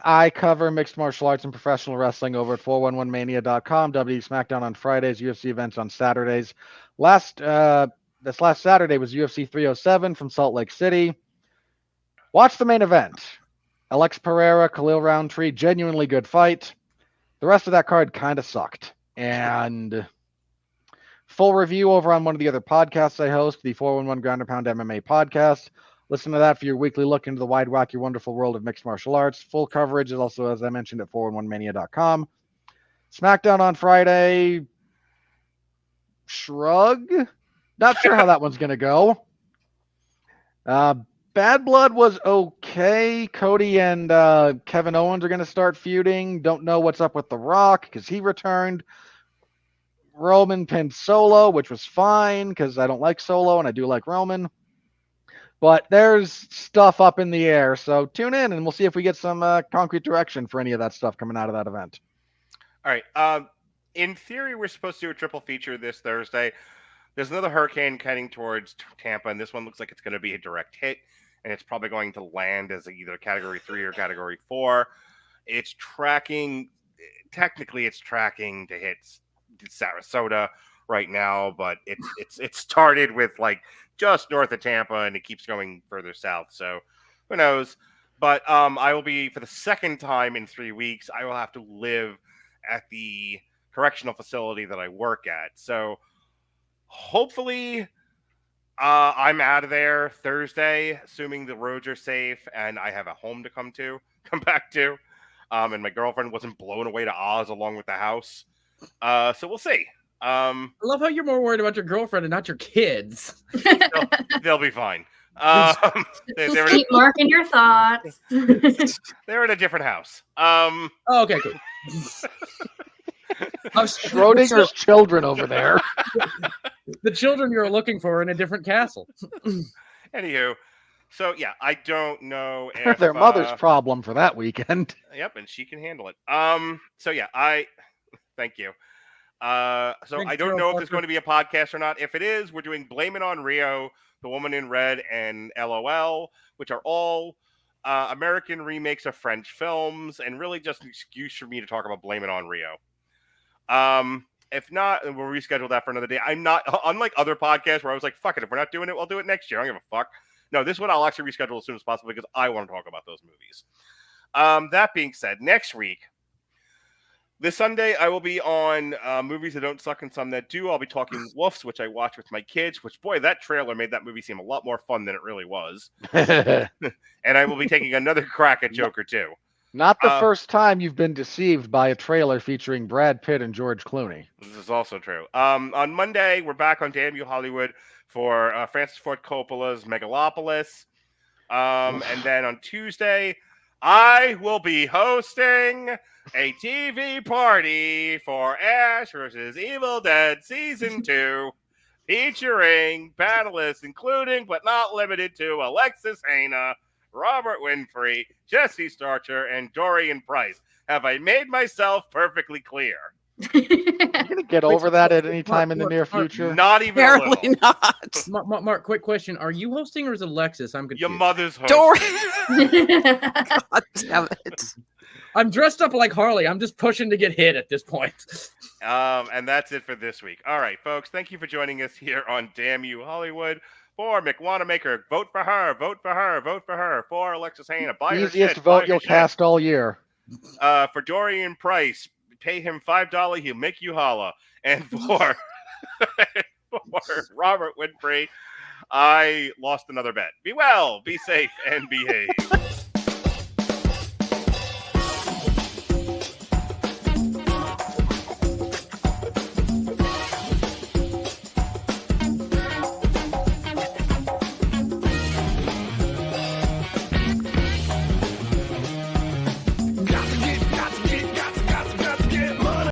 I cover mixed martial arts and professional wrestling over at 411mania.com. WWE SmackDown on Fridays, UFC events on Saturdays. This last Saturday was UFC 307 from Salt Lake City. Watch the main event. Alex Pereira, Khalil Roundtree, genuinely good fight. The rest of that card kind of sucked. And full review over on one of the other podcasts I host, the 411 Ground and Pound MMA podcast. Listen to that for your weekly look into the wide, wacky, wonderful world of mixed martial arts. Full coverage is also, as I mentioned, at 411mania.com. SmackDown on Friday. Shrug. Not sure how that one's going to go. Bad Blood was okay. Cody and Kevin Owens are going to start feuding. Don't know what's up with The Rock because he returned. Roman pinned Solo, which was fine because I don't like Solo and I do like Roman. But there's stuff up in the air, so tune in and we'll see if we get some concrete direction for any of that stuff coming out of that event. All right. In theory, we're supposed to do a triple feature this Thursday. There's another hurricane heading towards Tampa, and this one looks like it's going to be a direct hit, and it's probably going to land as either Category 3 or Category 4. It's tracking to hit Sarasota right now, but it started with like just north of Tampa, and it keeps going further south. So who knows? But I will be, for the second time in 3 weeks, I will have to live at the correctional facility that I work at. So hopefully I'm out of there Thursday, assuming the roads are safe and I have a home to come back to. And my girlfriend wasn't blown away to Oz along with the house. So we'll see. I love how you're more worried about your girlfriend and not your kids. They'll be fine. Just keep marking your thoughts. They're in a different house. Okay, cool. Schrodinger's children over there. The children you're looking for in a different castle. Anywho, so yeah, I don't know if their mother's problem for that weekend. Yep, and she can handle it. So yeah, thank you. So I don't know if there's going to be a podcast or not. If it is, we're doing Blame It on Rio, The Woman in Red, and LOL, which are all American remakes of French films, and really just an excuse for me to talk about Blame It on Rio. If not, we'll reschedule that for another day. I'm not, unlike other podcasts where I was like, fuck it, if we're not doing it, we'll do it next year. I don't give a fuck. No, this one I'll actually reschedule as soon as possible because I want to talk about those movies. That being said, next week, this Sunday, I will be on movies that don't suck and some that do. I'll be talking Wolves, which I watch with my kids, which, boy, that trailer made that movie seem a lot more fun than it really was. And I will be taking another crack at Joker 2. Not the first time you've been deceived by a trailer featuring Brad Pitt and George Clooney. This is also true. On Monday, we're back on Damn You Hollywood for Francis Ford Coppola's Megalopolis. And then on Tuesday, I will be hosting a TV party for Ash vs. Evil Dead Season 2, featuring panelists including, but not limited to, Alexis Hejna, Robert Winfree, Jesse Starcher, and Dorian Price. Have I made myself perfectly clear? You're going to get over that at any time in the near future? Not even Apparently not. Mark, quick question. Are you hosting or is Alexis? I'm confused. Your mother's hosting. Dorian. God damn it. I'm dressed up like Harley. I'm just pushing to get hit at this point. And that's it for this week. All right, folks. Thank you for joining us here on Damn You Hollywood. For Wanamaker, vote for her, vote for her, vote for her. For Alexis Hejna, buy her Easiest shit, vote buy you'll her shit. cast all year. For Dorian Price, pay him $5, he'll make you holla. And for Robert Winfree, I lost another bet. Be well, be safe, and behave.